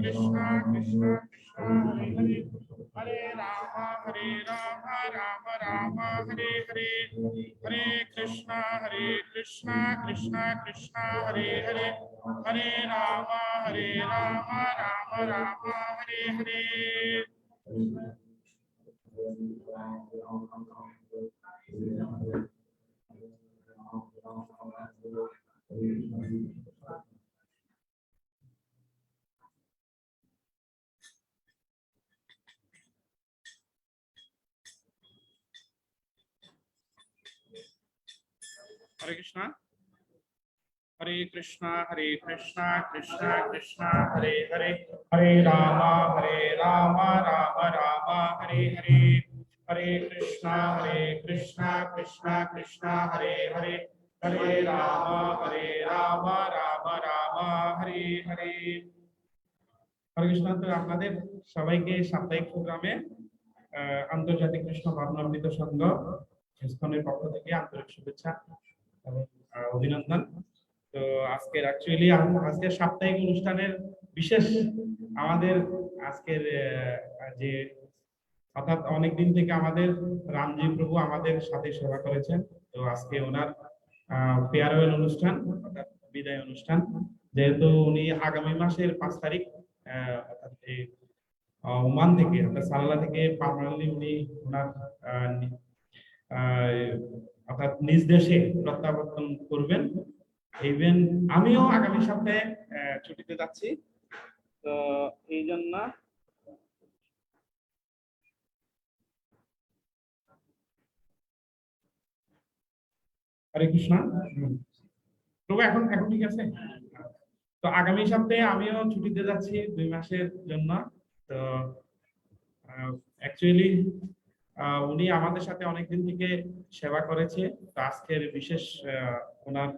Krishna Krishna Krishna Hare Hare Hare Rama Rama Rama Hare Hare Hare Krishna Krishna Krishna Hare Hare Hare Rama Rama Rama Hare Hare Hare Krishna Krishna Krishna Krishna Hare Hare Hare Rama Rama Rama Hare Hare Hare Krishna Krishna Krishna Hare Hare Hare Rama Rama Rama Hare Hare হরে কৃষ্ণ। তো আপনাদের সবাইকে সাপ্তাহিক প্রোগ্রামে আন্তর্জাতিক কৃষ্ণ ভাবনামৃত সংঘ ইসকনের পক্ষ থেকে আন্তরিক শুভেচ্ছা এবং অভিনন্দন। তো আজকের আজকের সাপ্তাহিক অনুষ্ঠানের বিশেষ আমাদের আজকের যে অর্থাৎ অনেকদিন থেকে আমাদের রামজি প্রভু আমাদের সাথে সেবা করেছেন। তো আজকে ওনার ফেয়ারওয়েল অনুষ্ঠান অর্থাৎ বিদায় অনুষ্ঠান, যেহেতু উনি আগামী মাসের 5 তারিখ অর্থাৎ ওমান থেকে অর্থাৎ সালালা থেকে পার্মানেন্টলি উনি ওনার অর্থাৎ নিজ দেশে প্রত্যাবর্তন করবেন। ইভেন আমিও আগামী সপ্তাহে ছুটিতে যাচ্ছি। তো এই জন্য হরে কৃষ্ণ প্রভু এখন ঠিক আছে। তো আগামী সপ্তাহে আমিও ছুটিতে যাচ্ছি 2 মাসের জন্য। তো অ্যাকচুয়ালি উনি আমাদের সাথে অনেকদিন থেকে সেবা করেছে। তো আজকের বিশেষ ওনার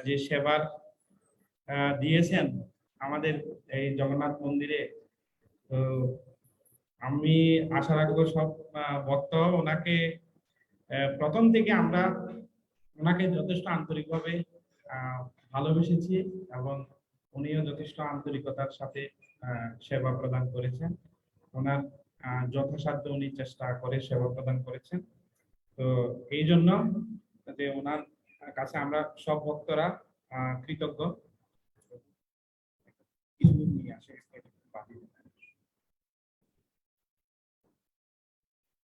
যে সেবার দিয়েছেন আমাদের এই জগন্নাথ মন্দিরে, তো আমি আশা রাখবো সব ভক্ত ওনাকে প্রথম থেকে আমরা ওনাকে যথেষ্ট আন্তরিকভাবে ভালোবেসেছি এবং উনিও যথেষ্ট আন্তরিকতার সাথে সেবা প্রদান করেছেন। ওনার যথাসাধ্য উনি চেষ্টা করে সেবা প্রদান করেছেন। তো এই জন্য যে ওনার কাছে আমরা সব ভক্তরা কৃতজ্ঞ।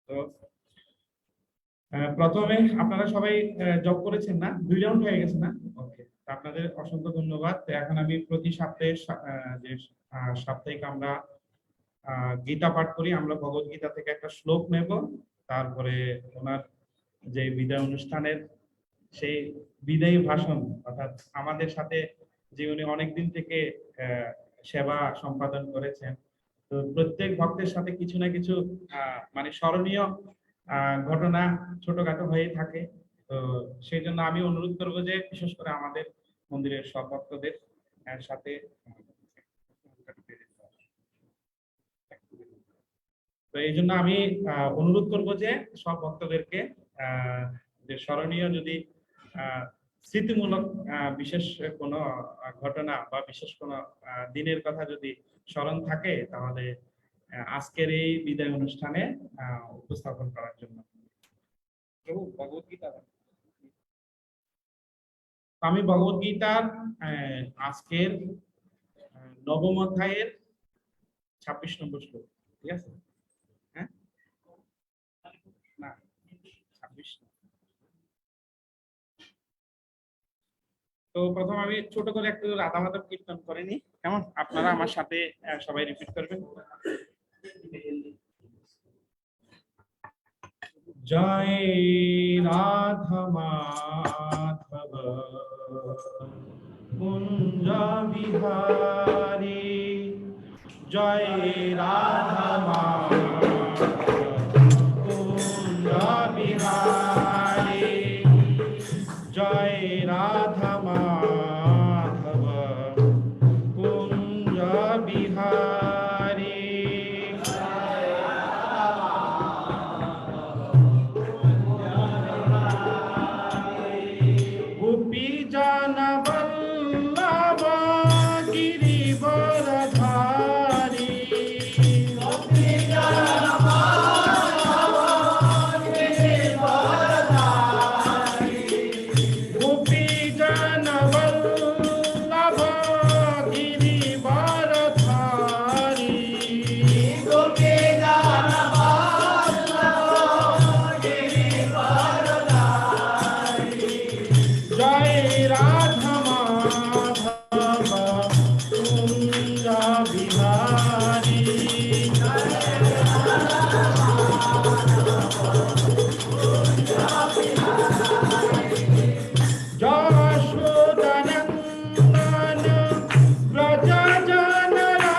তো প্রথমে আপনারা সবাই জব করেছেন না? 2 রাউন্ড হয়ে গেছে না? ওকে, আপনাদের অসংখ্য ধন্যবাদ। এখন আমি প্রতি সপ্তাহে যে সাপ্তাহিক আমরা গীতা পাঠ করি, আমরা ভগবত গীতা থেকে একটা শ্লোক নেব, তারপরে ওনার যে বিদায় অনুষ্ঠানের সেই বিদায়ী ভাষণ অর্থাৎ আমাদের সাথে যে উনি অনেকদিন থেকে সেবা সম্পাদন করেছেন। তো প্রত্যেক ভক্তের সাথে কিছু না কিছু মানে স্মরণীয় ঘটনা ছোটখাটো হয়ে থাকে। তো সেই জন্য আমি অনুরোধ করবো যে বিশেষ করে আমাদের মন্দিরের সব ভক্তদের সাথে তো এই জন্য আমি অনুরোধ করবো যে সব ভক্তদেরকে যে স্মরণীয় যদি স্মৃতিমূলক বিশেষ কোনো ঘটনা বা বিশেষ কোনো দিনের কথা যদি স্মরণ থাকে তাহলে আজকের এই বিদায় অনুষ্ঠানে উপস্থাপন করার জন্য। ভগবদ্গীতা আমি ভগবদ্গীতার আজকের নবম অধ্যায়ের 26 নম্বর শ্লোক, ঠিক আছে? হ্যাঁ, না 26। তো প্রথম আমি ছোট করে একটু রাধা মাধব কীর্তন করে নি, কেমন? আপনারা আমার সাথে সবাই রিপিট করবেন। জয় রাধা মাধব কুঞ্জ বিহারী, জয় রাধা মাধব কুঞ্জ বিহারী, জয় রাধা মাধব কুঞ্জ বিহারী। গোপী জন Vallabh গিরিবরধারী, Bihari यशोदनन्दन व्रजजनरञ्जन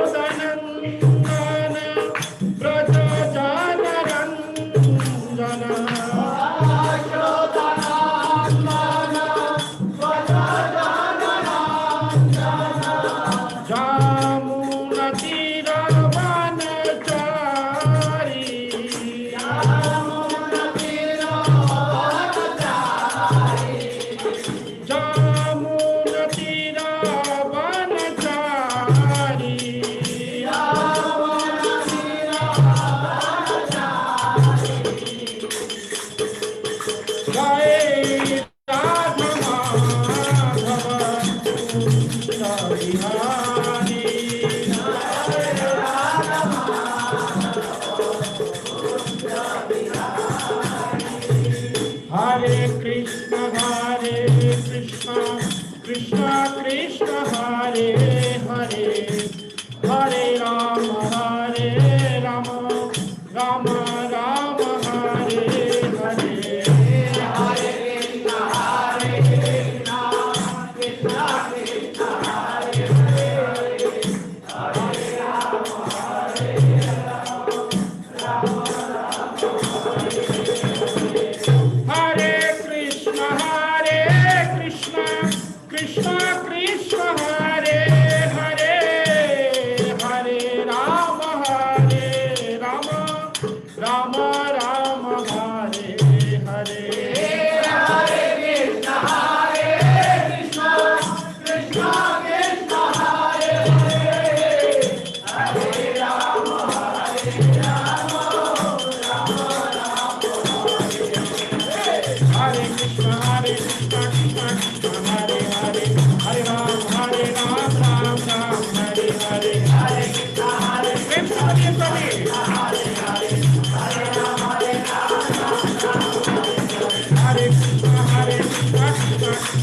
यशोदनन्दन व्रजजनरञ्जन Hare Krishna, Krishna Krishna, Hare Hare, Hare Rama, Rama Rama, Hare Hare. Krishna Krishna, Hare Hare, Hare Rama, Rama Rama, Hare Hare. Hare Krishna, Krishna Krishna, Hare Hare, Hare Rama, Rama Hare Krishna, Krishna Krishna, Hare Hare, Hare Ram, Ram Ram, Hare Hare, Hare Krishna, Krishna,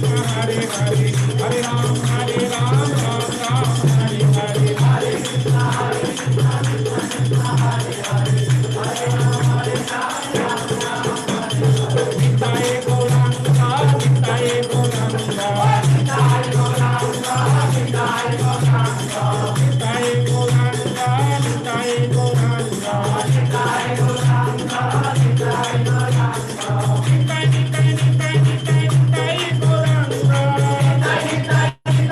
Hare Hare, Hare Ram, Hare Hare, Hare Ram, Ram Ram, Hare Hare, Hare Krishna, Hare Hare, Hare Ram, Nitai Gauranga, Nitai Gauranga, Nitai Gauranga, Nitai Gauranga, Nitai Gauranga, Nitai Gauranga, Nitai Gauranga, Nitai Gauranga, Nitai Gauranga, Nitai Gauranga, Nitai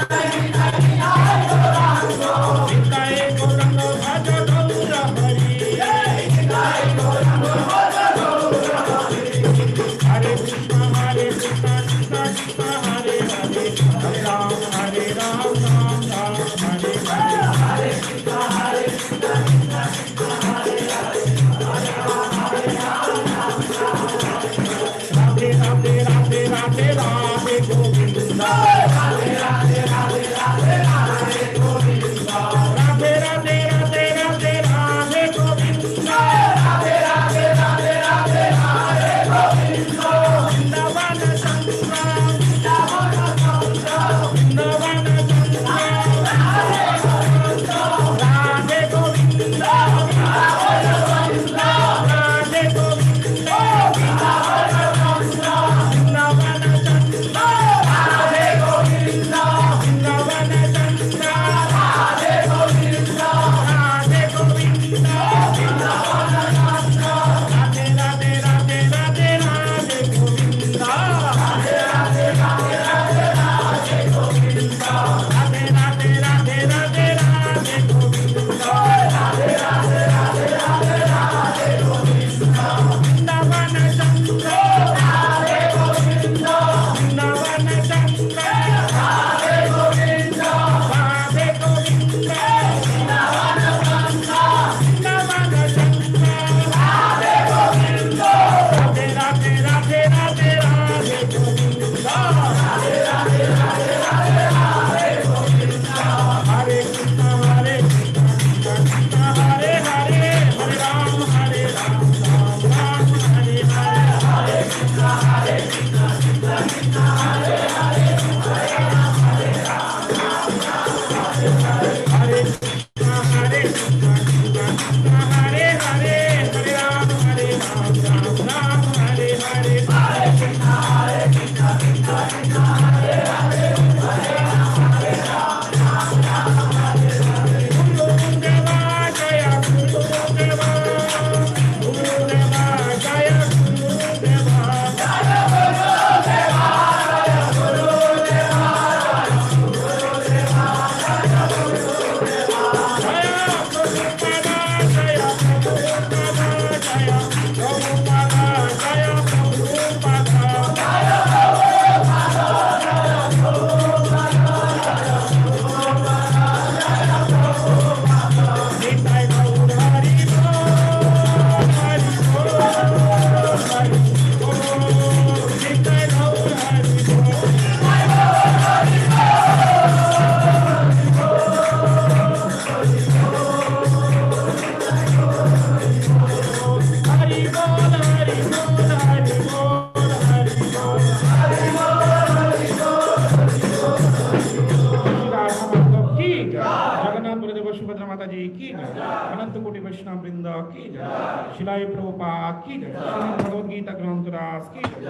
शिलाय Prabhupada की जय, श्रीमद् भगवद गीता ग्रंथ रास की जय,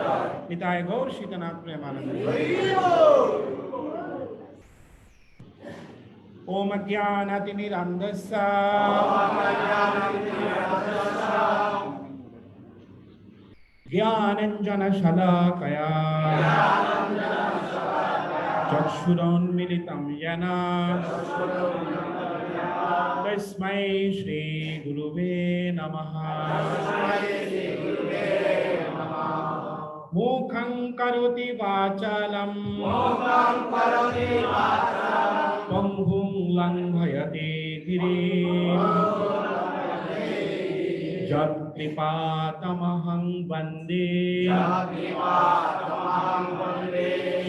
निताय गौर शीतनाथ प्रेमानंद। ओम ज्ञानातिमिरान्धस्य ज्ञानाञ्जनशलाकया चक्षुरोन्मिलितं येन तस्मै श्री गुरुवे नमः। मुखं करोति वाचालं पंगुं लङ्घयते गिरिं यत्कृपातमहं वन्दे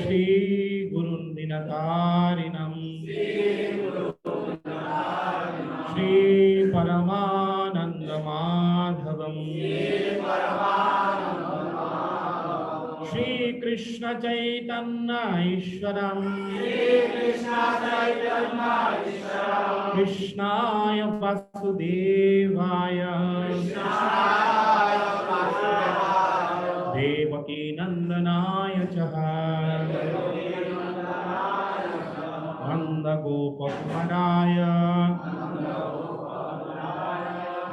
श्रीगुरुं दीनतारिणं श्रीपरमानन्दमाधवम् श्रीकृष्ण चैतन्य ईश्वरम् कृष्णाय वासुदेवाय देवकी नंदनाय च नन्दगोपकुमाराय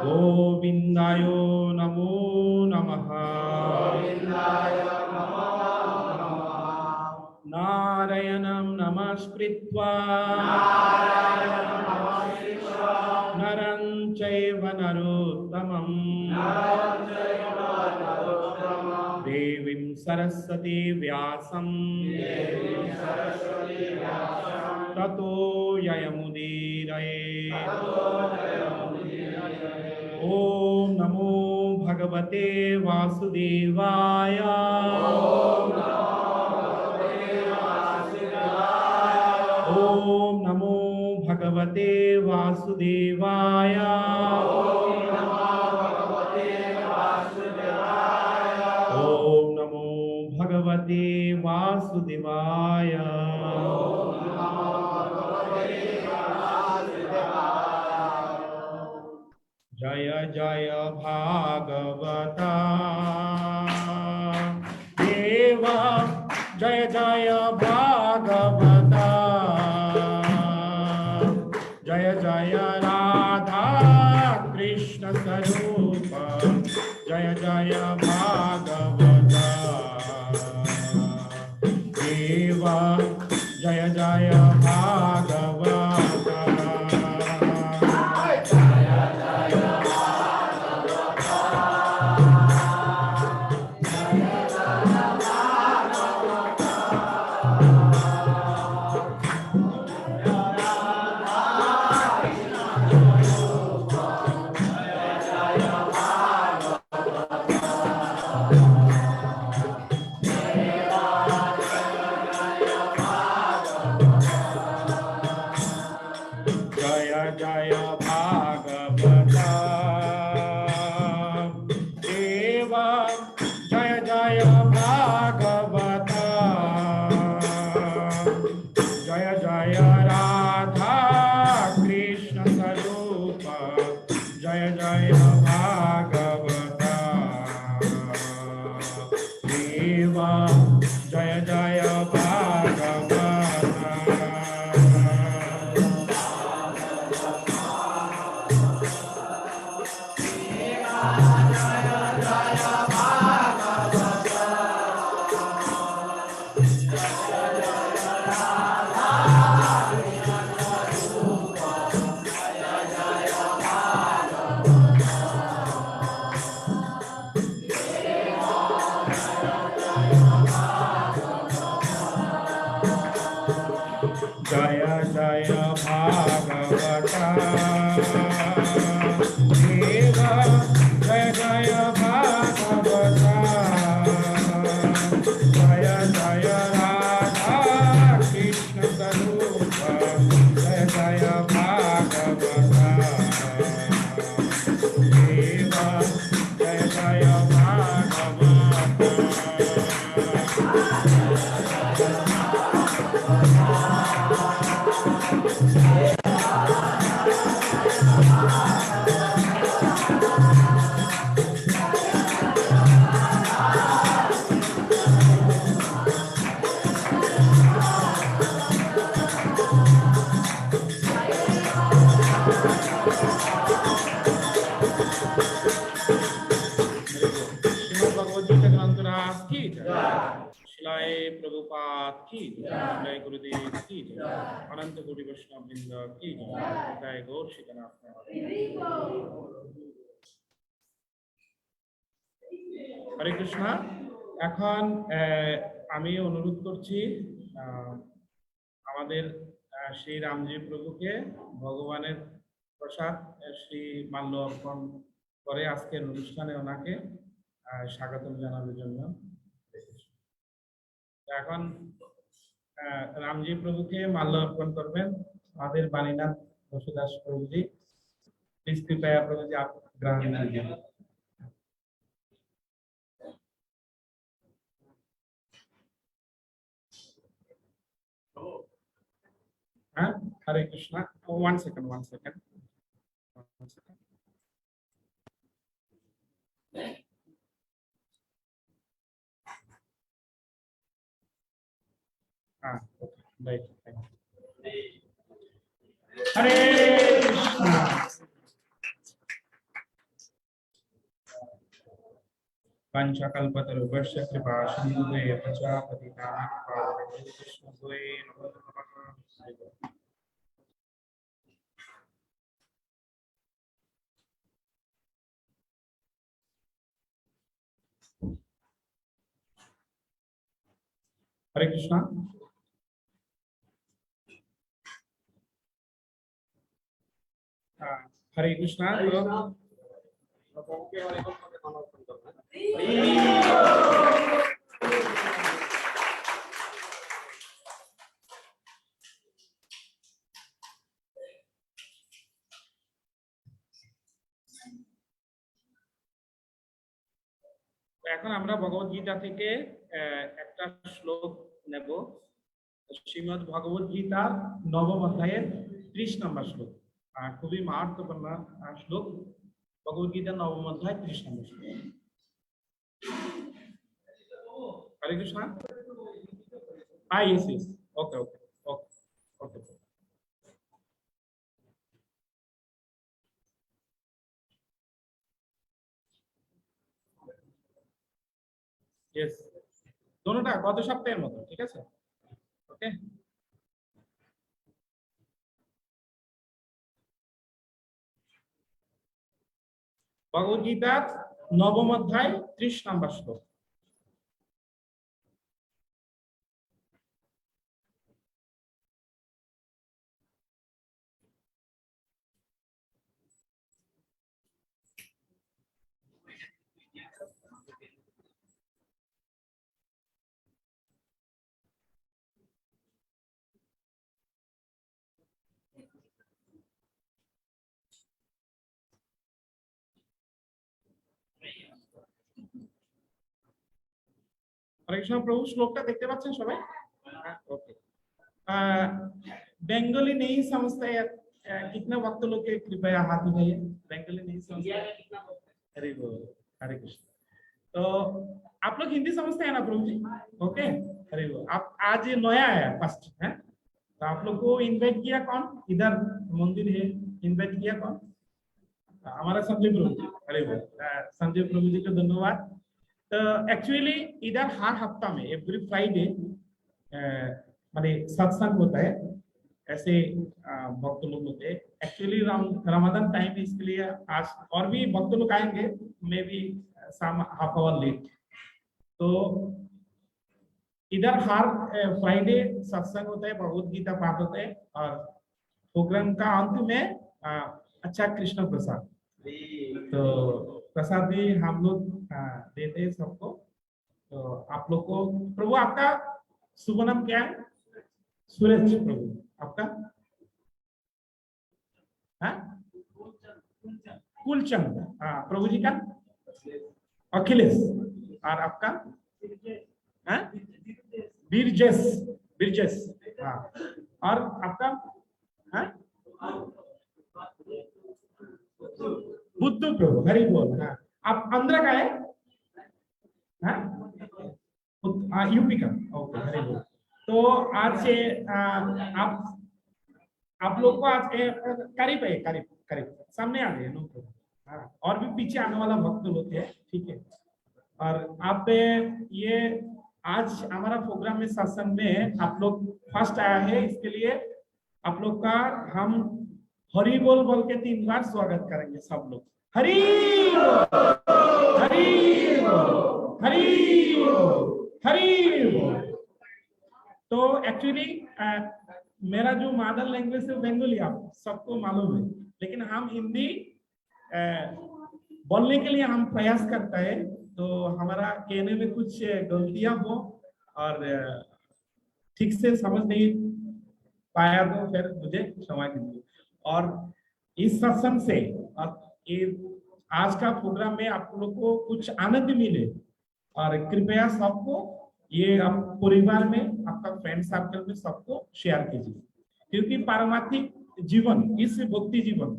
गोविन्दाय नमो नमः। नारायणं नमस्कृत्वा नरं चैव नरोत्तमं देवीं सरस्वती व्यासं ततो जयमुदीरये। ओम नमो भगवते वासुदेवाय। ओम नमो भगवते वासुदेवाय। ओम नमो भगवते वासुदेवाय। जय जय भागवता देव, जय जय भागवता, जय जय राधा कृष्ण स्वरूप, जय जय भागवता देव, जय जय भागवता। श्रीमद् भगवद गीता ग्रंथ राज की जय। शिलाए प्रभुपाद की जय। शिलाए गुरुदेव की जय। अनंत कोटि वैष्णव वृंद की जय। जय गौर शिवनाथ। হরে কৃষ্ণ। এখন আমি অনুরোধ করছি আমাদের শ্রী রামজি প্রভুকে ভগবানের প্রসাদ শ্রী মাল্য অর্পণ করে আজকের অনুষ্ঠানে ওনাকে স্বাগতম জানানোর জন্য। এখন রামজি প্রভুকে মাল্য অর্পণ করবেন আমাদের বাণীনাথ বসুদাস প্রভুজি। प्लीज कृपया प्रभु जी आप ग्रहण कीजिए। हाँ, हरे कृष्णा। वन सेकंड हाँ, राइट। हरे कृष्णा। पंचकल्पतरुभ्यश्च कृपा सिन्धुभ्यः पतितानां पावनेभ्यो वैष्णवेभ्यो नमो नमः। हरे कृष्णा। हरे कृष्णा। এখন আমরা ভগবত গীতা থেকে একটা শ্লোক নেব। শ্রীমদ্ ভগবত গীতার নবম অধ্যায়ের 30 নম্বর শ্লোক। খুবই মাহাত্ম্যপূর্ণ শ্লোক। ভগবত গীতার নবম অধ্যায় 30 নম্বর শ্লোক। হরে Krishna. yes yes okay okay okay okay yes दोनोटा गत सप्ताहेर मतो ठीक আছে ओके। भगवत गीता नवम अध्याय 30 नंबर श्लोक। हरे कृष्ण प्रभु श्लोकটা দেখতে পাচ্ছেন সবাই? ओके। बंगाली नहीं समझते कितना वक्त लोग के कृपया हाथ उठाइए। बंगाली नहीं समझते? हरे बोल। हरे कृष्ण। तो आप लोग हिंदी समझते हैं ना प्रभु जी? ओके हरे बोल। आप आज नया आया फर्स्ट है तो आप लोग को इनवाइट किया कौन? इधर मंदिर है इनवाइट किया कौन? हमारा संजय प्रभु जी। हरे बोल। संजय प्रभु जी को धन्यवाद। तो एक्चुअली इधर हर हफ्ता में एवरी फ्राइडे माने सत्संग होता है। ऐसे भक्त लोग होते हैं। एक्चुअली रमजान टाइम है इसके लिए आज और भी भक्त लोग आएंगे maybe some half hour late. तो इधर हर फ्राइडे सत्संग होता है भगवत गीता पाठ होता है और प्रोग्राम का अंत में अच्छा कृष्ण प्रसाद। तो प्रसाद भी हम लोग देते हैं सबको। तो आप लोग को प्रभु आपका शुभ नाम क्या है? सुरेश प्रभु। आपका? कुलचंद। हाँ प्रभु जी का? अखिलेश। और आपका? बीरजेश। बीरजेश। हाँ और आपका? बुद्धू प्रभु। हरि बोल। हाँ आप आंध्र का है? यूपी का। ओके हरि बोल। तो आज से आप लोग को आज करीब है करीब करीब सामने आ गए। हाँ, और भी पीछे आने वाला भक्त लोग है, ठीक है। और आप ये आज हमारा प्रोग्राम में सत्संग में आप लोग फर्स्ट आया है, इसके लिए आप लोग का हम हरि बोल बोल के 3 बार स्वागत करेंगे सब लोग। हरि बोल, हरि बोल, हरि बोल, हरि बोल। तो एक्चुअली मेरा जो मदर लैंग्वेज है बंगाली, आप सबको मालूम है, लेकिन हम हिंदी बोलने के लिए हम प्रयास करता है, तो हमारा कहने में कुछ गलतियां हो और ठीक से समझ नहीं पाया तो फिर मुझे क्षमा कीजिए। और इस सत्संग से ये आज का प्रोग्राम में आप लोग को कुछ आनंद मिले, और कृपया सबको ये आप परिवार में, आपका फ्रेंड सर्कल में सबको शेयर कीजिए, क्योंकि पारमार्थिक जीवन इस भक्ति जीवन।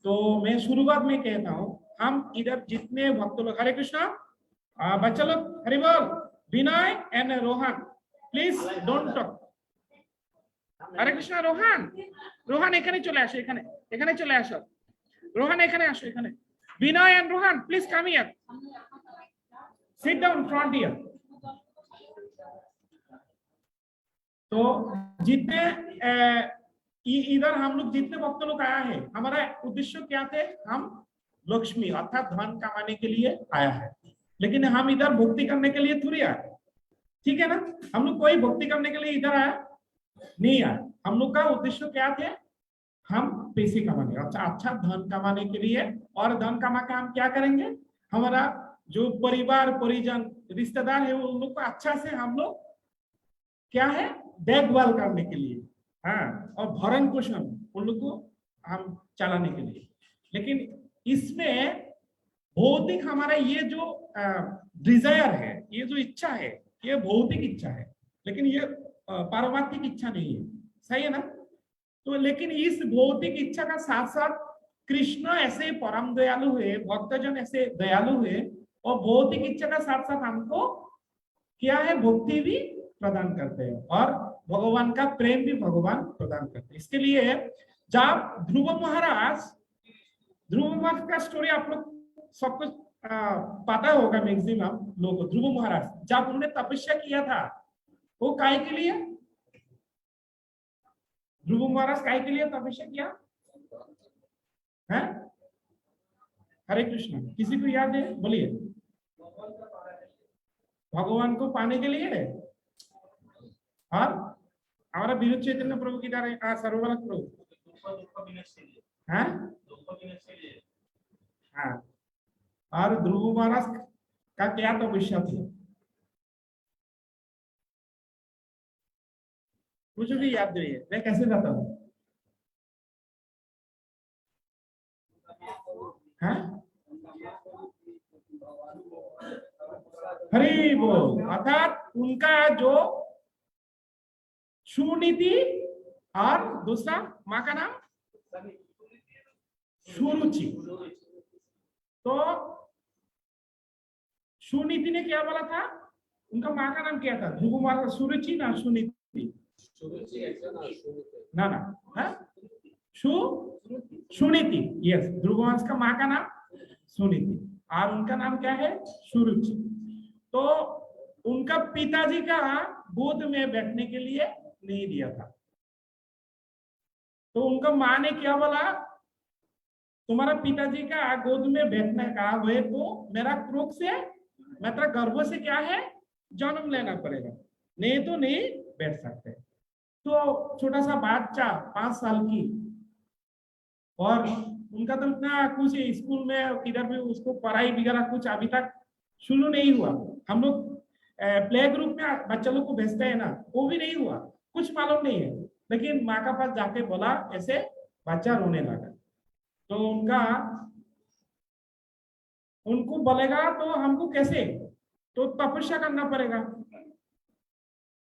तो मैं शुरुआत में कहता हूँ, हम इधर जितने भक्त लोग, हरे कृष्णा बच्चा लोग हरि बोल, Vinay and Rohan please don't talk. Hare Krishna Rohan, Rohan এখানে চলে আসো, এখানে চলে আসো, রোহান এখানে আসো, এখানে Vinay and Rohan please come here, sit down front here. तो जितने इधर हम लोग जितने भक्त लोग आया है, हमारा उद्देश्य क्या थे, हम लक्ष्मी अर्थात धन कमाने के लिए आया है, लेकिन हम इधर भक्ति करने के लिए थोड़ी आए, ठीक है ना। हम लोग कोई भक्ति करने के लिए इधर आया नहीं आया। हम लोग का उद्देश्य क्या थे, हम पैसे कमाने, अच्छा धन कमाने के लिए। और धन कमा के हम क्या करेंगे, हमारा जो परिवार परिजन रिश्तेदार है उन लोग को अच्छा से हम लोग क्या है देखभाल करने के लिए, हाँ, और भरण पोषण उन लोग को हम चलाने के लिए। लेकिन इसमें भौतिक हमारा ये जो डिजायर है, ये जो इच्छा है, ये भौतिक इच्छा है, लेकिन ये पारमार्थिक इच्छा नहीं है, सही है ना। तो लेकिन इस भौतिक इच्छा का साथ साथ कृष्ण ऐसे परम दयालु हुए, भक्तजन ऐसे दयालु हुए, और भौतिक इच्छा का साथ साथ हमको क्या है भक्ति भी प्रदान करते हैं, और भगवान का प्रेम भी भगवान प्रदान करते हैं। इसके लिए जब ध्रुव महाराज का स्टोरी आप लोग सबको पता होगा, मैक्सिमम लोग, ध्रुव महाराज जब उन्होंने तपस्या किया था, वो काय के लिए, ध्रुव महाराज काय के लिए तपस्या किया है? हरे कृष्ण, किसी को याद है, बोलिए। भगवान को पाने के लिए। और हमारा विरुद्ध चैतन्य प्रभु की तरह सर्वभक्त प्रभु, हाँ हाँ। और ध्रुव महाराज का क्या तपस्या थी, मुझे भी याद नहीं है, मैं कैसे बताऊं। हाँ, हरि बोल, अर्थात उनका जो सुनीति, और दूसरा माँ का नाम सुरुचि। तो सुनीति ने क्या बोला था, उनका माँ का नाम क्या था, ध्रुव महाराज, सुरुचि ना सुनीति, ना ना, हाँ सुनीति, यस, ध्रुव महाराज का माँ का नाम सुनीति, और उनका नाम क्या है, सुरुचि। तो उनका पिताजी का गोद में बैठने के लिए नहीं दिया था, तो उनका माँ ने क्या बोला, तुम्हारा पिताजी का गोद में बैठने का हुए तो मेरा क्रोध से, मतलब गर्भ से क्या है जन्म लेना पड़ेगा, नहीं तो नहीं बैठ सकते। तो छोटा सा बच्चा 5 साल की, और उनका तो इतना कुछ स्कूल में इधर भी उसको पढ़ाई वगैरह कुछ अभी तक शुरू नहीं हुआ। हम लोग प्ले ग्रुप में बच्चा लोग को भेजते हैं ना, वो भी नहीं हुआ, कुछ मालूम नहीं है। लेकिन माँ का पास जाके बोला, ऐसे बच्चा रोने लगा, तो उनको बोलेगा तो हमको कैसे, तो तपस्या करना पड़ेगा,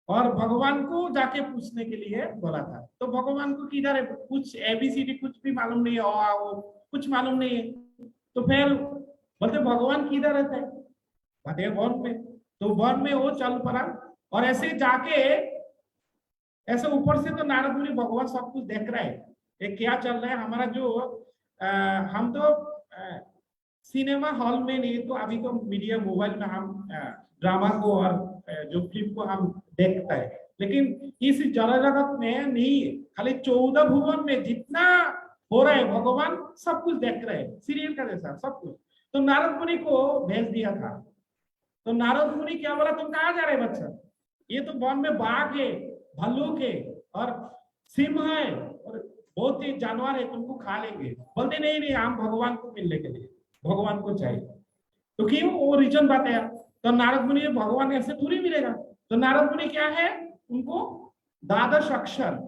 और भगवान को जाके पूछने के लिए बोला था। तो भगवान को किधर है, कुछ ABCD कुछ भी मालूम नहीं है, वो कुछ मालूम नहीं है। तो फिर बोलते भगवान किधर रहते हैं, बताइए वन में। तो वन में वो चल पड़ा, और ऐसे जाके ऐसे ऊपर से तो नारद मुनि भगवान सब कुछ देख रहे हैं, ये क्या चल रहा है हमारा जो हम तो सिनेमा हॉल में नहीं तो अभी तो मीडिया मोबाइल में हम ड्रामा को और जो फिल्म को हम देखते हैं, लेकिन इस जरा जगत में नहीं है। खाली 14 भुवन में जितना हो रहा है भगवान सब कुछ देख रहे हैं, सीरियल का जैसा सब कुछ। तो नारद मुनि को भेज दिया था। तो नारद मुनि क्या बोला, तुम कहाँ जा रहे बच्चा, ये तो वन में बाघ है, भालू है और सिंह है और बहुत ही जानवर है, तुमको खा लेंगे। बोलते नहीं नहीं, हम भगवान को मिलने के लिए, भगवान को चाहिए। तो क्यों, वो रीजन बताया। तो नारद मुनि, भगवान ऐसे थोड़ी मिलेगा। तो नारद मुनि क्या है, उनको 12 अक्षर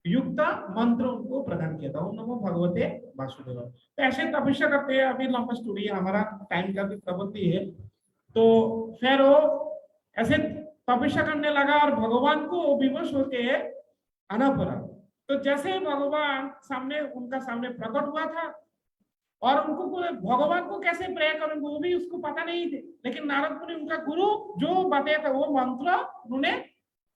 युक्त मंत्र उनको प्रदान किया था, ओम नमो भगवते वासुदेव। तो ऐसे तपस्या करते हैं। अभी लंबा स्टोरी है, हमारा टाइम का भी पाबंदी है। तो फिर वो ऐसे तपस्या करने लगा और भगवान को विवश होके आना पड़ा। तो जैसे भगवान सामने, उनका सामने प्रकट हुआ था और उनको भगवान को कैसे प्रे करेंगे वो भी उसको पता नहीं थे। लेकिन नारद मुनि, उनका गुरु जो बताया था वो मंत्र उन्होंने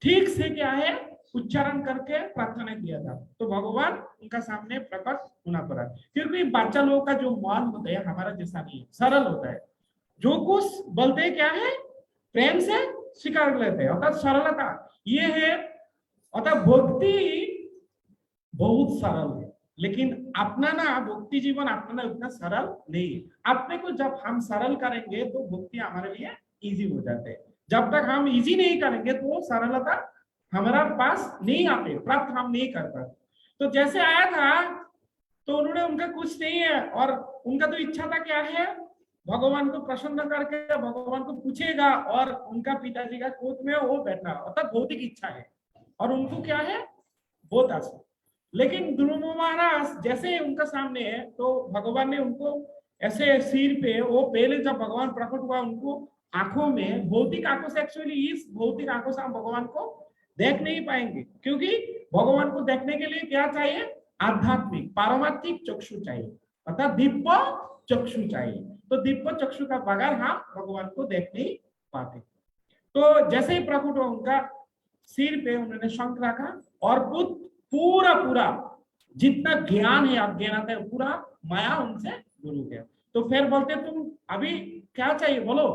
ठीक से क्या है उच्चारण करके प्रार्थना किया था। तो भगवान उनका सामने प्रकट होना पड़ा। क्योंकि बच्चा लोगों का जो मन होता है हमारा जैसा नहीं, सरल होता है। जो कुछ बोलते हैं क्या है, प्रेम से स्वीकार लेते हैं, अर्थात सरलता ये है। अर्थात भक्ति बहुत सरल है, लेकिन अपना ना भक्ति जीवन अपना उतना सरल नहीं है। अपने को जब हम सरल करेंगे तो भक्ति हमारे लिए इजी हो जाते हैं। जब तक हम इजी नहीं करेंगे तो सरलता हमारा पास नहीं आते, प्राप्त हम नहीं कर पाते। तो जैसे आया था तो उन्होंने, उनका कुछ नहीं है और उनका तो इच्छा था क्या है, भगवान को प्रसन्न करके भगवान को पूछेगा और उनका पिताजी का कोट में वो बैठना, अर्थात भौतिक इच्छा है और उनको क्या है बहुत आशा। लेकिन ध्रुव महाराज जैसे उनका सामने है तो भगवान ने उनको ऐसे सिर पे, वो पहले जब भगवान प्रकट हुआ उनको आंखों में, भौतिक आंखों से, एक्चुअली इस भौतिक आंखों से हम भगवान को देख नहीं पाएंगे। क्योंकि भगवान को देखने के लिए क्या चाहिए, आध्यात्मिक पारमार्थिक चक्षु चाहिए, अर्थात दिव्य चक्षु चाहिए। तो दिव्य चक्षु का बगैर हम भगवान को देख नहीं पाते। तो जैसे ही प्रकट हुआ उनका सिर पे उन्होंने शंख रखा और पूरा पूरा जितना ज्ञान है अज्ञानता है पूरा माया उनसे दूर हो गया। तो फिर बोलते तुम अभी क्या चाहिए बोलो।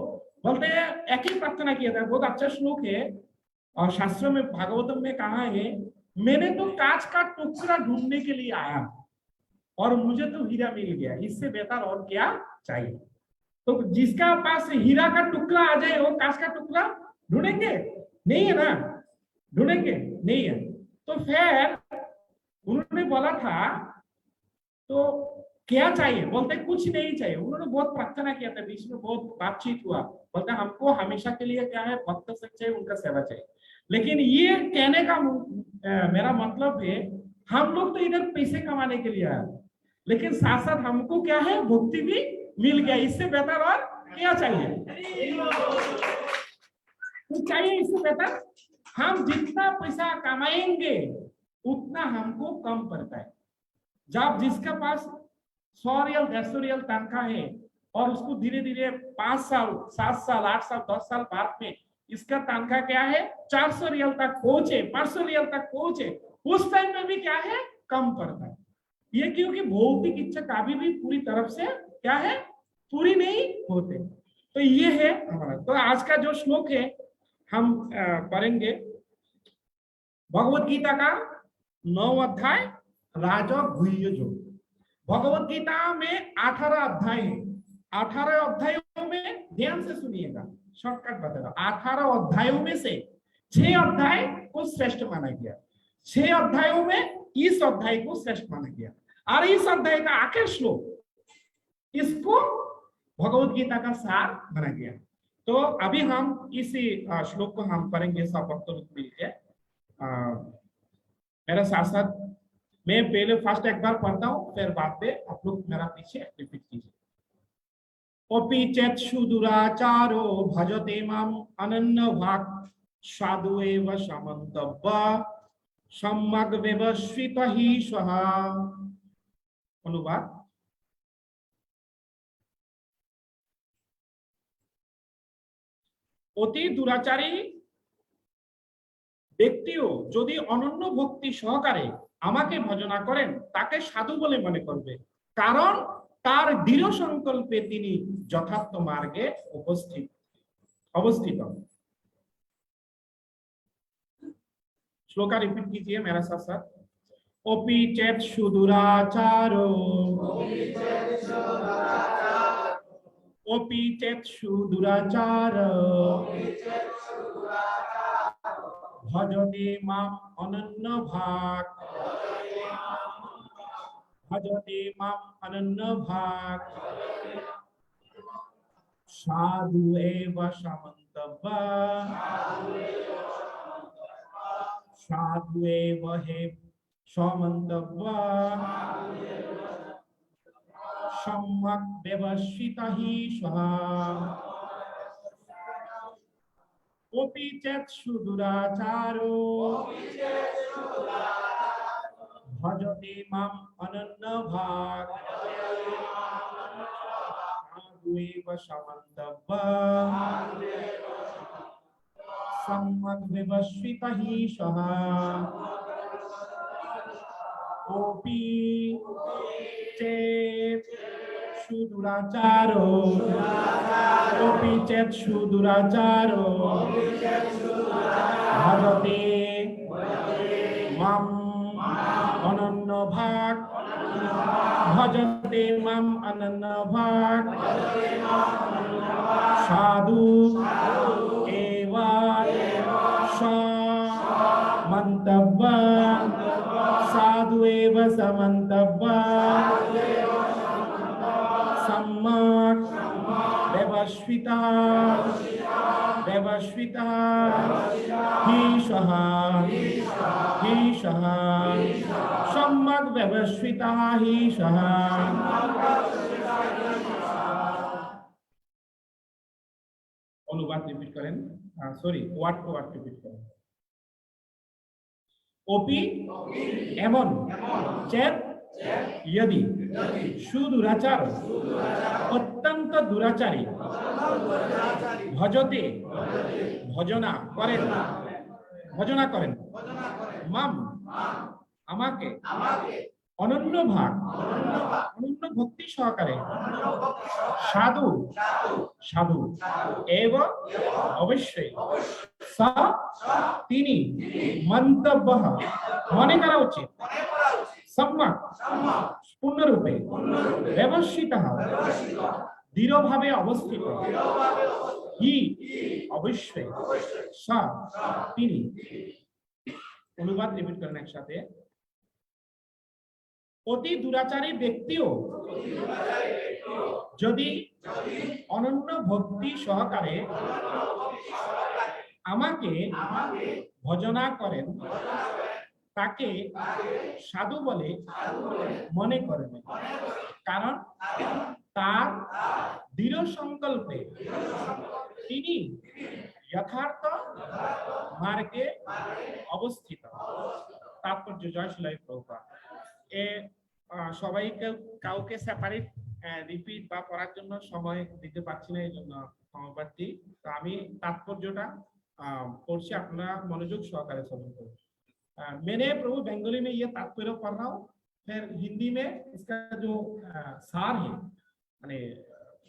बोलते एक ही प्रार्थना किया था, बहुत अच्छा श्लोक है और शास्त्रों में भागवतम में कहा है, मैंने तो कांच का टुकड़ा ढूंढने के लिए आया और मुझे तो हीरा मिल गया, इससे बेहतर और क्या चाहिए। तो जिसका पास हीरा का टुकड़ा आ जाए वो कांच का टुकड़ा ढूंढेंगे नहीं है ना, ढूंढेंगे नहीं है। तो फिर उन्होंने बोला था तो क्या चाहिए, बोलते कुछ नहीं चाहिए। उन्होंने बहुत प्रार्थना किया था, बीच में बहुत बातचीत हुआ, बोलते हमको हमेशा के लिए क्या है भक्त संग चाहिए, उनका सेवा चाहिए। लेकिन ये कहने का मेरा मतलब है, हम लोग तो इधर पैसे कमाने के लिए आए, लेकिन साथ साथ हमको क्या है भक्ति भी मिल गया, इससे बेहतर और क्या चाहिए। तो चाहिए इससे बेहतर, हम जितना पैसा कमाएंगे उतना हमको कम पड़ता है। जब जिसका पास 100 रियल 150 रियल तनख्वाह है और उसको धीरे धीरे 5 साल 7 साल 8 साल 10 साल बाद में इसका तनख्वाह क्या है 400 रियल तक पहुंचे, 500 रियल तक पहुंचे, उस टाइम में भी क्या है कम पड़ता है। ये क्योंकि भौतिक इच्छा कभी भी पूरी तरफ से क्या है पूरी नहीं होते। तो ये है हमारा। तो आज का जो श्लोक है हम पढ़ेंगे भगवत गीता का 9 अध्याय राजगुह्य योग। भगवत गीता में 18 अध्याय है। 18 अध्यायों में ध्यान से सुनिएगा, शॉर्टकट बता रहा हूं। 18 अध्यायों में से 6 अध्याय को श्रेष्ठ माना गया, 6 अध्यायों में इस अध्याय को श्रेष्ठ माना गया और इस अध्याय का आखिर श्लोक इसको भगवत गीता का सार माना गया। तो अभी हम इस श्लोक को हम पढ़ेंगे सब भक्त लोग मिलकर। मेरा साथ साथ मैं पहले फर्स्ट एक बार पढ़ता हूँ, फिर बाद में आप लोग मेरा पीछे रिपीट कीजिए। अपि चेत्सु दुराचारो भजते माम अनन्य भाग साधु एव समन्तव्य सम्यग् व्यवस्थित हि स्वः। अनुवाद, অতি দুরাচারী ব্যক্তিও যদি অনন্য ভক্তি সহকারে আমাকে ভজনা করেন তাকে সাধু বলে মনে করবে, কারণ তার দৃঢ় সংকল্পে তিনি যথার্থ মার্গে अवस्थित। श्लोका रिपीट कीजिए मेरा साथ साथ। ओपी चेत सुदुराचारो, ओपी चेत सुदुराचारो भजते माम अनन्य भाग, भजते माम अनन्य भाग साधु एव समन्तव्य, साधु एव हे समन्तव्य सम्यक् व्यवस्थितः हि सः। ओपि चेत् सुदुराचारो भजते माम् अनन्य भाग साधु एव समन्तव्य सम्यक् व्यवस्थितः हि सः। ओपि चेत् सुदुराचारो, ओपि चेत् सुदुराचारो भजते माम् अनन्य भाग, भजते माम् अनन्य भाग साधु एव समन्तव्य, साधु एव समन्तव्य सम्यक् व्यवस्थितः हि सः, हि सः सम्यक् व्यवस्थितः हि सः। अनुवाद रिपीट करें, sorry word to word repeat करें। ओपी एवं चेत यदि सुदुराचार अत्यंत दुराचारी भजते भजना करें, भजना करें माम আমাকে অনন্য ভাগ অনন্য ভক্তি সহকারে সাধু সাধু এবং অবশ্যই সা তিনি মন্তব্য মনে করা উচিত সম্যক পূর্ণরূপে ব্যবস্থিত দৃঢ়ভাবে অবস্থিত হি অবশ্যই সা তিনি। অনুবাদ রিপিট করেন একসাথে। অতি দুরাচারী ব্যক্তিও যদি অনন্য ভক্তি সহকারে আমাকে ভজনা করেন তাকে সাধু বলে মনে করেন, কারণ তার দৃঢ় সংকল্পে তিনি যথার্থ মার্গে অবস্থিত। তাৎপর্য জয় শিলাই প্রভুপাদ। সবাইকে কাউকে সেপারেট রিপিট বা পড়ার জন্য সময় দিতে পারছি না, এই জন্য ক্ষমাপ্রার্থী। তো আমি তাৎপর্যটা পড়ছি, আপনারা মনোযোগ সহকারে শ্রবণ করুন। मैंने प्रभु बंगाली में ये तात्पर्य पढ़ रहा हूँ, फिर हिंदी में इसका जो सार है माने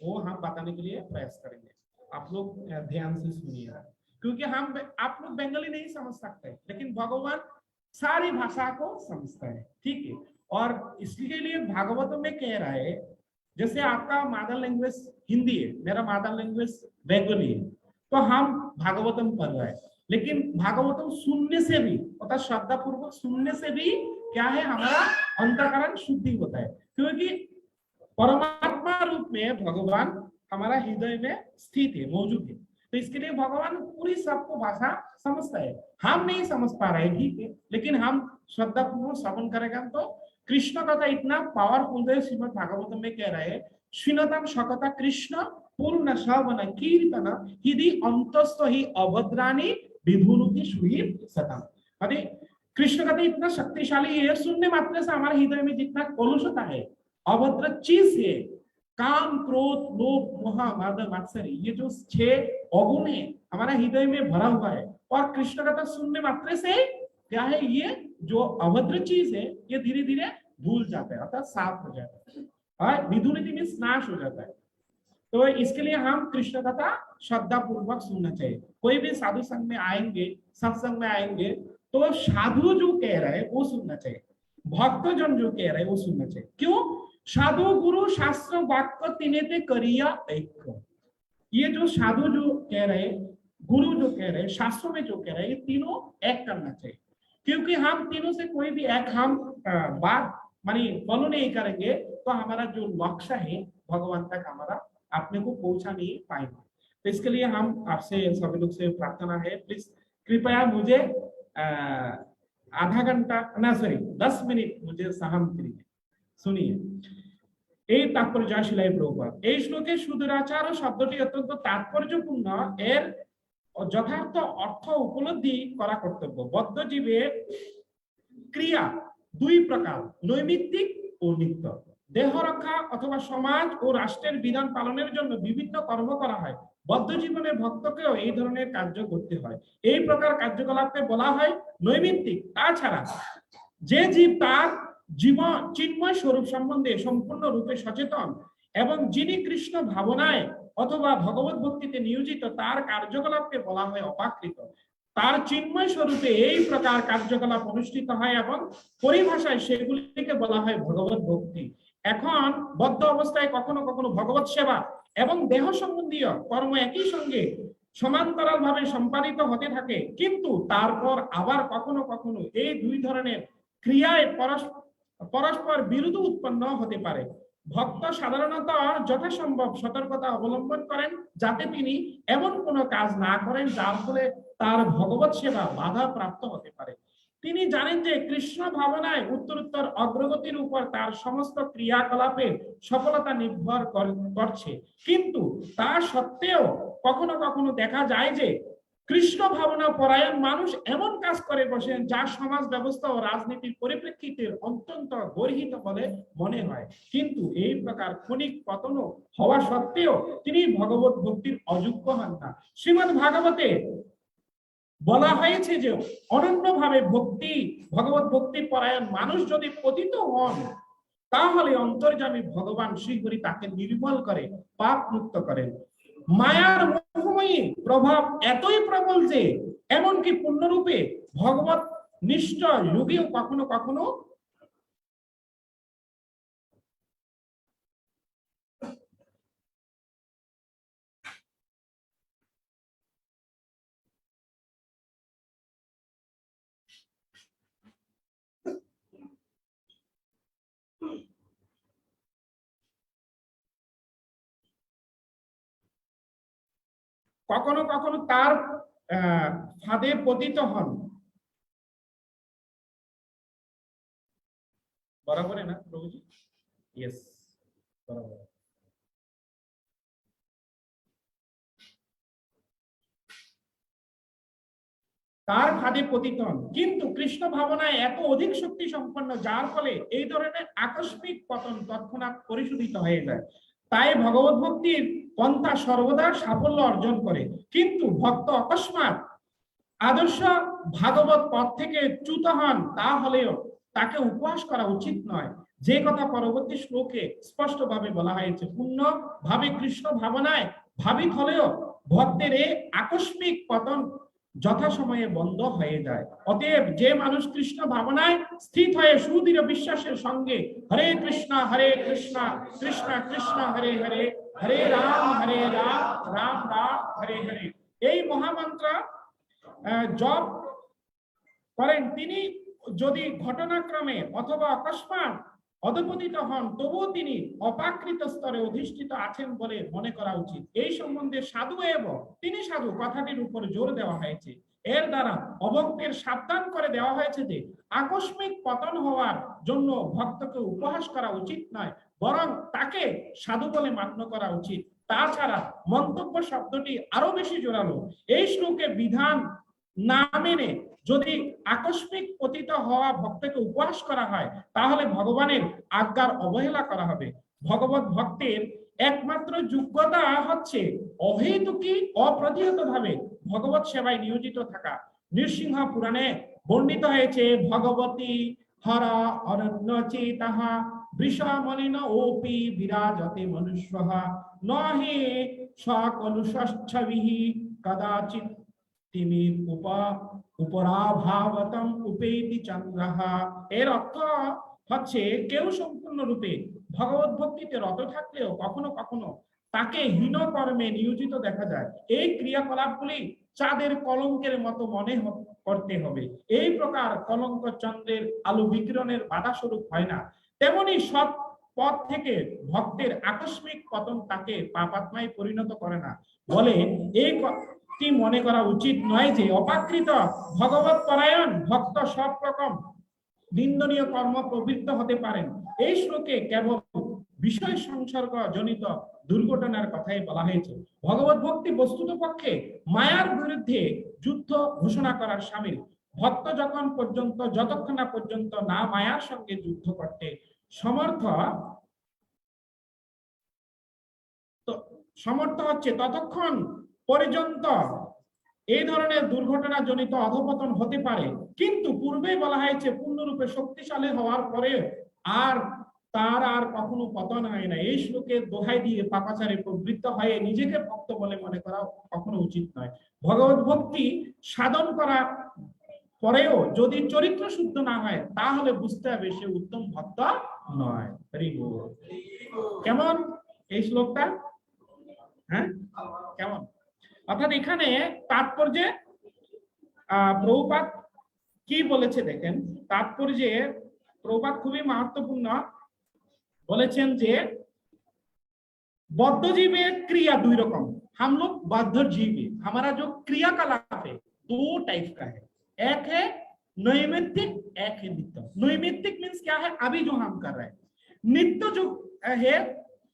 वो हम बताने के लिए प्रयास करेंगे। आप लोग ध्यान से सुनिए, क्योंकि हम आप लोग बंगाली नहीं समझ सकते, लेकिन भगवान सारी भाषा को समझता है, ठीक है। और इसके लिए भागवतम में कह रहा है, जैसे आपका मदर लैंग्वेज हिंदी है, मेरा मदर लैंग्वेज बंगाली है, तो हम भागवतम पढ़ रहे हैं, लेकिन भागवतम सुनने से भी अर्थात श्रद्धा पूर्वक सुनने से भी क्या है, हमारा अंतःकरण शुद्धि होता है, क्योंकि परमात्मा रूप में भगवान हमारा हृदय में स्थित है, मौजूद है। तो इसके लिए भगवान पूरी सबको भाषा समझता है, हम नहीं समझ पा रहे, ठीक है, लेकिन हम श्रद्धा पूर्वक श्रवण करेगा तो कृष्ण कथा इतना पावरफुल है। श्रीमद् भागवतम में कह रहे हैं, श्रीनतम शकता कृष्ण पूर्ण श्रवण कीर्तन यदि अंतस्थ ही अभद्राणी विधुनुति सुहीर सतम। अरे कृष्ण कथा इतना शक्तिशाली है, सुनने मात्र से हमारे हृदय में जितना कलुषता है, अभद्र चीज है, काम क्रोध लोभ मोह मद मात्सर्य, ये जो 6 अवगुण है हमारा हृदय में भरा हुआ है, और कृष्ण कथा सुनने मात्र से क्या है, ये जो अभद्र चीज है ये धीरे धीरे भूल जाता है, अर्थात साफ हो जाता है। और विधुनीति मीन्स नाश हो जाता है। तो इसके लिए हम कृष्ण कथा श्रद्धा पूर्वक सुनना चाहिए। कोई भी साधु संघ में आएंगे, सत्संग में आएंगे, तो साधु जो कह रहा है वो सुनना चाहिए, भक्तजन जो कह रहे हैं वो सुनना चाहिए। क्यों? साधु गुरु शास्त्र वाक्य तिनेते करिया एक। ये जो साधु जो कह रहे हैं, गुरु जो कह रहे हैं, शास्त्रों में जो कह रहे हैं, ये तीनों एक करना चाहिए। क्योंकि हम तीनों से कोई भी एक हम बात मानी फॉलो नहीं करेंगे तो हमारा जो लक्ष्य है भगवान तक हमारा अपने को पहुंचा नहीं पाएंगे। तो इसके लिए हम आपसे सभी लोग से प्रार्थना है, प्लीज कृपया मुझे आधा घंटा ना सॉरी 10 मिनिट मुझे सहन करिए। सुनिए, এই তাৎপর্যশীলাই প্রভুপাদ এই শ্লোকে সুদূরাচার শব্দটি অত্যন্ত তাৎপর্যপূর্ণ, এর যথার্থ অর্থ উপলব্ধি করা কর্তব্য। বদ্ধ জীবের ক্রিয়া দুই প্রকার, নৈমিত্তিক ও নিত্য। দেহ রক্ষা অথবা সমাজ ও রাষ্ট্রের বিধান পালনের জন্য বিভিন্ন কর্ম করা হয়। বদ্ধ জীবনে ভক্তকেও এই ধরনের কার্য করতে হয়। এই প্রকার কার্যকলাপকে বলা হয় নৈমিত্তিক। তাছাড়া যে জীব তার জীবন চিন্ময় স্বরূপ সম্বন্ধে সম্পূর্ণ রূপে সচেতন এবং যিনি কৃষ্ণ ভাবনায় অথবা ভগবত ভক্তিতে নিয়োজিত, তার কার্যকলাপকে বলা হয় অপাকৃত। তার চিন্ময় স্বরূপে এই প্রকার কার্যকলাপ অনুষ্ঠিত হয় এবং পরিভাষায় সেগুলিকে বলা হয় ভগবত ভক্তি। এখন বদ্ধ অবস্থায় কখনো কখনো ভগবত সেবা এবং দেহ সম্বন্ধীয় কর্ম একই সঙ্গে সমান্তরাল ভাবে সম্পাদিত হতে থাকে, কিন্তু তারপর আবার কখনো কখনো এই দুই ধরনের ক্রিয়ায় পরস্পর বিরোধ উৎপন্ন হতে পারে। ভক্ত সাধারণত যথাসম্ভব সতর্কতা অবলম্বন করেন যাতে তিনি এমন কোনো কাজ না করেন যার ফলে তার ভগবত সেবা বাধা প্রাপ্ত হতে পারে। তিনি জানেন যে কৃষ্ণ ভাবনায় উত্তরোত্তর অগ্রগতির উপর তার সমস্ত ক্রিয়াকলাপের সফলতা নির্ভর করছে, কিন্তু তা সত্ত্বেও কখনো কখনো দেখা যায় যে কৃষ্ণ ভাবনা পরায়ণ মানুষ এমন কাজ করে বসেন যা সমাজ ব্যবস্থা ও রাজনীতির পরিপ্রেক্ষিতে অত্যন্ত গর্হিত বলে মনে হয়, কিন্তু এই প্রকার ক্ষণিক পতন হওয়া সত্ত্বেও তিনি ভগবত ভক্তির অযোগ্য হন না। শ্রীমদ্ ভাগবতে বলা হয়েছে যে অনন্যভাবে ভগবত ভক্তি পরায়ণ মানুষ যদি পতিত হন, তাহলে অন্তর্যামী ভগবান শ্রীহরি তাকে নির্মল করে পাপ মুক্ত করেন। মায়ার মোহময়ী প্রভাব এতই প্রবল যে এমনকি পূর্ণরূপে ভগবত নিষ্ঠ যোগীও কখনো কখনো কখনো কখনো তার ফাঁদে পতিত হন। বরাবর না প্রভুজি? ইয়েস, বরাবর। তার ফাঁদে পতিত হন, কিন্তু কৃষ্ণ ভাবনায় এত অধিক শক্তি সম্পন্ন যার ফলে এই ধরনের আকস্মিক পতন তৎক্ষণাৎ পরিশোধিত হয়ে যায়। তাই ভগবত ভক্তির পন্থা সর্বদা সাফল্য অর্জন করে, কিন্তু ভক্ত অকস্মাৎ আদর্শ ভাগবত পথ থেকে চ্যুত হন তাহলেও তাকে উপহাস করা উচিত নয়। যে কথা পরবর্তী শ্লোকে স্পষ্টভাবে বলা হয়েছে, পূর্ণ ভাবে কৃষ্ণ ভাবনায় ভাবিত হলেও ভক্তের এই আকস্মিক পতন যথাসময়ে বন্ধ হয়ে যায়। অতএব যে মানুষ কৃষ্ণ ভাবনায় স্থিত হয়ে সুদৃঢ় বিশ্বাসের সঙ্গে হরে কৃষ্ণ কৃষ্ণ কৃষ্ণ হরে হরে, হরে রাম রাম রাম হরে হরে এই মহামন্ত্র জপ করেন, তিনি যদি ঘটনাক্রমে অথবা অকস্মাৎ অধপতিত হন তবুও তিনি অপাকৃত স্তরে অধিষ্ঠিত আছেন বলে মনে করা উচিত। এই সম্বন্ধে সাধু এবং তিনি সাধু কথাটির উপর জোর দেওয়া হয়েছে। এর দ্বারা অভক্তের সাবধান করে দেওয়া হয়েছে যে আকস্মিক পতন হওয়ার জন্য ভক্তকে উপহাস করা উচিত নয়, বরং তাকে সাধু বলে মান্য করা উচিত। তাছাড়া মন্তব্য শব্দটি আরো বেশি জোরালো। এই শ্লোকে বিধান না মেনে যদি আকস্মিক পতিত হওয়া ভক্তকে উপহাস করা হয় তাহলে ভগবানের আজ্ঞার অবহেলা করা হবে। ভগবত ভক্তের একমাত্র যোগ্যতা হচ্ছে অহেতুকি অপ্রতিহত ভাবে ভগবত সেবায় নিয়োজিত থাকা। নৃসিংহ পুরাণে বর্ণিত হয়েছে, ভগবতী হর অরণ্যচিতাহা वृषामलिन ओपि विराजते मनुष्यः न हि सकलुषच्छविः कदाचित् तिमिर উপরাভাবতম উপেতি চন্দ্রঃ। এর অর্থ হচ্ছে কেউ সম্পূর্ণরূপে ভগবত ভক্তিতে রত থাকলেও কখনো কখনো তাকে হীন কর্মে নিয়োজিত দেখা যায়। এই ক্রিয়াকলাপগুলি চাঁদের কলঙ্কের মতো মনে করতে হবে। এই প্রকার কলঙ্ক চন্দ্রের আলো বিকিরণের বাধা স্বরূপ হয় না, তেমনি সৎ পথ থেকে ভক্তের আকস্মিক পতন তাকে পাপাত্মায় পরিণত করে না। বলে এই কি মনে করা উচিত নয় যে অপাকৃত ভগবত পরায়ণ ভক্ত সব রকম নিন্দনীয় কর্ম প্রবৃত্ত হতে পারেন। এই শ্লোকে কেবল বিষয় সংসর্গ জনিত দুর্ঘটনার কথাই বলা হয়েছে। ভগবত ভক্তি বস্তুত পক্ষে মায়ার বিরুদ্ধে যুদ্ধ ঘোষণা করার সামিল। ভক্ত যতক্ষণ না পর্যন্ত না মায়ার সঙ্গে যুদ্ধ করতে সমর্থ হচ্ছে ততক্ষণ পর্যন্ত এই ধরনের দুর্ঘটনা জনিত অধপতন হতে পারে। কিন্তু পূর্বেই বলা হয়েছে পূর্ণরূপে শক্তিশালী হওয়ার পরে তার কখনো পতন হয় না। এই শ্লোকের দোহাই দিয়ে পাপাচারে প্রবৃত্ত হয়ে নিজেকে ভক্ত বলে মনে করা কখনো উচিত নয়। ভগবত ভক্তি সাধন করা পরেও যদি চরিত্র শুদ্ধ না হয় তাহলে বুঝতে হবে সে উত্তম ভক্ত নয়। কেমন এই শ্লোকটা? হ্যাঁ, কেমন? অর্থাৎ এখানে তাৎপর্যে প্রভুপাদ কি বলেছে দেখেন। তাৎপর্যে প্রভুপাদ খুবই महत्वपूर्ण বলেছেন যে बद्ध जीव क्रिया दुई रकम। हम लोग बद्ध जीव, हमारा जो क्रियाकलाप है दो टाइप का है। एक है नैमित्तिक, एक है नित्य। नैमित्तिक मीन्स क्या है? अभी जो हम कर रहे हैं। नित्य जो है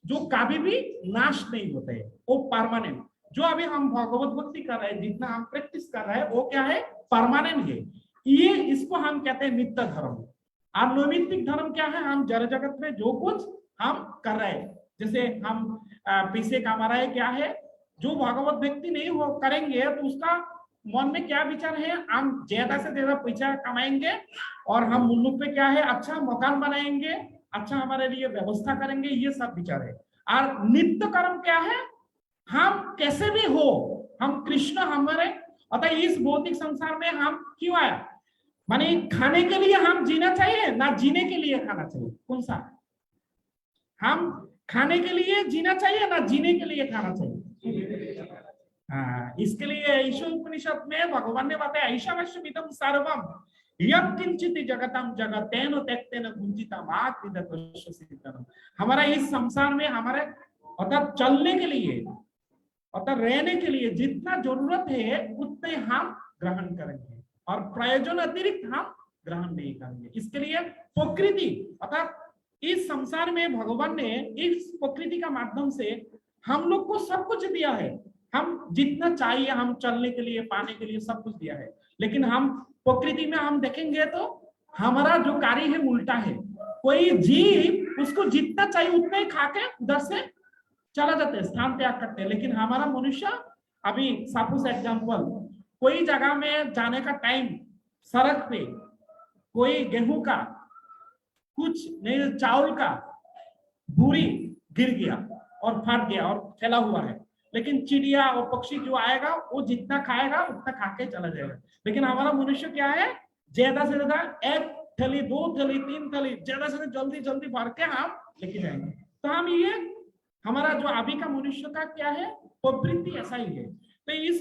जो कभी भी नाश नहीं होते है, वो परमानेंट। जो अभी हम भगवत भक्ति कर रहे हैं, जितना हम प्रैक्टिस कर रहे हैं वो क्या है? परमानेंट है। ये इसको हम कहते हैं नित्य धर्म। और नैमित्तिक धर्म क्या है? हम जड़ जगत में जो कुछ हम कर रहे हैं, जैसे हम पैसे कमा रहे हैं, क्या है? जो भगवत भक्ति नहीं हो करेंगे तो उसका मन में क्या विचार है? हम ज्यादा से ज्यादा पैसा कमाएंगे और हम मुल्क पे क्या है अच्छा मकान बनाएंगे, अच्छा हमारे लिए व्यवस्था करेंगे, ये सब विचार है। और नित्य कर्म क्या है? हम कैसे भी हो, हम कृष्ण हमारे अतः इस भौतिक संसार में हम क्यों आया? माने खाने के लिए हम जीना चाहिए ना जीने के लिए खाना चाहिए? कौन सा? हम खाने के लिए जीना चाहिए ना जीने के लिए खाना चाहिए? हाँ, इसके लिए ईशो उपनिषद में भगवान ने बताया ईशावास्यमिदं सर्वम यत्किंचित जगतम जगतेन त्यक्तेन कुंचितम आत्मविदतोषसिद्धम। हमारा इस संसार में हमारे अर्थात चलने के लिए अर्थात रहने के लिए जितना जरूरत है उतने हम ग्रहण करेंगे और प्रयोजन अतिरिक्त हम ग्रहण नहीं करेंगे। इसके लिए प्रकृति अर्थात इस संसार में भगवान ने इस प्रकृति का माध्यम से हम लोग को सब कुछ दिया है। हम जितना चाहिए हम चलने के लिए पाने के लिए सब कुछ दिया है। लेकिन हम प्रकृति में हम देखेंगे तो हमारा जो कार्य है उल्टा है। कोई जीव उसको जितना चाहिए उतना ही खा के उधर से चला जाते हैं, स्थान त्याग करते हैं। लेकिन हमारा मनुष्य अभी सपोज एग्जांपल कोई जगह में जाने का टाइम सड़क पे कोई गेहूं का कुछ नहीं चावल का भूरी गिर गया और फट गया और फैला हुआ है, लेकिन चिड़िया और पक्षी जो आएगा वो जितना खाएगा उतना खा के चला जाएगा। लेकिन हमारा मनुष्य क्या है? ज्यादा से ज्यादा एक थैली, दो थैली, तीन थैली ज्यादा से जल्दी जल्दी भर के हम लेके जाएंगे। तो हम ये हमारा जो अभी का मनुष्य का क्या है प्रवृत्ति ऐसा ही है। तो इस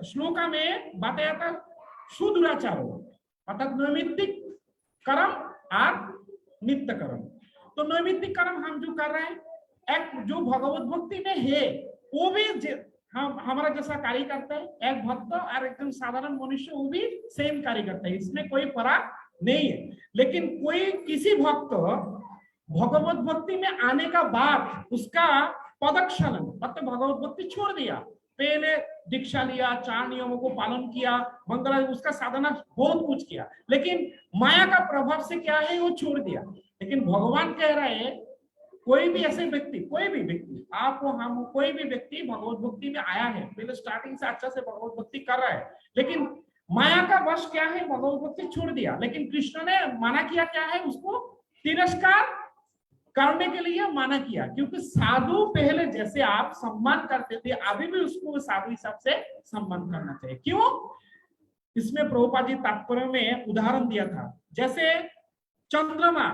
श्लोका में बताया था सुदुराचार अर्थात नैमित्तिक कर्म और नित्य कर्म। तो नैमित्तिक कर्म हम जो कर रहे हैं एक जो भगवत भक्ति में है वो भी हम हमारा जैसा कार्य करता है। एक भक्त और एकदम साधारण मनुष्य वो भी सेम कार्य करता है, इसमें कोई फर्क नहीं है। लेकिन कोई किसी भक्त भगवत भक्ति में आने का बाद उसका पदक्षेलन मतलब भगवत भक्ति छोड़ दिया, पहले दीक्षा लिया, 4 नियमों को पालन किया, मंगल उसका साधना बहुत कुछ किया, लेकिन माया का प्रभाव से क्या है वो छोड़ दिया। लेकिन भगवान कह रहे हैं कोई भी ऐसे व्यक्ति, कोई भी व्यक्ति, आप हम कोई भी व्यक्ति भगवत भक्ति में आया है, पहले स्टार्टिंग से अच्छा से भगवत भक्ति कर रहा है, लेकिन माया का वश क्या है भगवत भक्ति छोड़ दिया। लेकिन कृष्ण ने मना किया क्या है? उसको तिरस्कार करने के लिए मना किया, क्योंकि साधु पहले जैसे आप सम्मान करते थे अभी भी उसको साधु हिसाब से सम्मान करना चाहिए। क्यों? इसमें प्रभुपाद जी तात्पर्य में उदाहरण दिया था, जैसे चंद्रमा,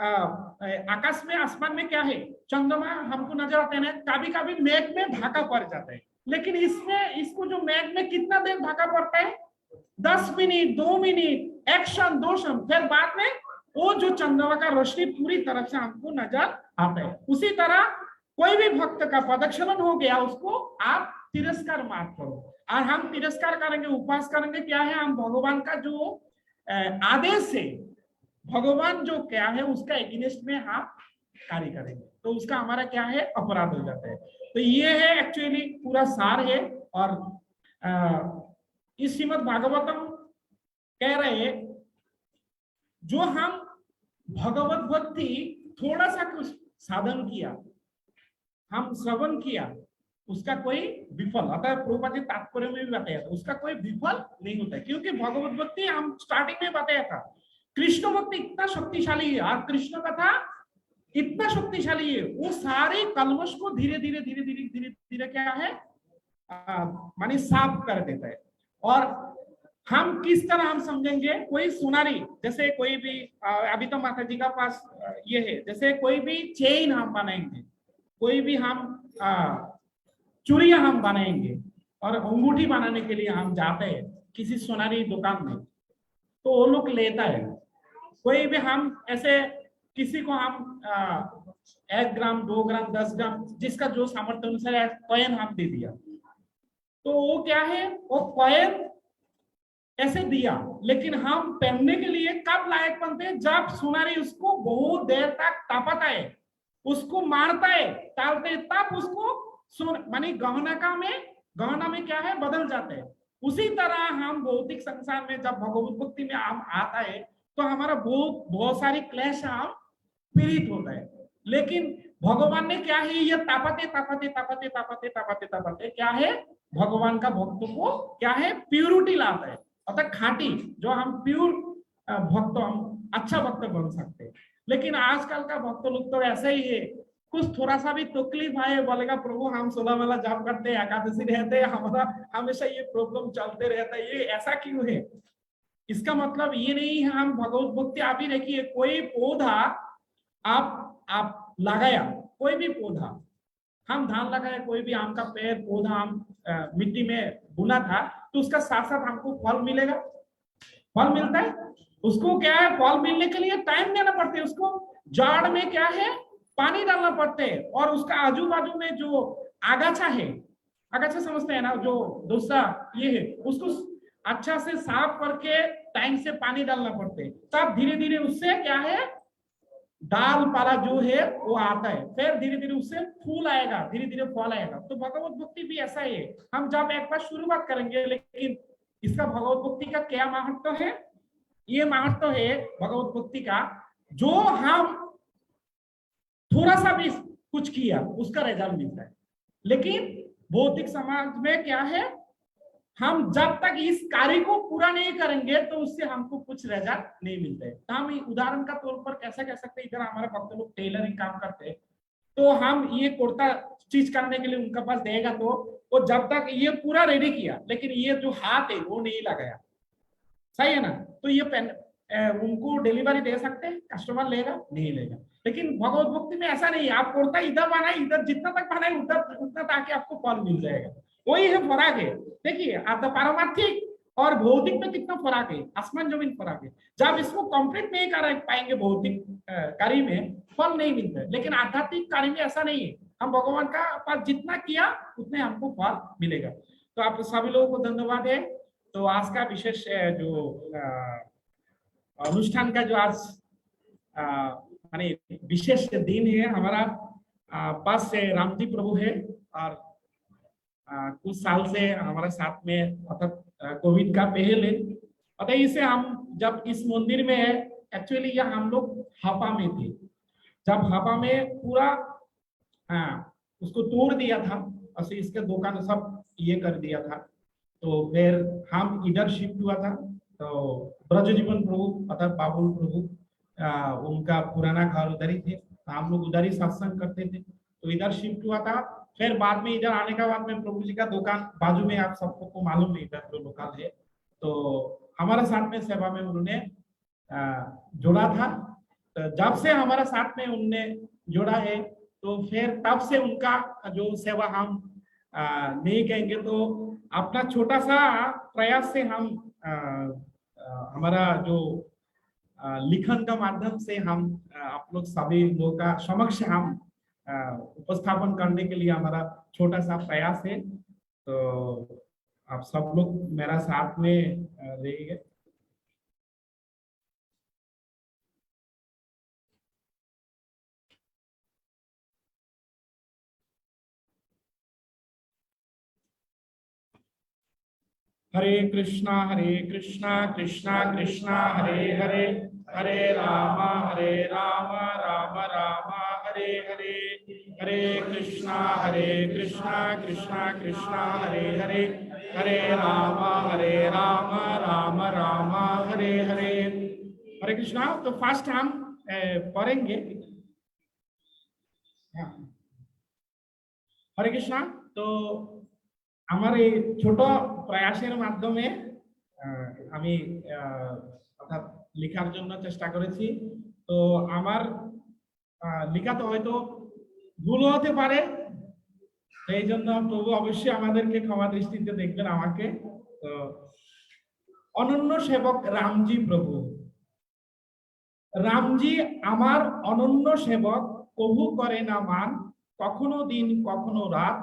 आकाश में, आसमान में क्या है, चंद्रमा हमको नजर आते हैं, कभी कभी मेघ में ढाका पड़ जाता है, लेकिन इसमें इसको जो मेघ में कितना देर ढाका पड़ता है, 10 मिनट, 2 मिनट, 1 क्षण, 2 क्षण, फिर बाद में वो जो चंद्रमा का रोशनी पूरी तरह से हमको नजर आता है। उसी तरह कोई भी भक्त का पदक्षेपण हो गया, उसको आप तिरस्कार मत करो। और हम तिरस्कार करेंगे, उपवास करेंगे, क्या है, हम भगवान का जो आदेश है, भगवान जो क्या है उसका एगेंस्ट में हम कार्य करेंगे, तो उसका हमारा क्या है, अपराध हो जाता है। तो ये है एक्चुअली पूरा सार है। और इस श्रीमद् भागवतम कह रहे हैं, जो हम भगवत भक्ति थोड़ा सा कुछ साधन किया, हम श्रवण किया, उसका कोई विफल, अतः प्रभुपाद जी तात्पर्य में भी बताया था, उसका कोई विफल नहीं होता है। क्योंकि भगवत भक्ति हम स्टार्टिंग में बताया था, कृष्ण भक्ति इतना शक्तिशाली है और कृष्ण कथा इतना शक्तिशाली है, वो सारे कलमश को धीरे धीरे धीरे धीरे धीरे धीरे क्या है, माने साफ कर देता है। और हम किस तरह हम समझेंगे, कोई सुनारी, जैसे कोई भी अभी तो माता जी का पास ये है, जैसे कोई भी चेन हम बनाएंगे, कोई भी हम चूड़ियां हम बनाएंगे और अंगूठी बनाने के लिए हम जाते हैं किसी सुनारी दुकान में, तो वो लोग लेता है। कोई भी हम ऐसे किसी को हम 1 ग्राम, 2 ग्राम, 10 ग्राम, जिसका जो सामर्थ्य अनुसार कॉइन हम दे दिया, तो वो क्या है, वो कॉइन ऐसे दिया, लेकिन हम पहनने के लिए कब लायक बनते हैं, जब सुनारी उसको बहुत देर तक तापता है, उसको मारता है, टालते है, तब उसको मानी गहना में क्या है, बदल जाते हैं। उसी तरह हम भौतिक संसार में जब भगवत भक्ति में हम आता है, तो हमारा बहुत सारी क्लेश हम पीड़ित होता है। लेकिन भगवान ने क्या है, ये तापते तापते तापते तापते तापते तापते क्या है, भगवान का भक्त को क्या है, प्यूरिटी लाता है, अर्थात खाटी, जो हम प्यूर भक्त, हम अच्छा भक्त बन सकते हैं। लेकिन आजकल का भक्त लोग तो ऐसा ही है, कुछ थोड़ा सा भी तकलीफ आए, बोलेगा प्रभु हम 16 वाला जाप करते हैं, एकादशी रहते हैं, हमारा हमेशा ये प्रॉब्लम चलते रहता है, ये ऐसा क्यों है। इसका मतलब ये नहीं है हम भगवत भक्ति, आप ही देखिए, कोई पौधा आप लगाया, कोई भी पौधा, हम धान लगाया, कोई भी आम का पेड़ पौधा हम मिट्टी में बुना था, तो उसका साथ साथ हमको फल मिलेगा, फल मिलता है। उसको क्या है, फल मिलने के लिए टाइम देना पड़ता है, उसको जड़ में क्या है, पानी डालना पड़ता है, और उसका आजू बाजू में जो आगाछा है, आगाछा समझते हैं ना, जो दूसरा ये है, उसको अच्छा से साफ करके टाइम से पानी डालना पड़ता है, तब धीरे धीरे उससे क्या है, डाल पाला जो है वो आता है, फिर धीरे धीरे उससे फूल आएगा, धीरे धीरे फल आएगा। तो भगवत भक्ति भी ऐसा ही है, हम जब एक बार शुरुआत करेंगे, लेकिन इसका भगवत भक्ति का क्या महत्व है, ये महत्व है भगवत भक्ति का, जो हम थोड़ा सा भी कुछ किया उसका रिजल्ट मिलता है। लेकिन भौतिक समाज में क्या है, हम जब तक इस कार्य को पूरा नहीं करेंगे तो उससे हमको कुछ रिजल्ट नहीं मिलता है। तो हम उदाहरण का तौर पर कैसा कह सकते हैं, इधर हमारे भक्त लोग टेलरिंग काम करते हैं, तो हम ये कुर्ता स्टिच करने के लिए उनके पास देगा, तो वो जब तक ये पूरा रेडी किया, लेकिन ये जो हाथ है वो नहीं लगाया, सही है ना, तो ये पेन उनको डिलीवरी दे सकते हैं, कस्टमर लेगा नहीं लेगा। लेकिन भगवत भक्ति में ऐसा नहीं है, आप कुर्ता इधर बनाए, इधर जितना तक बनाए उधर उतना ताकि आपको फल मिल जाएगा, वही है फर्क है। देखिए पारमार्थिक और भौतिक में कितना फर्क है, आसमान जमीन फर्क है। जब इसको कंप्लीट नहीं कर पाएंगे भौतिक कार्य में, फल नहीं मिलता है, लेकिन आध्यात्मिक कार्य में ऐसा नहीं है, हम भगवान का पास जितना किया उतने हमको फल मिलेगा। तो आप सभी लोगों को धन्यवाद है। तो आज का विशेष जो अनुष्ठान का जो आज माने विशेष दिन है, हमारा पास से राम जी प्रभु है, और कुछ साल से हमारे साथ में, अर्थात कोविड का पहले, अतः इसे हम जब इस मंदिर में है, एक्चुअली यह हम लोग हापा में थे, जब हापा में पूरा उसको तोड़ दिया था, और इसके दुकान सब ये कर दिया था, तो फिर हम इधर शिफ्ट हुआ था। तो ब्रज जीवन प्रभु अर्थात बाबुल प्रभु, उनका पुराना घर उधर ही थे, हम लोग उधर ही सत्संग करते थे, तो इधर शिफ्ट हुआ था। फिर बाद में इधर आने के बाद में प्रभु जी का दुकान बाजू में, आप सबको को मालूम है इधर जो लोकल है, तो हमारे साथ में सेवा में उन्होंने जोड़ा था। तो जब से हमारा साथ में उनने जोड़ा है, तो फिर तब से उनका जो सेवा हम नहीं कहेंगे तो अपना छोटा सा प्रयास से हम हमारा जो लिखन का माध्यम से हम आप लोग सभी लोगों का समक्ष हम उपस्थापन करने के लिए हमारा छोटा सा प्रयास है। तो आप सब लोग मेरा साथ में रहिए। हरे कृष्णा कृष्णा कृष्णा हरे हरे, हरे राम राम राम हरे हरे, हरे कृष्णा कृष्णा कृष्णा हरे हरे, हरे राम राम राम हरे हरे। हरे कृष्णा। तो फर्स्ट हम पढ़ेंगे। हरे कृष्णा। तो আমার এই ছোট প্রয়াসের মাধ্যমে আমি অর্থাৎ লেখার জন্য চেষ্টা করেছি। তো আমার লেখাতে হয়তো ভুল হতে পারে, এই জন্য প্রভু অবশ্যই আমাদেরকে ক্ষমা দৃষ্টিতে দেখবেন আমাকে। তো অনন্য সেবক রামজি প্রভু। রামজি আমার অনন্য সেবক, কভু করে না মান, কখনো দিন কখনো রাত,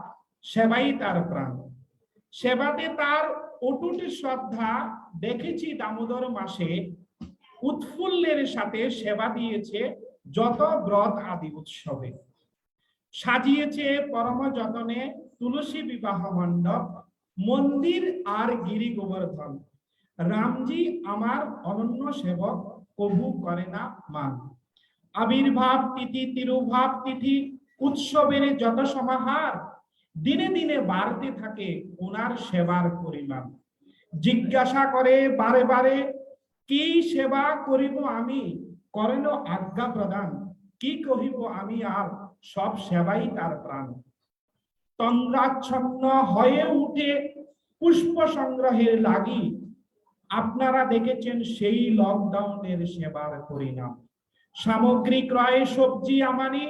সেবাই তার প্রাণ। সেবাতে তার অটুট শ্রদ্ধা, দেখেছি দামোদর মাসে, উৎফুল্লের সাথে সেবা দিয়েছে যত ব্রত আদি উৎসবে। সাজিয়েছে পরম যতনে তুলসী বিবাহ মণ্ডপ, মন্দির আর গিরি গোবর্ধন। রামজি আমার অনন্য সেবক, কভু করে না মান। আবির্ভাব তিথি তিরুভাব তিথি উৎসবের যত সমাহার, দিনে দিনে বাড়তে থাকে ওনার সেবার পরিমাণ। জিজ্ঞাসা করে বারে বারে, কি সেবা করিব আমি, করেন আজ্ঞা প্রদান, কি কহিব আমি আর, সব সেবাই তার প্রাণ। তন্দ্রাচ্ছন্ন হয়ে উঠে পুষ্প সংগ্রহের লাগি, আপনারা দেখেছেন সেই লকডাউনের সেবার পরিণাম। সামগ্রী ক্রয়, সবজি আমানি,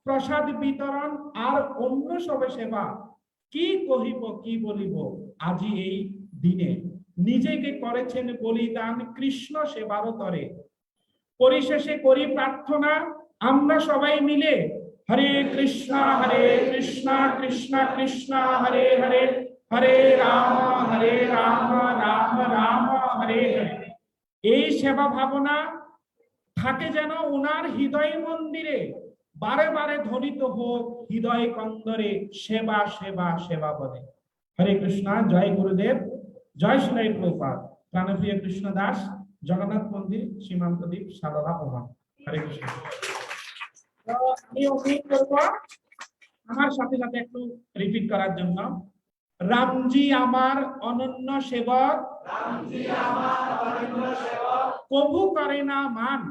প্রসাদ বিতরণ আর অন্য সবে সেবা, কি কহিব কি বলিব আজি এই দিনে, নিজেকে করেছেন বলিদান কৃষ্ণ সেবার তরে। পরিশেষে করি প্রার্থনা আমরা সবাই মিলে, হরে কৃষ্ণ কৃষ্ণ কৃষ্ণ হরে হরে, হরে রাম রাম রাম হরে হরে। এই সেবা ভাবনা থাকে যেন ওনার হৃদয় মন্দিরে, বারে বারে ধ্বনিত হোক হৃদয় কন্দরে, সেবা সেবা সেবা বলে। হরে কৃষ্ণ। জয় গুরুদেব, জয় শ্রী প্রভুপাদ। প্রাণপ্রিয় কৃষ্ণ দাস, জগন্নাথ মন্দির, সীমান্ত দ্বীপ, সারদা প্রভাব। হরে কৃষ্ণ। আমি অনুরোধ করবো আমার সাথে সাথে একটু রিপিট করার জন্য। রামজি আমার অনন্য সেবক, কভু করে না মান,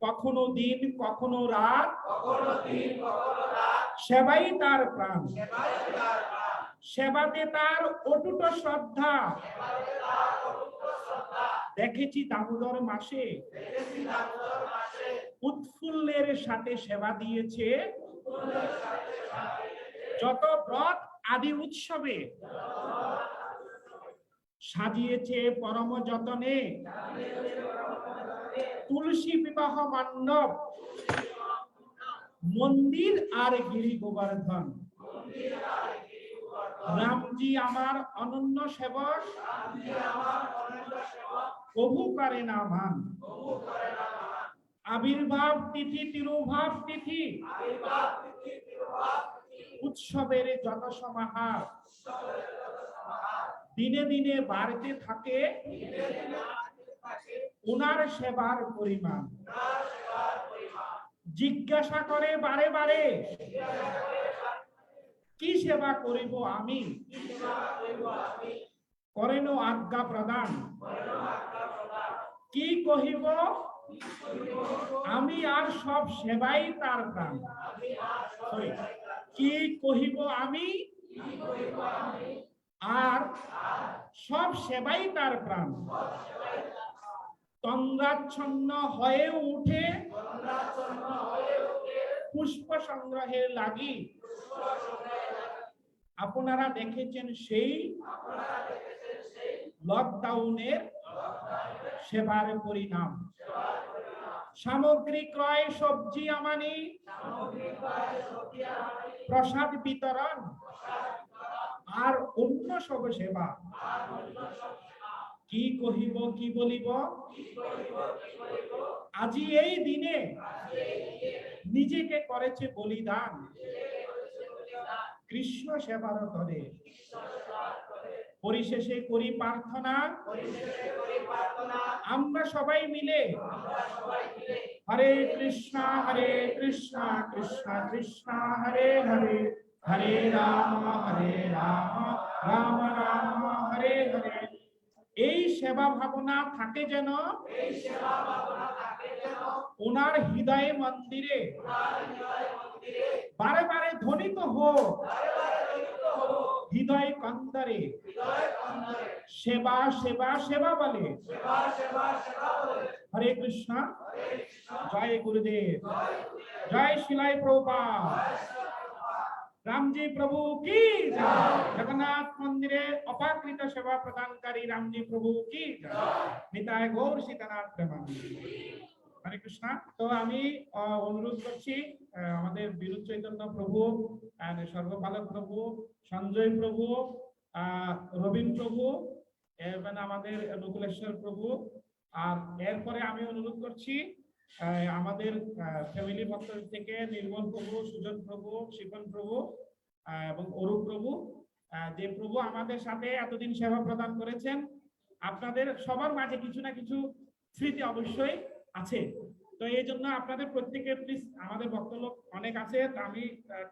কখনো দিন কখনো রাত, সেবাই তার প্রাণ। সেবাতে তার অটুট শ্রদ্ধা, দেখেছি দামোদর মাসে, উৎফুল্লের সাথে সেবা দিয়েছে যত ব্রত আদি উৎসবে। সাজিয়েছে পরম যতনে তুলসী বিবাহ মণ্ডপ, মন্দির আর গিরি গোবর্ধন। রামজি আমার অনন্য সেবক, কভু করে না মান। আবির্ভাব তিথি তিরুভাব তিথি উৎসবের যত সমাহার, দিনে দিনে বাড়তে থাকে ওনার সেবার পরিমাণ। জিজ্ঞাসা করে বারে বারে, কি সেবা করিব আমি, করেন আজ্ঞা প্রদান, কি কহিব আমি আর সব সেবাই তার প্রাণ। কি কহিব আমি আর সব সেবাই তার প্রাণ। তন্দ্রাচ্ছন্ন হয়ে উঠে পুষ্প সংগ্রহে লাগি। আপনারা দেখেছেন সেই লকডাউনের সেবার পরিণাম। সামগ্রী ক্রয়, সবজি আমানি, প্রসাদ বিতরণ আর অন্য সব সেবা। কি কহিব কি বলিব আজি এই দিনে নিজেকে করেছে বলিদান কৃষ্ণ সেবার তরে। পরিশেষে করি প্রার্থনা আমরা সবাই মিলে হরে কৃষ্ণ কৃষ্ণ কৃষ্ণ হরে হরে, হরে রাম রাম রাম হরে হরে। এই সেবা ভাবনা থাকে যেন ওনার হৃদয় মন্দিরে বারে বারে ধ্বনিত হোক হৃদয় কন্দরে। সেবা সেবা সেবা বলে। হরে কৃষ্ণ। জয় গুরুদেব। জয় শিলাই প্রভুপাদ। রামজি প্রভু কি জয়। জগন্নাথ মন্দিরে অপাকৃত সেবা প্রদানকারী রামজি প্রভু কি জয়। নিতাই গৌর সীতানাথ প্রেমানন্দ। হরে কৃষ্ণ। তো আমি অনুরোধ করছি আমাদের বিরুদ্ধ চৈতন্য প্রভু, সর্বপালক প্রভু, সঞ্জয় প্রভু, রবীন প্রভু এবং আমাদের নকুলেশ্বর প্রভু। আর এরপরে আমি অনুরোধ করছি আমাদের ফ্যামিলি ভক্ত থেকে নির্মল প্রভু, সুজন প্রভু, শিবন প্রভু এবং অরূপ প্রভু, যে প্রভু আমাদের সাথে এতদিন সেবা প্রদান করেছেন। আপনাদের সবার মাঝে কিছু না কিছু স্মৃতি অবশ্যই আছে। তো এই জন্য আপনাদের প্রত্যেকের প্লিজ, আমাদের ভক্ত লোক অনেক আছে, আমি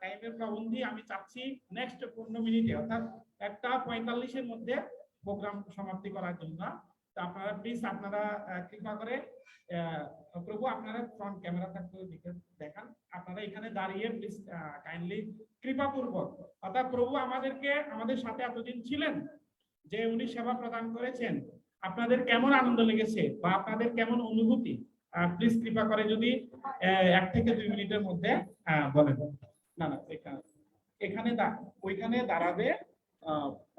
টাইমের পাবন্দি আমি চাচ্ছি নেক্সট 15 মিনিটে অর্থাৎ 1:45-এর মধ্যে প্রোগ্রাম সমাপ্তি করার জন্য। তো আপনারা প্লিজ আপনারা কৃপা করে প্রভু আপনারা ফ্রন্ট ক্যামেরা থাকতে দেখান। আপনারা এখানে দাঁড়িয়ে প্লিজ কাইন্ডলি কৃপাপূর্বক, অর্থাৎ প্রভু আমাদের সাথে এতদিন ছিলেন, যে উনি সেবা প্রদান করেছেন, আপনাদের কেমন আনন্দ লেগেছে বা আপনাদের কেমন অনুভূতি প্লিজ কৃপা করে যদি 1 থেকে 2 মিনিটের মধ্যে বলেন। না না এখানে ওইখানে দাঁড়াবে,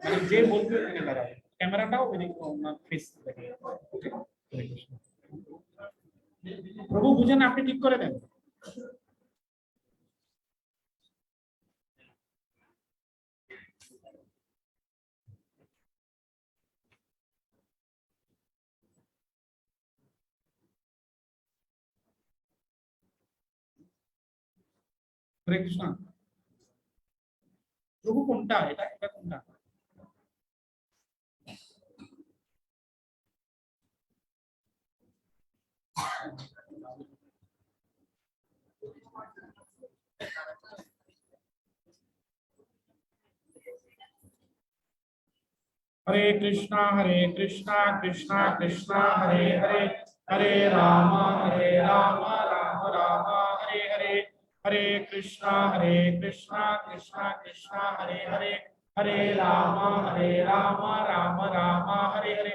মানে যে বলবে ওখানে দাঁড়াবে, ক্যামেরাটাও ওইদিকে ওনার ফেস দেখে। প্রভু বুঝেন, আপনি ঠিক করে দেন। হরে কৃষ্ণ। প্রভু কোনটা এটা কোনটা? हरे कृष्णा कृष्णा कृष्णा हरे हरे, हरे राम राम राम हरे हरे, हरे कृष्णा कृष्णा कृष्णा हरे हरे, हरे राम राम राम हरे हरे।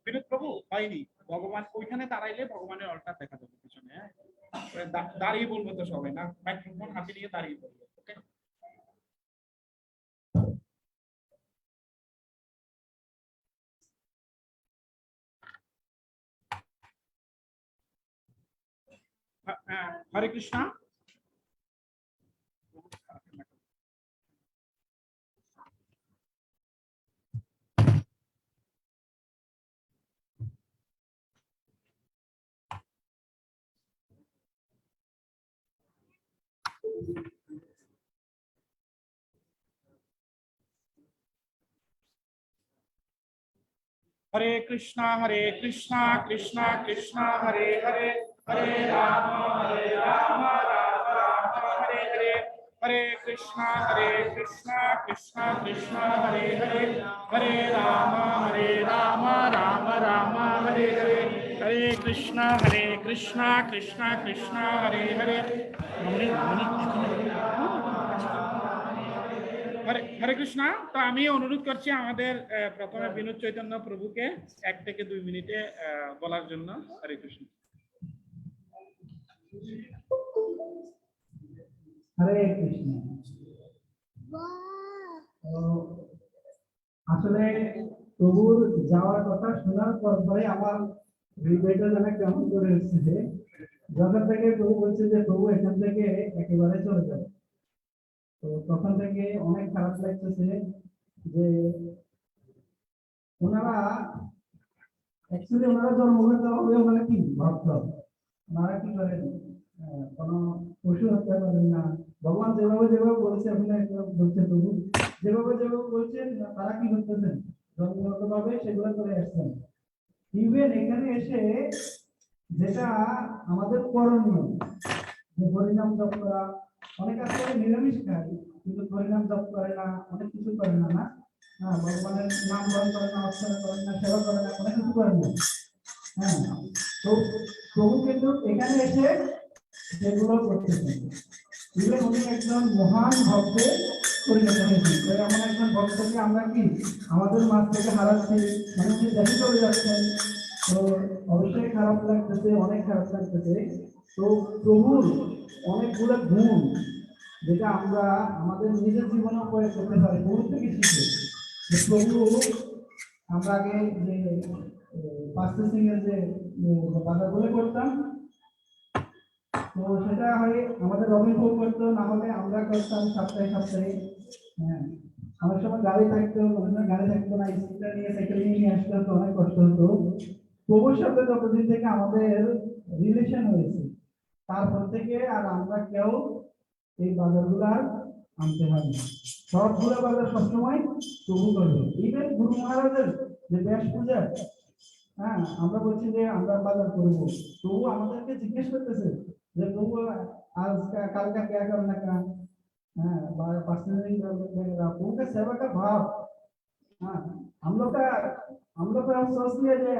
বিনোদ প্রভু হয়নি, ভগবান ওইখানে দাঁড়াইলে ভগবানের অলটার দেখা যাবে পিছনে। দাঁড়িয়ে বলবো তো সবাই, না মাইক্রোফোন হাতে নিয়ে দাঁড়িয়ে বলবো। ওকে। हरे कृष्णा। हरे कृष्णा कृष्णा कृष्णा हरे हरे, हरे राम राम राम हरे हरे, हरे कृष्णा कृष्णा कृष्णा हरे हरे, हरे राम राम राम हरे हरे, हरे Krishna Krishna Krishna Hare Hare Hare Hare Krishna. তো আমি অনুরোধ করছি আমাদের প্রথমে বিনোদ চৈতন্য প্রভুকে 1 থেকে 2 মিনিটে বলার জন্য। হরে কৃষ্ণ। হরে কৃষ্ণ। আসলে প্রভুর যাওয়ার কথা শোনার পরে আমার হৃদয়টা যেন কেমন করে এসেছে। যখন থেকে প্রভু বলছে যে প্রভু এখান থেকে একেবারে চলে যাবে, তো তখন থেকে অনেক খারাপ লাগতেছে যে ওনারা অ্যাকচুয়ালি ওনারা জন্মগ্রহণ হবে ওনারা কি ভক্ত, ওনারা কি করেন, কোনো পশু হত্যা করেন না। ভগবান যেভাবে যেভাবে বলছে আপনারা বলছে প্রভু যেভাবে যেভাবে বলছেন তারা কি করতেছেন, জন্মগত ভাবে সেগুলো করে আসছেন। ইভেন এখানে এসে যেটা আমাদের করণীয় যে হরিনাম জপ করা, অনেক আসলে নিরামিষ খায় কিন্তু হরিনাম জপ করে না, অনেক কিছু করে না, না হ্যাঁ, ভগবানের নাম গ্রহণ করে না, অর্চনা করেন না, সেবা করে না, অনেক কিছু করেন না। হ্যাঁ, তো প্রভু কিন্তু এখানে এসে সেগুলো করতেছেন। ইভেন উনি একজন মহান ভক্তে পরিণত হয়েছেন। এমন একজন ভক্তকে আমরা কি আমাদের মাঝ থেকে হারাচ্ছি, মানে উনি দেখে চলে যাচ্ছেন। তো অবশ্যই খারাপ লাগতেছে, অনেক খারাপ লাগতেছে। তো প্রভুর অনেকগুলো গুণ যেটা আমরা আমাদের নিজের জীবনে প্রয়োগ করতে পারি, প্রভু থেকে শিখে। প্রভু আমরা আগে যে পাঁচটা সিংহের যে বাধাগুলো করতাম, তো সেটা হয় আমাদের রবীন্দ্র প্রভু করতো, না হলে আমরা করতাম সপ্তাহে সপ্তাহে। হ্যাঁ, আমার সময় গাড়ি থাকতো, গাড়ি থাকতো না, স্কুটার নিয়ে সাইকেল নিয়ে আসতে হতো, অনেক কষ্ট হতো। প্রভুর সাথে যতদিন থেকে আমাদের রিলেশন হয়েছে তারপর থেকে আর আমরা কেউ এই বাজারগুলো আর আনতে হয় না। সবগুলো বাজার সবসময় প্রভু করবে। ইভেন গুরু মহারাজের যে ব্যাস পূজা, হ্যাঁ, আমরা বলছি যে আমরা বাজার করবো, প্রভু আমাদেরকে জিজ্ঞেস করতেছে যে প্রভু आज কালকা क्या करना का, हाँ पर्सनली प्रभु का सेवा का भाव। हाँ, हम लोग का सोच लिया যে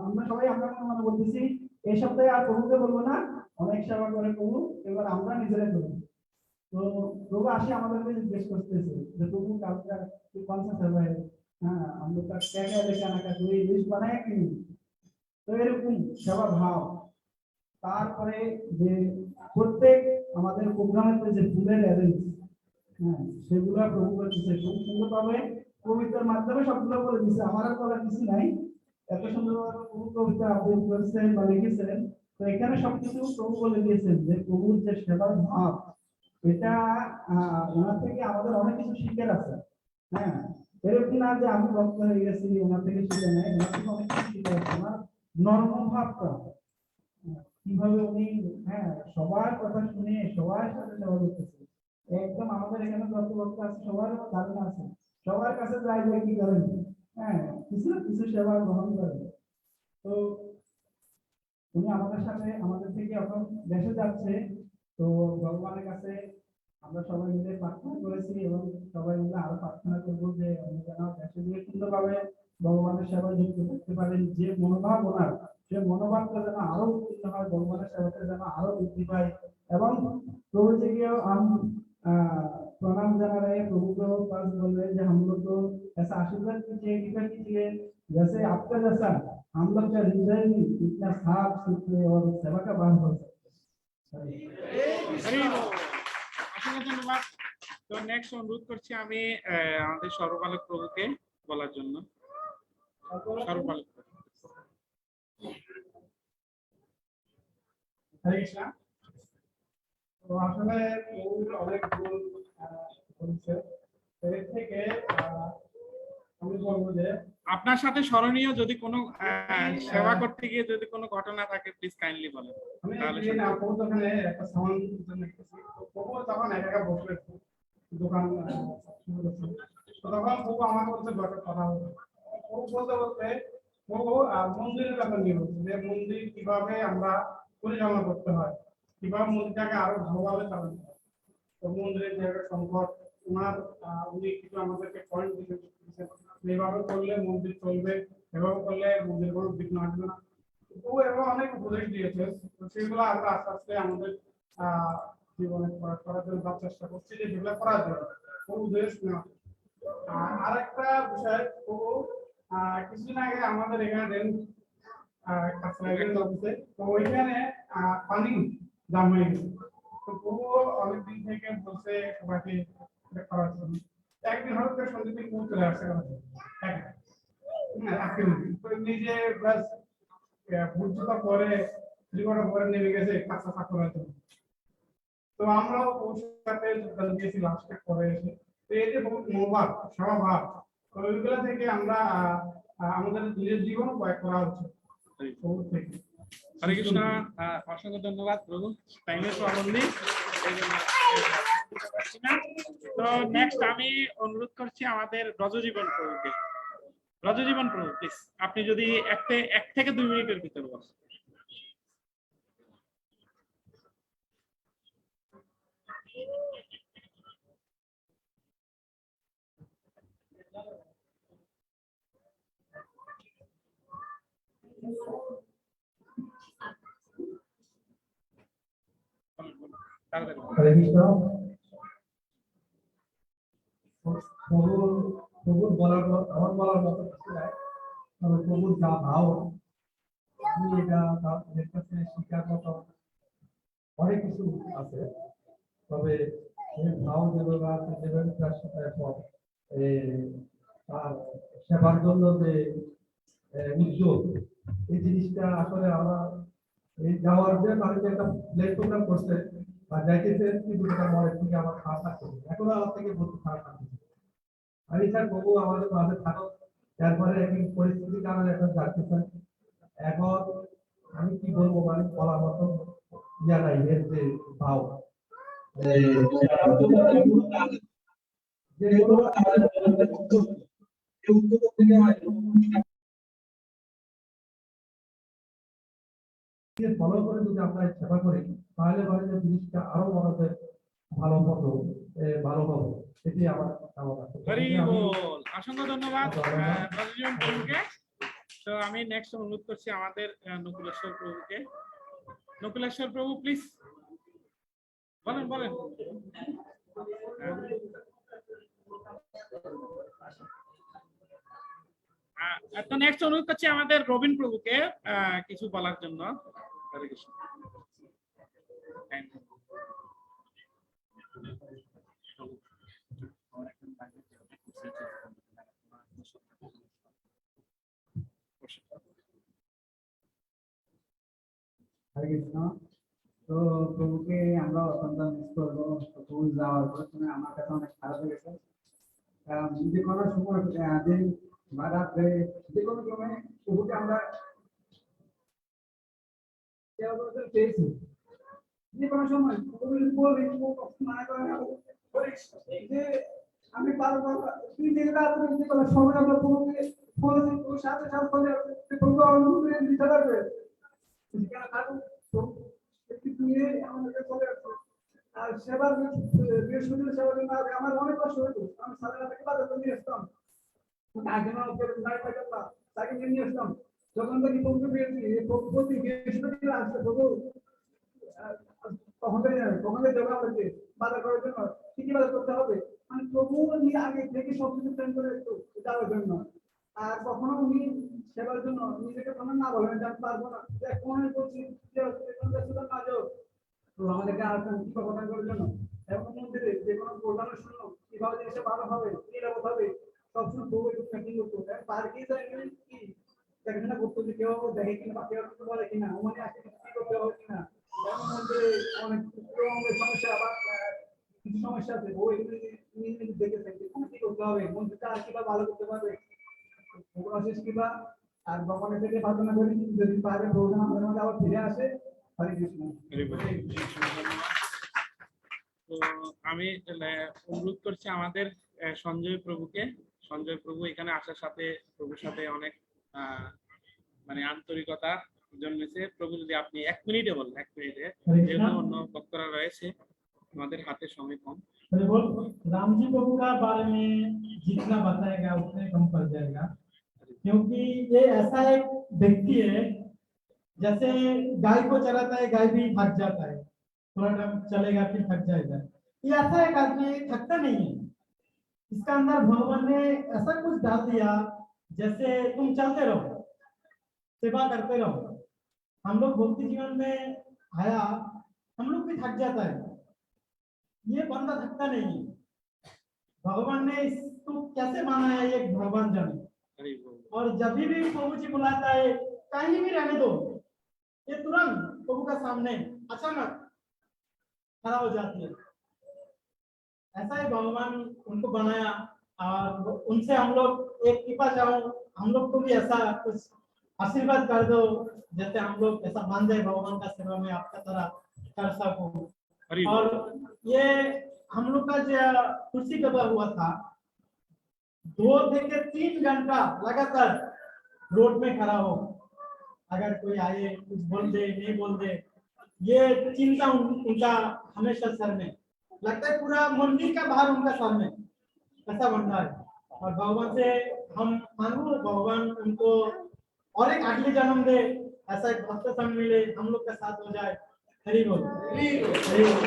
আমরা সবাই আমরা মানে বলতেছি এই সপ্তাহে আর প্রভুকে বলবো না, অনেক সেবা করে প্রভু, এবার আমরা নিজেরাই করবো। তো প্রভু আসে আমাদেরকে জিজ্ঞেস করতেছে যে প্রভু কালকা कौन सा सेवा है, हाँ हम लोग का क्या क्या लेके आना का, कोई लिस्ट बनाया कि नहीं। তো এরকম সেবা ভাব। তারপরে যে প্রত্যেক আমাদের প্রোগ্রামের যে ফুলের অ্যারেঞ্জ, হ্যাঁ সেগুলো প্রভু করতেছে খুব সুন্দরভাবে, কবিতার মাধ্যমে সবগুলো বলে দিচ্ছে, আমার আর বলার কিছু নাই। এত সুন্দরভাবে প্রভু কবিতা আবৃত্তি করেছেন বা লিখেছেন। তো এখানে সবকিছু প্রভু বলে দিয়েছেন যে প্রভুর যে সেবার ভাব, এটা ওনার থেকে আমাদের অনেক কিছু শিখার আছে। হ্যাঁ, এরকম না যে আমি ভক্ত হয়ে গেছি ওনার থেকে শিখে নেয়, ওনার থেকে অনেক কিছু শিখে আছে। ওনার নর্ম ভাবটা কিভাবে উনি, হ্যাঁ, সবার কথা শুনে সবার সাথে সেবা করতেছে। একদম আমাদের এখানে যত ভক্ত আছে সবার ধারণা আছে, সবার কাছে যাই যাই কি করেন, হ্যাঁ, কিছু না কিছু সেবা গ্রহণ করেন। তো উনি আমাদের সাথে আমাদের থেকে এখন দেশে যাচ্ছে। তো ভগবানের কাছে আমরা সবাই মিলে প্রার্থনা করেছি এবং সবাই মিলে আরো প্রার্থনা করবো যে উনি যেন দেশে গিয়ে সুন্দরভাবে ভগবানের সেবায় যুক্ত থাকতে পারেন। যে মনোভাব ওনার, সে মনোভাবটা যেন আরো উত্তীর্ণ হয়, ভগবানের সেবাটা যেন আরো বৃদ্ধি পায়। এবং प्रभु जी के हम प्रणाम जता रहे हैं। प्रभु को पास बोल रहे हैं कि हम लोग को ऐसा आशीर्वाद कीजिए, कृपा कीजिए जैसे आपका जैसा हम लोग का हृदय इतना साफ सुथरे और सेवा का भाव हो सके। ধন্যবাদ। তো নেক্সট অনুরোধ করছি আমি আমাদের সর্বপালক প্রভুকে বলার জন্য। সর্বপালক হরে কৃষ্ণ। তো আসলে অনেক ভুল বলছে, এর থেকে আমি বলবো যে আপনার সাথে স্মরণীয় যদি কোনো সেবা করতে গিয়ে যদি কোনো ঘটনা থাকে প্লিজ কাইন্ডলি বলেন। তাহলে না প্রভু ওখানে একটা সামান দেখতেছি, তো প্রভু তখন একা একা বসে দোকান শুরু করছে। তো তখন প্রভু আমার বলতে কথা বলতে, প্রভু বলতে বলতে প্রভু মন্দিরের ব্যাপার নিয়ে বলছে যে মন্দির কিভাবে আমরা পরিচালনা করতে হয়, কিভাবে মন্দিরটাকে আরো ভালোভাবে চালাতে হয়। তো মন্দিরের যে একটা সংকট ওনার উনি কিছু আমাদেরকে পয়েন্ট দিয়েছেন, এইভাবে করলে মন্দির চলবে, এভাবে করলে মন্দির কোনো বিঘ্ন আসবে না। ও এবার অনেক উপদেশ দিয়েছে, তো সেগুলো আমরা আস্তে আস্তে আমাদের জীবনে করার জন্য চেষ্টা করছি যে যেগুলো করার জন্য উপদেশ নেওয়া। আরেকটা বিষয় ও কিছুদিন আগে আমাদের এখানে অফিসে, তো ওইখানে পানি জাম হয়ে গেছে। তো ও অনেকদিন থেকে বলছে সবাইকে এটা করার জন্য। একদিন হয়তো সন্ধ্যে থেকে চলে আসছে নিজে ব্যাস বুঝতে পরে জীবনে পরে নেমে গেছে কাঁচা চাকরের জন্য। তো আমরাও ওর সাথে যোগদান দিয়েছিলাম সেটা করে এসে। তো এই যে বহুত মনোভাব স্বভাব, তো ওইগুলো থেকে আমরা আমাদের নিজের জীবন কয়েক করা উচিত। হরে কৃষ্ণ, অসংখ্য ধন্যবাদ প্রভু, টাইমের প্রবলেম নেই। তো নেক্সট আমি অনুরোধ করছি আমাদের ব্রজজীবন প্রভুকে। ব্রজজীবন প্রভু প্লিজ, আপনি যদি এক থেকে 2 মিনিটের ভিতর বলেন। হরে কৃষ্ণ। প্রভুর বলার আমার বলার মতো কিছু নাই, তবে প্রভুর যা ভাও আমি এটা তাদের কাছে শিকার মতো অনেক কিছু আছে। তবে এই ভাও যেভাবে আছে, যেভাবে তার তার সেবার জন্য যে উদ্যোগ, এই জিনিসটা আসলে আমরা এই যাওয়ার যে মানুষ একটা প্লেন প্রোগ্রাম করছে বা যাইতেছে, কিন্তু এটা মনের থেকে আমার খারাপ লাগছে, এখনো আমার থেকে বলতে খারাপ লাগছে। আমি স্যার প্রভু আমাদের মাঝে থাকো, তারপরে একই পরিস্থিতির কারণে এখন যাচ্ছেন। এখন আমি কি বলবো, মানে বলার মতো ইয়া নাই এর যে ভাও যে ফলো করে যদি আমরা সেবা করি, তাহলে মানে যে জিনিসটা আরো আমাদের ভালো মতো ভালো হবে, এটি আমার কামনা। হরি বল, অসংখ্য ধন্যবাদ ব্রজজীবন প্রভুকে। তো আমি নেক্সট অনুরোধ করছি আমাদের নকুলেশ্বর প্রভুকে। নকুলেশ্বর প্রভু প্লিজ বলেন। তো নেক্সট অনুরোধ করছি আমাদের রবীন প্রভুকে কিছু বলার জন্য। হরে কৃষ্ণ। হরে কৃষ্ণ। তো প্রভুকে আমরা অত্যন্ত মিস করবো। প্রভু যাওয়ার পরে আমার কাছে অনেক খারাপ লেগেছে। যে কোনো সময় দিন বা রাত্রে যে কোনো সময় প্রভুকে আমরা পেয়েছি, যে কোনো সময় যে আমি পারবো তিন দিন রাত্রে যে কোনো সময় আমরা প্রভুকে বলেছি, প্রভুর সাথে সাথে চলে আসছে, প্রভু আমাদের দিতে পারবে আর সেবার বৃহস্পতিবার সেবার জন্য আমার অনেক কষ্ট হতো। আমি সারা রাত বাজার করে নিয়ে আসতাম, আগে না গাড়ি পাইতাম না, তাকে নিয়ে আসতাম। যখন থেকে প্রভুকে পেয়েছি, প্রতি বৃহস্পতিবার আসছে প্রভু, তখন যাবে আমাকে বাজার করার জন্য, কি কি বাজার করতে হবে, মানে প্রভু নিয়ে আগে থেকে সবকিছু প্ল্যান করে একটু যাওয়ার জন্য। আর কখনো উনি সেবার জন্য নিজেকে কোনো না বলেন যে আমি পারবো না, মনে করছি যে না যাও, তো আমাদেরকে আসবেন কথা করার জন্য। এবং মন্দিরে যে কোনো প্রোগ্রামের জন্য কিভাবে জিনিসটা ভালো হবে, নিরাপদ হবে, সবসময় প্রভু একটু প্যাকিং করতো। পার্কে কি দেখাশোনা করতো যে কেউ দেখে কিনা বা কেউ বলে কিনা, ওখানে আসে কি করতে হবে কিনা। এবং মন্দিরে অনেক সমস্যা বা কিছু সমস্যা আছে, ও এগুলো নিজে দেখেছেন কি করতে হবে, মন্দিরটা কিভাবে ভালো করতে পারবে, অশেষ কিবা। আর ভগবানের থেকে প্রার্থনা করি যদি পারে প্রয়োজন আমাদের মধ্যে আবার ফিরে আসে। হরে কৃষ্ণ। তো আমি অনুরোধ করছি আমাদের সঞ্জয় প্রভুকে। সঞ্জয় প্রভু এখানে আসার সাথে প্রভুর সাথে অনেক মানে আন্তরিকতা জন্মেছে। প্রভু যদি আপনি 1 মিনিটে বলেন, 1 মিনিটে, যেহেতু অন্য বক্তারা রয়েছে, আমাদের হাতে সময় কম। राम जी प्रभु का बारे में जितना बताएगा उतने कम पड़ जाएगा, क्योंकि ये ऐसा एक व्यक्ति है जैसे गाय को चलाता है, गाय भी थक जाता है, थोड़ा टाइम चलेगा फिर थक जाएगा। ये ऐसा एक आदमी थकता नहीं है। इसका अंदर भगवान ने ऐसा कुछ डाल दिया, जैसे तुम चलते रहो, सेवा करते रहो। हम लोग भक्ति जीवन में आया, हम लोग भी थक जाता है, ये बंदा थकता नहीं है। भगवान ने इसको कैसे बनाया ये भगवान जाने। और जब भी प्रभु जी बुलाता है, कहीं भी रहने दो, ये तुरंत प्रभु का सामने अचानक खड़ा हो जाती है। ऐसा ही भगवान उनको बनाया, और उनसे हम लोग एक कृपा चाहो, हम लोग को भी ऐसा कुछ आशीर्वाद कर दो, जैसे हम लोग ऐसा मान जाए भगवान का सेवा में आपका तरह कर सको। और ये हम लोग का जो कुर्सी कबा हुआ था, 2 থেকে 3 घंटा लगातार रोड में खड़ा हो, अगर कोई आए कुछ बोल दे नहीं बोल दे, ये चिंता उनका हमेशा सर में लगता है, पूरा मंदिर का भार उनका सर में ऐसा बनता है। और भगवान से हम मांगो, भगवान उनको और एक अगले जन्म दे, ऐसा एक भक्त संग मिले, हम लोग का साथ हो जाए। हरि बोल, हरि बोल,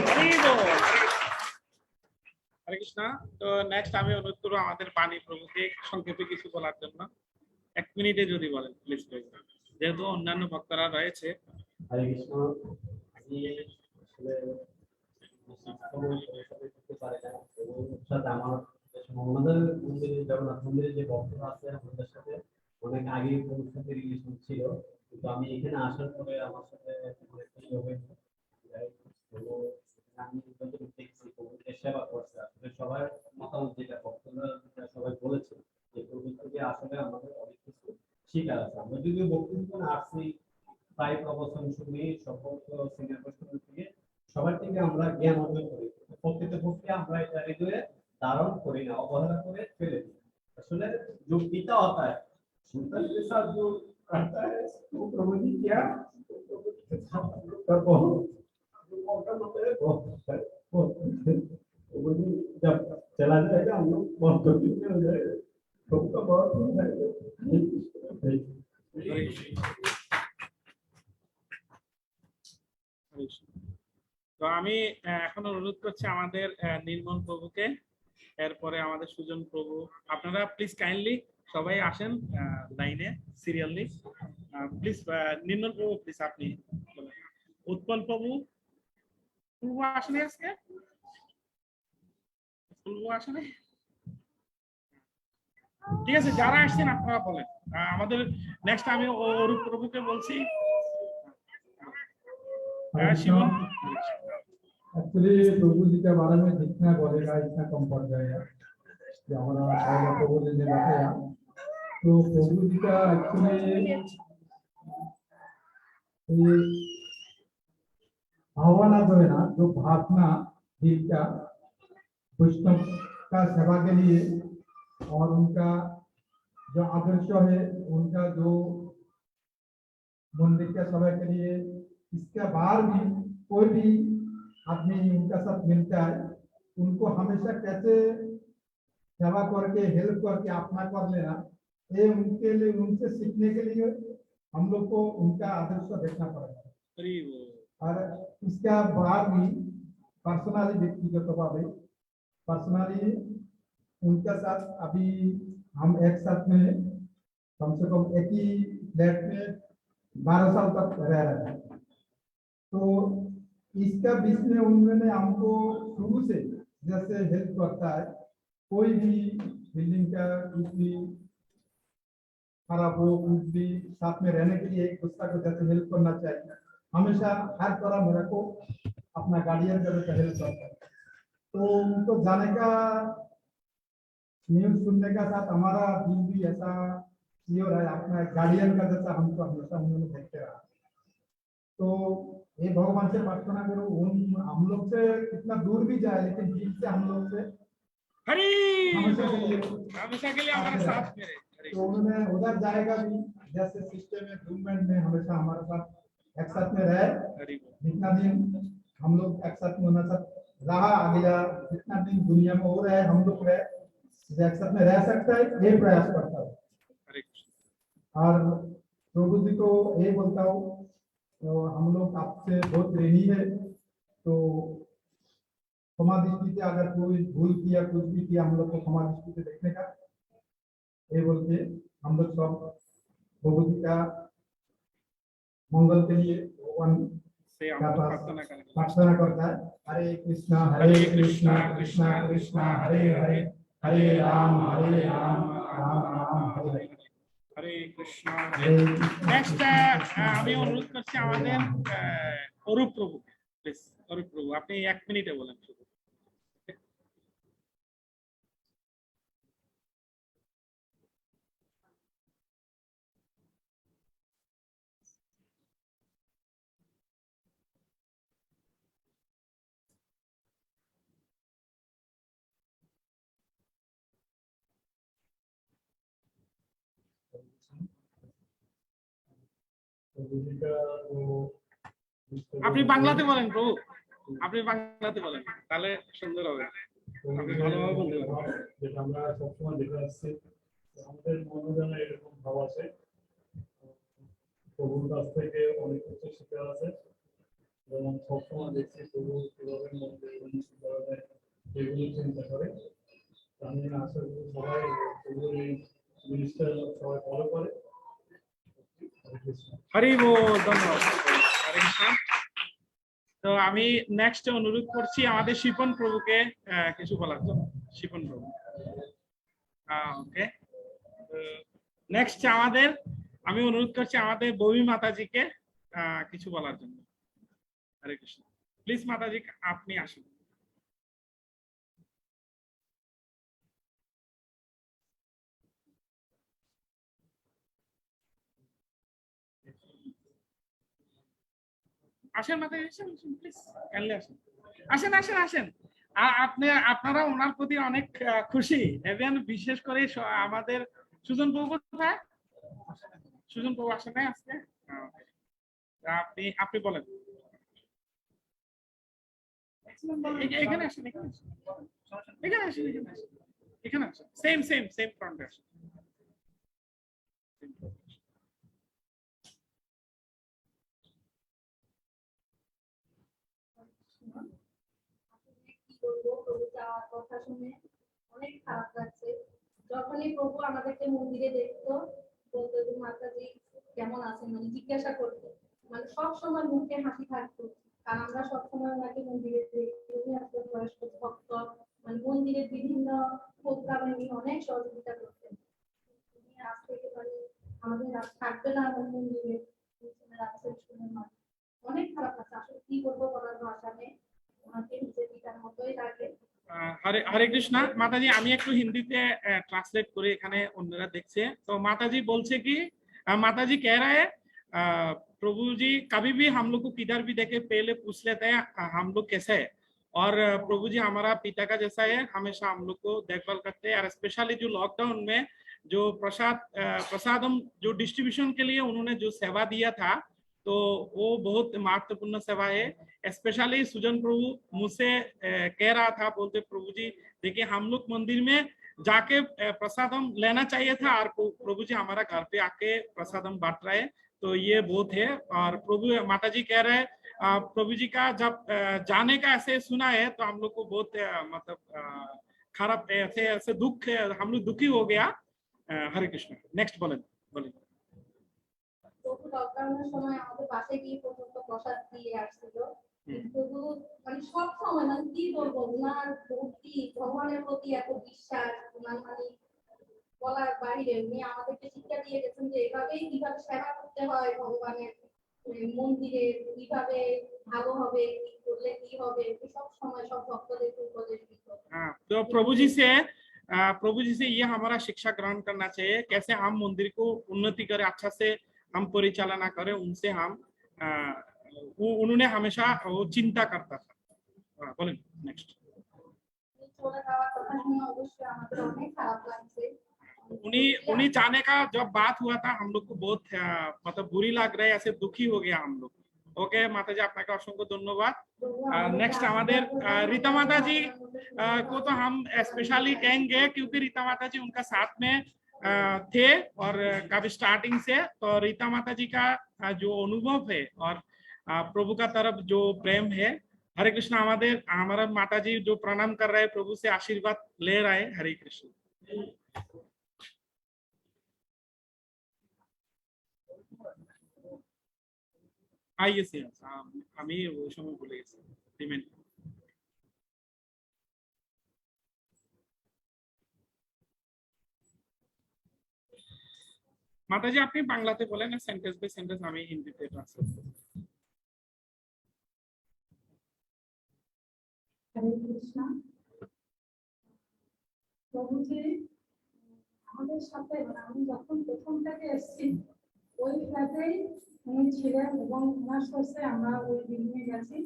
हरि बोल। হরে কৃষ্ণ। তো নেক্সট আমি অনুরোধ করবো আমাদের বাণী প্রভুকে সংক্ষেপে কিছু বলার জন্য। 1 মিনিটে যদি বলেন প্লিজ, যেহেতু অন্যান্য ভক্তরা রয়েছে। হরে কৃষ্ণ। আমি আসলে করতে পারি না, এবং সাথে আমার আমাদের মন্দিরে, জগন্নাথ মন্দিরে যে ভক্তরা আছে আমাদের সাথে অনেক আগে প্রভুর সাথে রিলেশন ছিল, কিন্তু আমি এখানে আসার পরে আমার সাথে অনেকটাই হয়েছে। আমি যতটুকু দেখছি প্রভুকে সেবা করছে, আসলে সবার মতামত যেটা ভক্তরা সবাই বলেছে যে প্রভু থেকে আসলে আমাদের অনেক কিছু শিকার আছে। আমরা যদিও ভক্তি জীবনে আসছি, প্রায় প্রবচন শুনি, সকল সিনিয়র প্রশ্ন থেকে সবার থেকে আমরা জ্ঞান অর্জন করি, প্রকৃতপক্ষে আমরা এটা হৃদয়ে ধারণ করি না, অবহেলা করে ফেলে দিই। আসলে जो पिता होता है संतान के साथ जो करता है वो प्रभु जी क्या मौका मिलता है प्रभु जी जब चला जाएगा हम लोग बहुत दुखी हो जाएगा, सबका बहुत हो जाएगा। তো আমি এখন অনুরোধ করছি আমাদের নির্মল প্রভুকে, এরপরে আমাদের সুজন প্রভু। আপনারা প্লিজ কাইন্ডলি সবাই আসেন লাইনে সিরিয়ালি, প্লিজ। নির্মল প্রভু প্লিজ আপনি বলেন। উৎপল প্রভু, প্রভু আসেনি আজকে, প্রভু আসেনি, ঠিক আছে যারা আসছেন আপনারা বলেন। আমাদের নেক্সট আমি অরূপ প্রভুকে বলছি। शिवन एक्चुअली प्रभु जी के बारे में जितना बोलेगा इतना कम पड़ जाएगा, कि हमारा पहले प्रभु जी ने बताया। तो प्रभु जी का एक्चुअली भावना जो है ना, जो भावना दिल का वैष्णव का सेवा के लिए, और उनका जो आदर्श है, उनका जो मंदिर का सेवा के लिए, इसके बाहर भी कोई भी आदमी उनका साथ मिलता है, उनको हमेशा कैसे सेवा करके हेल्प करके अपना कर लेना, ये उनके लिए, उनसे सीखने के लिए हम लोग को उनका आदर्श देखना पड़ेगा। और इसका बाहर भी पर्सनली व्यक्तिगत भावे पर्सनली उनके साथ अभी हम एक साथ में कम से कम एक ही फ्लैट में 12 साल तक रह रहे हैं। तो इसका बीच में उन्होंने हमको शुरू से जैसे हेल्प करता है, कोई भी बिल्डिंग का कुछ भी खराब हो, कुछ भी साथ में रहने के लिए एक दूसरा को जैसे हेल्प करना चाहिए, हमेशा हर तरह मेरे को अपना गार्डियन का जैसे हेल्प करता है। तो उनको जाने का न्यूज सुनने का साथ हमारा दिल भी ऐसा क्लियर है, अपना गार्डियन का जैसा हमको हमेशा उन्होंने देखते रहा। तो ये भगवान से प्रार्थना करो, हम लोग से कितना दूर भी जाए, लेकिन दिल से हम लोग से हमेशा के लिए हमारे साथ में रहे। तो उन्होंने उधर जाएगा भी, जैसे सिस्टम में मूवमेंट में हमेशा हमारे साथ एक साथ में रहे। जितना दिन हम लोग एक साथ में उनके साथ रहा, अगला जितना दिन दुनिया में हो रहा है हम लोग रहे, एक साथ में रह सकता है, ये प्रयास करता है। और प्रभु जी को ये बोलता हूँ तो हम लोग आपसे बहुत यही है, तो क्षमा दृष्टि से अगर कोई भूल किया कुछ भी किया हम लोग को क्षमा दृष्टि से देखने का, ये बोल के हम लोग सब प्रभु जी का मंगल के लिए भगवान से हम का लोग पास प्रार्थना करेंगे। प्रार्थना करता है। हरे कृष्णा कृष्णा कृष्णा हरे हरे, हरे राम राम राम हरे हरे। হরে কৃষ্ণ। हरे নেক্সট আমি অনুরোধ করছি আমাদের অরূপ প্রভু, প্লিজ অরূপ প্রভু আপনি 1 মিনিটে বলেন শুধু। আপনি বাংলাতে বলেন প্রভু, আপনি বাংলাতে বলেন তাহলে সুন্দর হবে, আপনি ভালোভাবে বলতে পারবেন। যেটা আমরা সবসময় দেখে আসছি, আমাদের মনোজনে এরকম ভাব আছে, প্রভুর কাছ থেকে অনেক কিছু শেখার আছে। যেমন সবসময় দেখছি প্রভু কিভাবে মন্দির এগুলো চিন্তা করে। আমি আশা করি সবাই প্রভুর এই জিনিসটা সবাই ফলো করে। হরি বল, ধন্যবাদ। হরে কৃষ্ণ। তো আমি নেক্সট অনুরোধ করছি আমাদের শিপন প্রভুকে কিছু বলার জন্য। শিপন প্রভু, ওকে। নেক্সট আমাদের আমি অনুরোধ করছি আমাদের ববি মাতাজিকে কিছু বলার জন্য। হরে কৃষ্ণ, প্লিজ মাতাজি আপনি আসুন। আসেন মাতাজি, আসেন প্লিজ, কাইন্ডলি আসেন, আসেন আসেন আসেন। আপনি আপনারা ওনার প্রতি অনেক খুশি, এবং বিশেষ করে আমাদের সুজন প্রভু কোথায়? সুজন প্রভু আসেন নাই আজকে? আপনি আপনি বলেন। এখানে আসেন, এখানে আসেন, এখানে আসেন, এখানে আসেন, এখানে আসেন, সেম সেম সেম ফ্রন্টে আসেন। কি বলবো, প্রভু যাওয়ার কথা শুনে অনেক খারাপ লাগছে। যখনই প্রভু আমাদেরকে মন্দিরে দেখতো বলতো যে মাতাজি কেমন আছেন, মানে জিজ্ঞাসা করতো, মানে সবসময় মুখে হাসি থাকতো। কারণ আমরা সবসময় ওনাকে মন্দিরে দেখি, উনি আসলে বয়স্ক ভক্ত, মানে মন্দিরের বিভিন্ন প্রোগ্রামে উনি অনেক সহযোগিতা করতেন। উনি আজ থেকে মানে আমাদের আর থাকবে না আমার মন্দিরে, রাখছেন শুনে মানে অনেক খারাপ লাগছে। আসলে কি বলবো বলার ভাষা নেই, ওনাকে নিজের পিতার মতোই লাগে। हरे हरे कृष्णा। माताजी আমি একটু হিন্দিতে ट्रांसलेट করে এখানে অন্যরা দেখছে। तो माताजी बोलছে कि माताजी कह रहा है प्रभु जी कभी भी हम लोग को किधर भी देखे पहले पूछ लेते हैं हम लोग कैसे है, और प्रभु जी हमारा पिता का जैसा है, हमेशा हम लोग को देखभाल करते हैं। और स्पेशली जो लॉकडाउन में जो प्रसादम जो डिस्ट्रीब्यूशन के लिए उन्होंने जो सेवा दिया था, तो वो बहुत महत्वपूर्ण सेवा है। स्पेशली सुजन प्रभु मुझसे कह रहा था, बोलते प्रभु जी देखिए हम लोग मंदिर में जाके प्रसादम लेना चाहिए था, और प्रभु जी हमारा घर पे आके प्रसादम बांट रहे हैं, तो ये बहुत है। और प्रभु माता जी कह रहे हैं प्रभु जी का जब जाने का ऐसे सुना है तो हम लोग को बहुत मतलब खराब ऐसे ऐसे दुख, हम लोग दुखी हो गया। हरे कृष्ण। नेक्स्ट बोलें बोलें। প্রভু লকডাউনের সময় আমাদের পাশে গিয়ে পর্যন্ত প্রসাদ দিয়ে আসছিল। প্রভু মানে সব সময় মানে কি বলবো, ওনার ভক্তি, ভগবানের প্রতি এত বিশ্বাস, ওনার মানে বলার বাইরে। উনি আমাদেরকে শিক্ষা দিয়ে গেছেন যে এভাবেই কিভাবে সেবা করতে হয় ভগবানের মন্দিরে, কিভাবে ভালো হবে, কি করলে কি হবে, সব সময় সব ভক্তদেরকে উপদেশ দিত। तो प्रभु जी से ये हमारा शिक्षा ग्रहण करना चाहिए, कैसे हम मंदिर को उन्नति करें, अच्छा से हम परिचालना करें, उनसे हम उन्होंने हमेशा वो चिंता करता था। बोलें नेक्स्ट। চলে যাওয়ার কথা শুনে অবশ্যই আমাদের অনেক খারাপ লাগছে। उन्हीं जाने का जब बात हुआ था हम लोग को बहुत मतलब बुरी लग रहा है, ऐसे दुखी हो गया हम लोग। ओके माता जी আপনাকে অসংখ্য ধন্যবাদ। नेक्स्ट আমাদের रीता माता जी को तो हम स्पेशली कहेंगे क्योंकि रीता माता जी उनका साथ में थे और काफी स्टार्टिंग से। तो रीता माता जी का जो अनुभव है और प्रभु का तरफ जो प्रेम है। हरे कृष्ण। हमारा माता जी जो प्रणाम कर रहे हैं, प्रभु से आशीर्वाद ले रहे हैं। हरे कृष्ण। आइए से हमें वो समय बोले पेमेंट। माता जी আপনি বাংলাতে বলেন না, সেন্টেন্স বাই সেন্টেন্স আমি হিন্দিতে ট্রান্সলেট করব। হরে কৃষ্ণ। প্রভুজি আমাদের সাথে আমি যখন প্রথম থেকে এসেছি ওই ফ্ল্যাটেই উনি ছিলেন এবং ওনার সাথে আমরা ওই বিল্ডিংয়ে গেছি।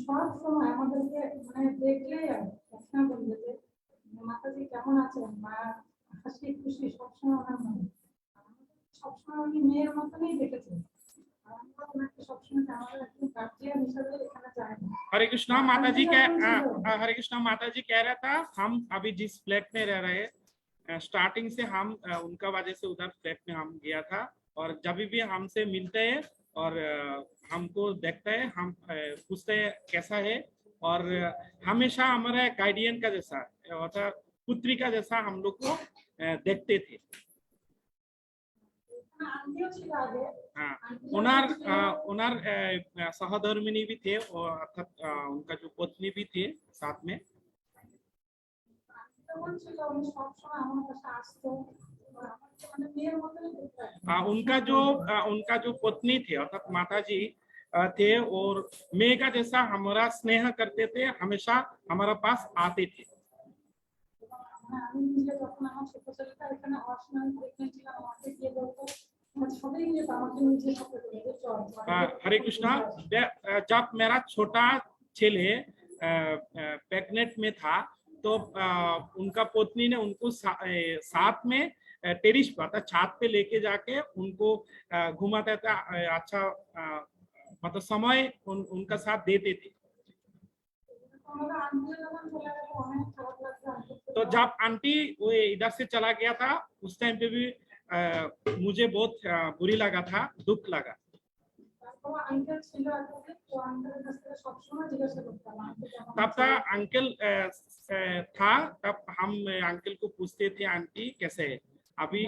সব সময় আমাদেরকে দেখলেই প্রশ্ন করবে যে মাতাজি কেমন আছেন, বা হাসি খুশি সবসময় ওনার মনে। সবসময় উনি মেয়ের মতনই দেখেছেন। আমরা ওনাকে সবসময় আমাদের একটু গার্জিয়ান হিসাবে এখানে যাই না। हरे कृष्णा। हरे कृष्णा माता जी कह रहा था हम अभी जिस फ्लैट में रह रहे हैं, स्टार्टिंग से हम उनका वजह से उधर फ्लैट में हम गया था, और जब भी हमसे मिलते हैं और हमको देखते हैं, हम पूछते हैं कैसा है, और हमेशा हमारा गार्डियन का जैसा अर्थात पुत्री का जैसा हम लोग को देखते थे। हाँ, उनर सहधर्मिणी भी थे, और अर्थात उनका जो पत्नी भी थे साथ में। उनका जो पत्नी थे अर्थात माता जी थे, और मेघ का जैसा हमारा स्नेह करते थे, हमेशा हमारा पास आते थे। हरे कृष्णा। जब मेरा छोटा छेले प्रेग्नेंट में था, तो उनका पत्नी ने उनको साथ में टेरिस पर छत पे लेके जाके उनको घुमाता था। अच्छा मतलब समय उनका साथ देते थे। तो जब आंटी वो इधर से चला गया था, उस टाइम पे भी मुझे बहुत बुरी लगा था, दुख लगा। तब तक अंकल था, तब हम अंकल को पूछते थे आंटी कैसे है अभी।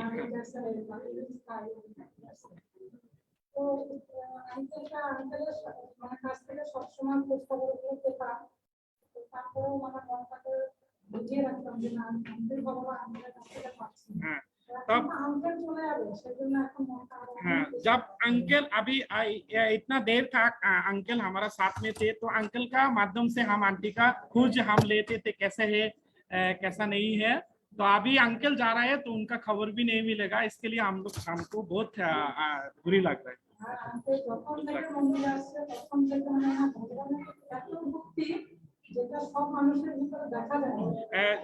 तब जब अंकल अभी इतना देर तक अंकल हमारा साथ में थे, तो अंकल का माध्यम से हम आंटी का खोज हम लेते थे, कैसे है कैसा नहीं है। तो अभी अंकल जा रहा है तो उनका खबर भी नहीं मिलेगा, इसके लिए हमको बहुत बुरी लग रहा है।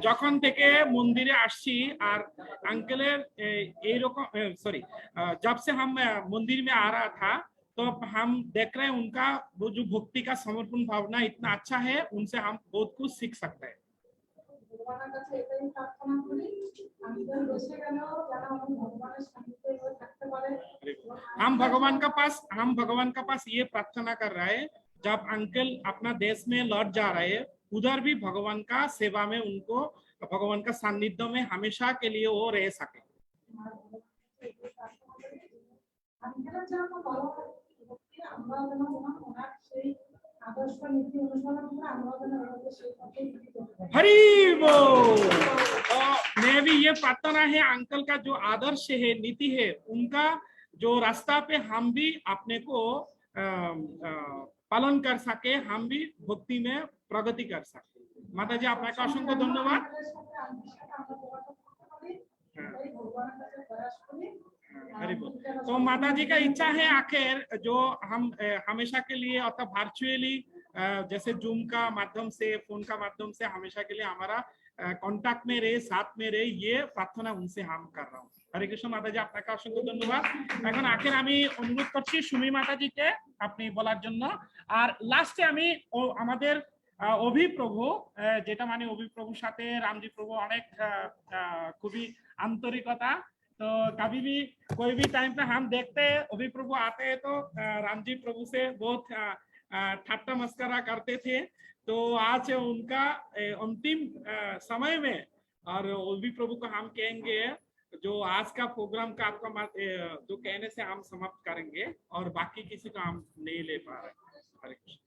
যখন থেকে मंदिरे আসছি আর अंकलेर এই রকম सॉरी जब से हम मंदिर में आ रहा था, तो हम देख रहे हैं उनका वो जो भक्ति का समर्पण भावना इतना अच्छा है, उनसे हम बहुत कुछ सीख सकते हैं। हम भगवान का पास ये प्रार्थना कर रहा है, जब अंकल अपना देश में लौट जा रहे हैं, उधर भी भगवान का सेवा में उनको भगवान का सानिध्य में हमेशा के लिए वो रह सके। हरि बोल। मैं भी ये प्रार्थना है, अंकल का जो आदर्श है, नीति है, उनका जो रास्ता पे हम भी अपने को पालन कर सके, हम भी भक्ति में प्रगति कर सके। माता जी आपका असंख्य धन्यवाद। तो माता जी का इच्छा है आखिर जो हम हमेशा के लिए अर्थात वर्चुअली जैसे जूम का माध्यम से, फोन का माध्यम से हमेशा के लिए हमारा कांटेक्ट में रहे, साथ में रहे, ये प्रार्थना उनसे हम कर रहा हूँ। हरे कृष्ण। माता जी आपका असंख्य धन्यवाद। এখন আখের আমি অনুরোধ করছি সুমি মাতাজিকে আপনি বলার জন্য। আর লাস্টে আমি আমাদের অভিপ্রভু, যেটা মানে অভিপ্রভুর সাথে রামজি প্রভু অনেক খুবই আন্তরিকতা तो कभी भी कोई भी टाइम पे हम देखते हैं अभी प्रभु आते हैं तो राम जी प्रभु से बहुत ठट्टा मस्करा करते थे। तो आज उनका अंतिम समय में और अभी प्रभु को हम कहेंगे जो आज का प्रोग्राम का आपका जो कहने से हम समाप्त करेंगे और बाकी किसी को हम नहीं ले पा रहे। हरे कृष्ण।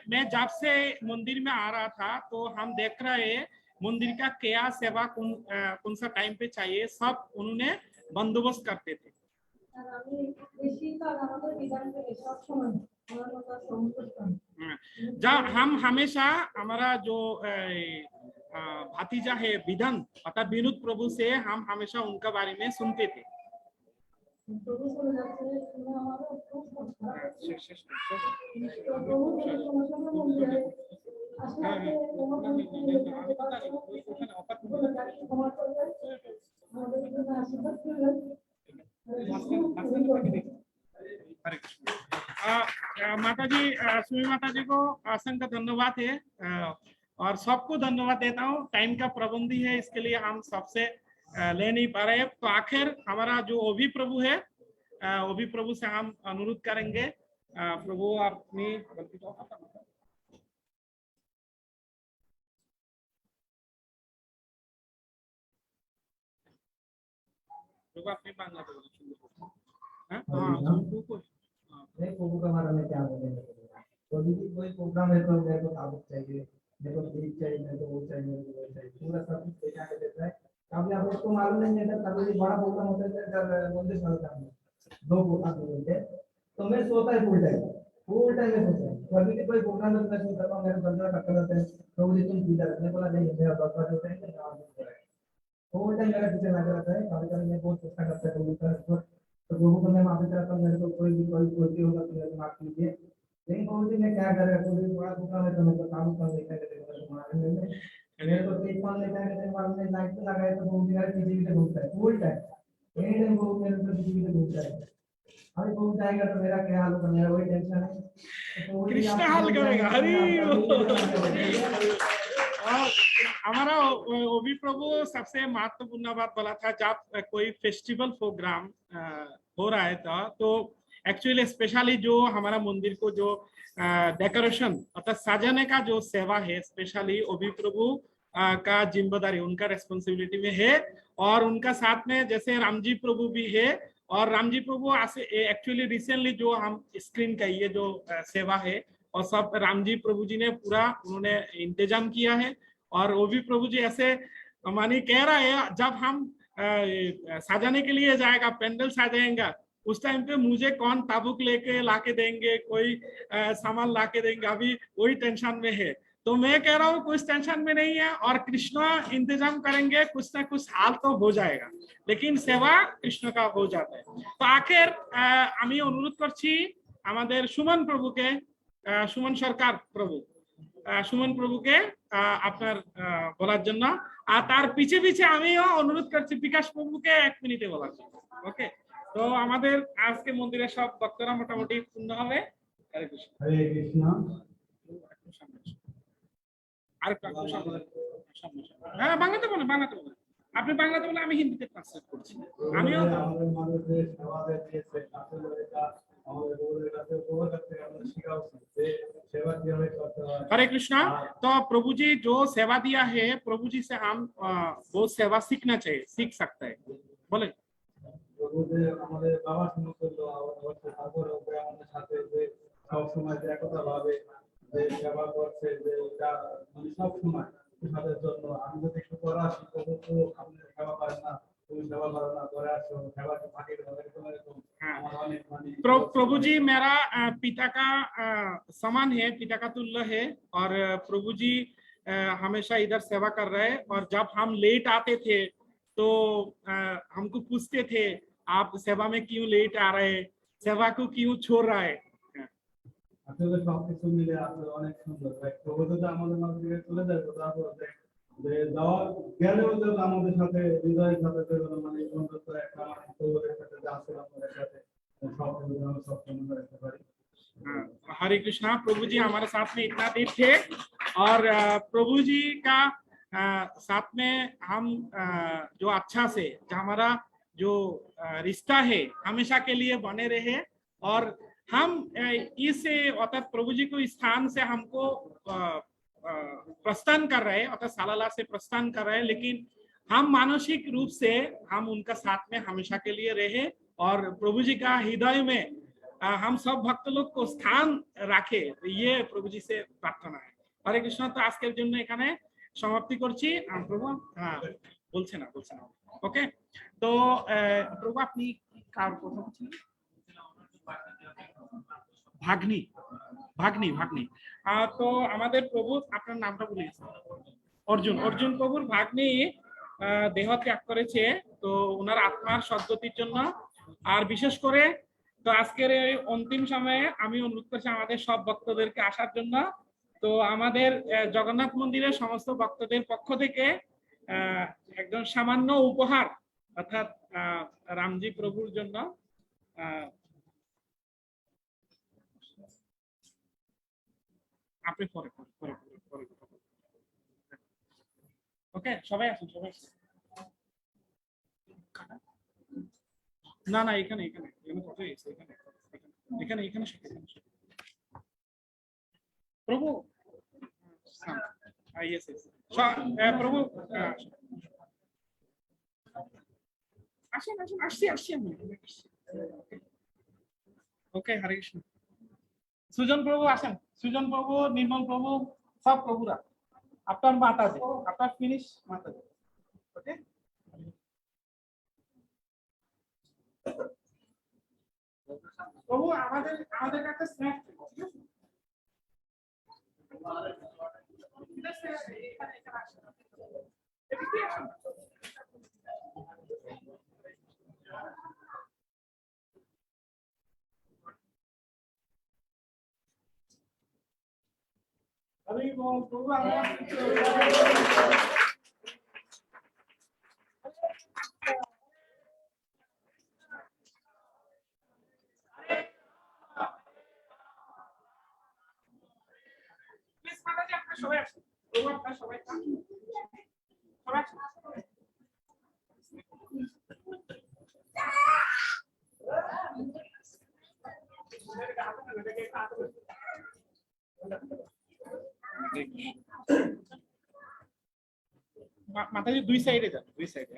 मैं जब से मंदिर में आ रहा था तो हम देख रहे मंदिर का क्या सेवा कौन सा टाइम पे चाहिए सब उन्होंने बंदोबस्त करते थे। जब हम हमेशा हमारा जो भतीजा है विधन अर्थात विनोद प्रभु से हम हमेशा उनका बारे में सुनते थे। माता जी सुमी माता जी को असंख्य धन्यवाद है और सबको धन्यवाद देता हूँ। टाइम का पाबंदी है इसके लिए हम सबसे ले नहीं पा रहे। तो आखिर हमारा जो ओवी प्रभु है ओवी प्रभु से हम अनुरोध करेंगे प्रभु अपनी अपनी बांग्ला प्रभु का हमारा में क्या बोलेंगे। तो दीदी कोई प्रोग्राम है तो मेरे को ताबूत चाहिए, मेरे को बीज चाहिए, मेरे को वो चाहिए, मेरे को वो चाहिए, पूरा सब कुछ देखा के देता है। कभी आप उसको मालूम नहीं है कभी बड़ा प्रोग्राम होता है जब मंदिर चलता है 2 प्रोग्राम होते हैं तो मैं सोता है फुल टाइम में सोता है। कभी भी कोई प्रोग्राम में मैं सोता हूँ मेरे बंदा टक्कर जाता है तो मुझे तुम सीधा रखने बोला नहीं मेरा बकवास होता है फुल टाइम मेरा पीछे लगा रहता है। कभी कभी मैं बहुत चेष्टा करता है तो प्रभु को मैं माफी चाहता हूँ मेरे को कोई भी कोई गलती होगा तो मेरे को माफ कीजिए। लेकिन प्रभु जी मैं क्या करेगा कोई बड़ा प्रोग्राम है तो मैं तो काम कर लेकर मेरे को एक मान लेकर के मालूम नहीं लाइट तो लगाए तो प्रभु जी मेरे पीछे घूमता है फुल टाइम एनी टाइम प्रभु मेरे पीछे घूमता है। अभी प्रभु जाएगा तो मेरा क्या हाल होगा, मेरा वही टेंशन है। कृष्ण हल करेगा। हरि हमारा ओवी प्रभु सबसे महत्वपूर्ण बात बोला था जब कोई फेस्टिवल प्रोग्राम हो रहा है तो एक्चुअली स्पेशली जो हमारा मंदिर को जो डेकोरेशन अर्थात सजाने का जो सेवा है स्पेशली ओवी प्रभु का जिम्मेदारी उनका रेस्पॉन्सिबिलिटी में है। और उनका साथ में जैसे रामजी प्रभु भी है और रामजी प्रभु एक्चुअली रिसेंटली जो हम स्क्रीन का ये जो सेवा है और सब रामजी प्रभु जी ने पूरा उन्होंने इंतजाम किया है। और ओवी प्रभु जी ऐसे मानी कह रहा है जब हम सजाने के लिए जाएगा पेंडल सजाएंगा उस टाइम पे मुझे कौन ताबूक लेके लाके देंगे कोई सामान लाके देंगे अभी वही टेंशन में है। तो मैं कह रहा हूँ कुछ टेंशन में नहीं है और कृष्ण इंतजाम करेंगे कुछ ना कुछ हाल तो हो जाएगा लेकिन सेवा कृष्ण का हो जाता है। तो आखिर আমি অনুরোধ করছি আমাদের সুমন প্রভুকে সুমন সরকার প্রভু সুমন প্রভুকে আপনার বলার জন্য আর তার পিছে পিছে আমিও অনুরোধ করছি বিকাশ প্রভুকে 1 মিনিটে বলার জন্য। ওকে তো আমাদের আজকে মন্দিরের সব ভক্তরা মোটামুটি পূর্ণ হবে। হরে কৃষ্ণ हरे कृष्ण। আর হ্যাঁ বাংলাতে বলেন বাংলাতে বলেন আপনি বাংলাতে বলে আমি হিন্দিতে ট্রান্সলেট করছি। আমিও আমাদের মানুষের সেবা দিয়েছে আসলে এটা আমাদের বউদের কাছে বউর কাছে আমরা শেখা উচিত যে सेवा किया करते हैं। हरे कृष्णा। तो प्रभु जी जो सेवा दिया है प्रभु जी से हम वो सेवा सीखना चाहिए सीख सकते हैं बोले। प्रभु जी हमारे बाबा समझो আমাদের ঠাকুর হবে আমাদের সাথে যে সব সময় একতা ভাবে যে সেবা করছে যে এটা মানে সব সময় আমাদের জন্য আমি যদি একটু করা শিখবো তো আপনি সেবা করেন না তুমি সেবা করো না করে আসো সেবা তো মাটির ঘরে তোমার আমার অনেক মানে प्रभु जी मेरा पिता का समान है पिता का तुल्य है और प्रभु जी हमेशा इधर सेवा कर रहे हैं और जब हम लेट आते थे तो हमको पूछते थे आप सेवा में क्यों लेट आ रहे हैं सेवा को क्यों छोड़ रहा है। আসলে সবকিছু মিলে আসলে অনেক সুন্দর। প্রভু যদি আমাদের মাঝে থেকে চলে যায় তো তারপর যে যাওয়ার গেলেও যে আমাদের সাথে হৃদয়ের সাথে যে মানে বন্ধুত্ব একটা মানে প্রভুদের সাথে যে আসলে আমাদের সাথে সব কিছু আমরা সব সময় রাখতে পারি। हाँ, हरे कृष्णा। प्रभु जी हमारे साथ में इतना देर थे और प्रभु जी का साथ में हम जो अच्छा से जो हमारा जो रिश्ता है हमेशा के लिए बने रहे और हम इस अर्थात प्रभु जी को स्थान से हमको प्रस्थान कर रहे हैं अर्थात सालाला से प्रस्थान कर रहे हैं, लेकिन हम मानसिक रूप से हम उनका साथ में हमेशा के लिए रहे और प्रभु जी का हृदय में हम सब भक्त लोग को स्थान রাখে, ये प्रभु जी से प्रार्थना है। हरे कृष्ण। तो আজকের জন্য এখানে সমাপ্তি করছি। প্রভু বলছে না ওকে। তো প্রভু আপনি কার কথা বলছিলেন? ভাগ্নি ভাগ্নি ভাগ্নি। তো আমাদের প্রভু আপনার নামটা ভুলে গেছেন, অর্জুন প্রভুর ভাগ্নি দেহ ত্যাগ করেছে। তো ওনার আত্মার সদ্গতির জন্য আর বিশেষ করে তো আজকের এই অন্তিম সময়ে আমি অনুরোধ করছি আমাদের সব ভক্তদেরকে আসার জন্য। তো আমাদের জগন্নাথ মন্দিরের সমস্ত ভক্তদের পক্ষ থেকে একজন সামান্য উপহার অর্থাৎ রামজি প্রভুর জন্য আপনি পরে ওকে। সবাই আসুন না এখানে কত এসে এখানে প্রভু প্রভু আসছি আমি। ওকে, হরে কৃষ্ণ। সুজন প্রভু আসেন, সুজন প্রভু, নির্মল প্রভু, সব প্রভুরা। আপনার মাতাজি, আপনার ফিনিশ মাতাজি। ওকে, প্রভু আমাদের কাছে স্ন্যাক্স ঠিক আছে। প্রভু সবাই আসুন, প্রভু আপনার সবাই মাতাজি দুই সাইডে যান, দুই সাইডে।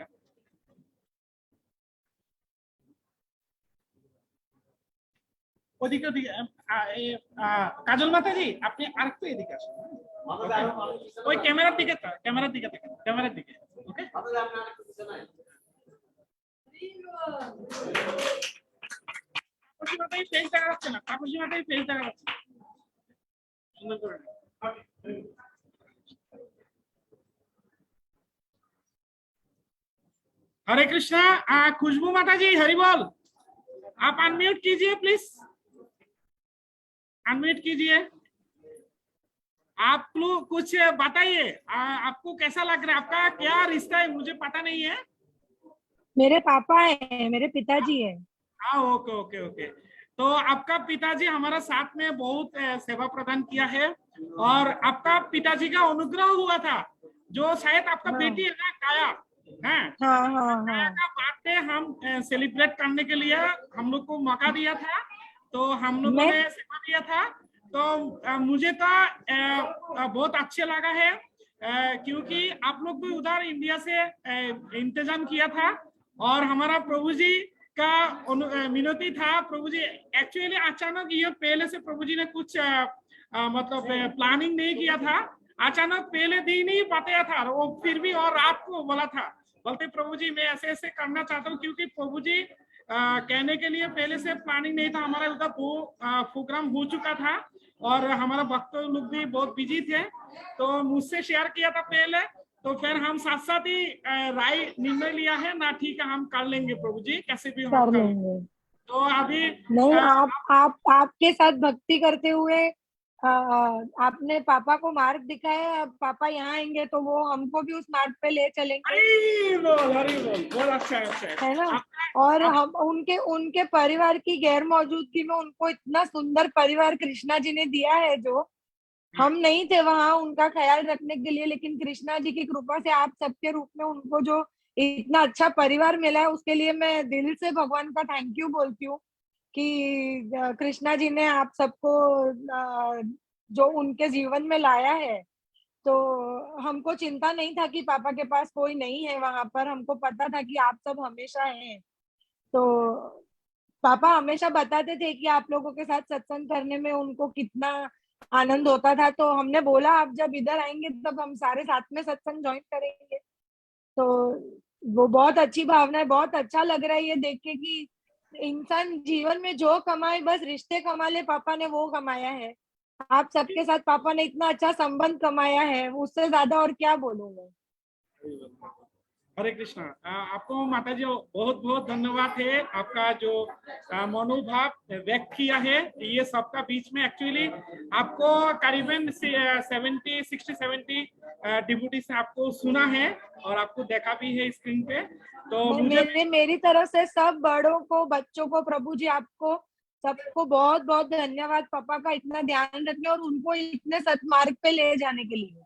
ওদিকে কাজল মাতাজি আপনি আরেকটু এদিকে আসুন, ওই ক্যামেরার দিকে ক্যামেরার দিকে। ওকে, ফেস দেখা যাচ্ছে না, কাকুজি মাতাজি ফেস দেখা যাচ্ছে সুন্দর করে। हरे कृष्णा। खुशबू माता जी हरि बोल। आप अनम्यूट कीजिए प्लीज, अनम्यूट कीजिए। आप लोग कुछ बताइए, आपको कैसा लग रहा है, आपका क्या रिश्ता है, मुझे पता नहीं है। मेरे पापा है, मेरे पिताजी है। हाँ, ओके। तो आपका पिताजी हमारा साथ में बहुत सेवा प्रदान किया है और आपका पिताजी का अनुग्रह हुआ था, जो शायद आपका बेटी है ना काया, काया का बर्थडे हम सेलिब्रेट करने के लिए हम लोग को मौका दिया था, तो हम लोगों ने सेवा दिया था। तो मुझे तो बहुत अच्छा लगा है क्योंकि आप लोग भी उधर इंडिया से इंतजाम किया था और हमारा प्रभु जी का मिनती था। प्रभु जी एक्चुअली अचानक ये पहले से प्रभु जी ने कुछ मतलब प्लानिंग नहीं किया था, अचानक पहले दिन ही बताया था वो, फिर भी और रात को बोला था, बोलते प्रभु जी मैं ऐसे करना चाहता हूँ, क्योंकि प्रभु जी कहने के लिए पहले से प्लानिंग नहीं था। हमारा उधर प्रोग्राम हो चुका था और हमारा भक्त लोग भी बहुत बिजी थे, तो मुझसे शेयर किया था पहले, तो फिर हम साथ साथ ही राय निर्णय लिया है ना, ठीक है हम कर लेंगे प्रभु जी, कैसे भी हम कर लेंगे। तो अभी नहीं, अ, आप आपके साथ भक्ति करते हुए आपने पापा को मार्ग दिखाया। अब पापा यहाँ आएंगे तो वो हमको भी उस मार्ग पे ले चलेंगे, हरी बोल, बहुत अच्छा है, अच्छा है ना। है। और आप हम उनके उनके परिवार की गैर मौजूदगी में उनको इतना सुंदर परिवार कृष्णा जी ने दिया है, जो हम नहीं थे वहां उनका ख्याल रखने के लिए, लेकिन कृष्णा जी की कृपा से आप सबके रूप में उनको जो इतना अच्छा परिवार मिला है, उसके लिए मैं दिल से भगवान का थैंक यू बोलती हूँ कि कृष्णा जी ने आप सबको जो उनके जीवन में लाया है। तो हमको चिंता नहीं था कि पापा के पास कोई नहीं है वहां पर, हमको पता था कि आप सब हमेशा हैं। तो पापा हमेशा बताते थे कि आप लोगों के साथ सत्संग करने में उनको कितना आनंद होता था। तो हमने बोला आप जब इधर आएंगे तब हम सारे साथ में सत्संग ज्वाइन करेंगे। तो वो बहुत अच्छी भावना है, बहुत अच्छा लग रहा है ये देख के कि इंसान जीवन में जो कमाए, बस रिश्ते कमा ले, पापा ने वो कमाया है। आप सबके साथ पापा ने इतना अच्छा संबंध कमाया है, उससे ज्यादा और क्या बोलूंगा। हरे कृष्णा। आपको माता जी बहुत बहुत धन्यवाद है, आपका जो मनोभाव व्यक्त किया है ये सबका बीच में। एक्चुअली आपको करीबन 60-70 डिप्यूटी से आपको सुना है और आपको देखा भी है स्क्रीन पे। तो मुझे मेरी तरफ से सब बड़ों को, बच्चों को, प्रभु जी आपको सबको बहुत बहुत धन्यवाद पापा का इतना ध्यान रखने और उनको इतने सत्मार्ग पे ले जाने के लिए।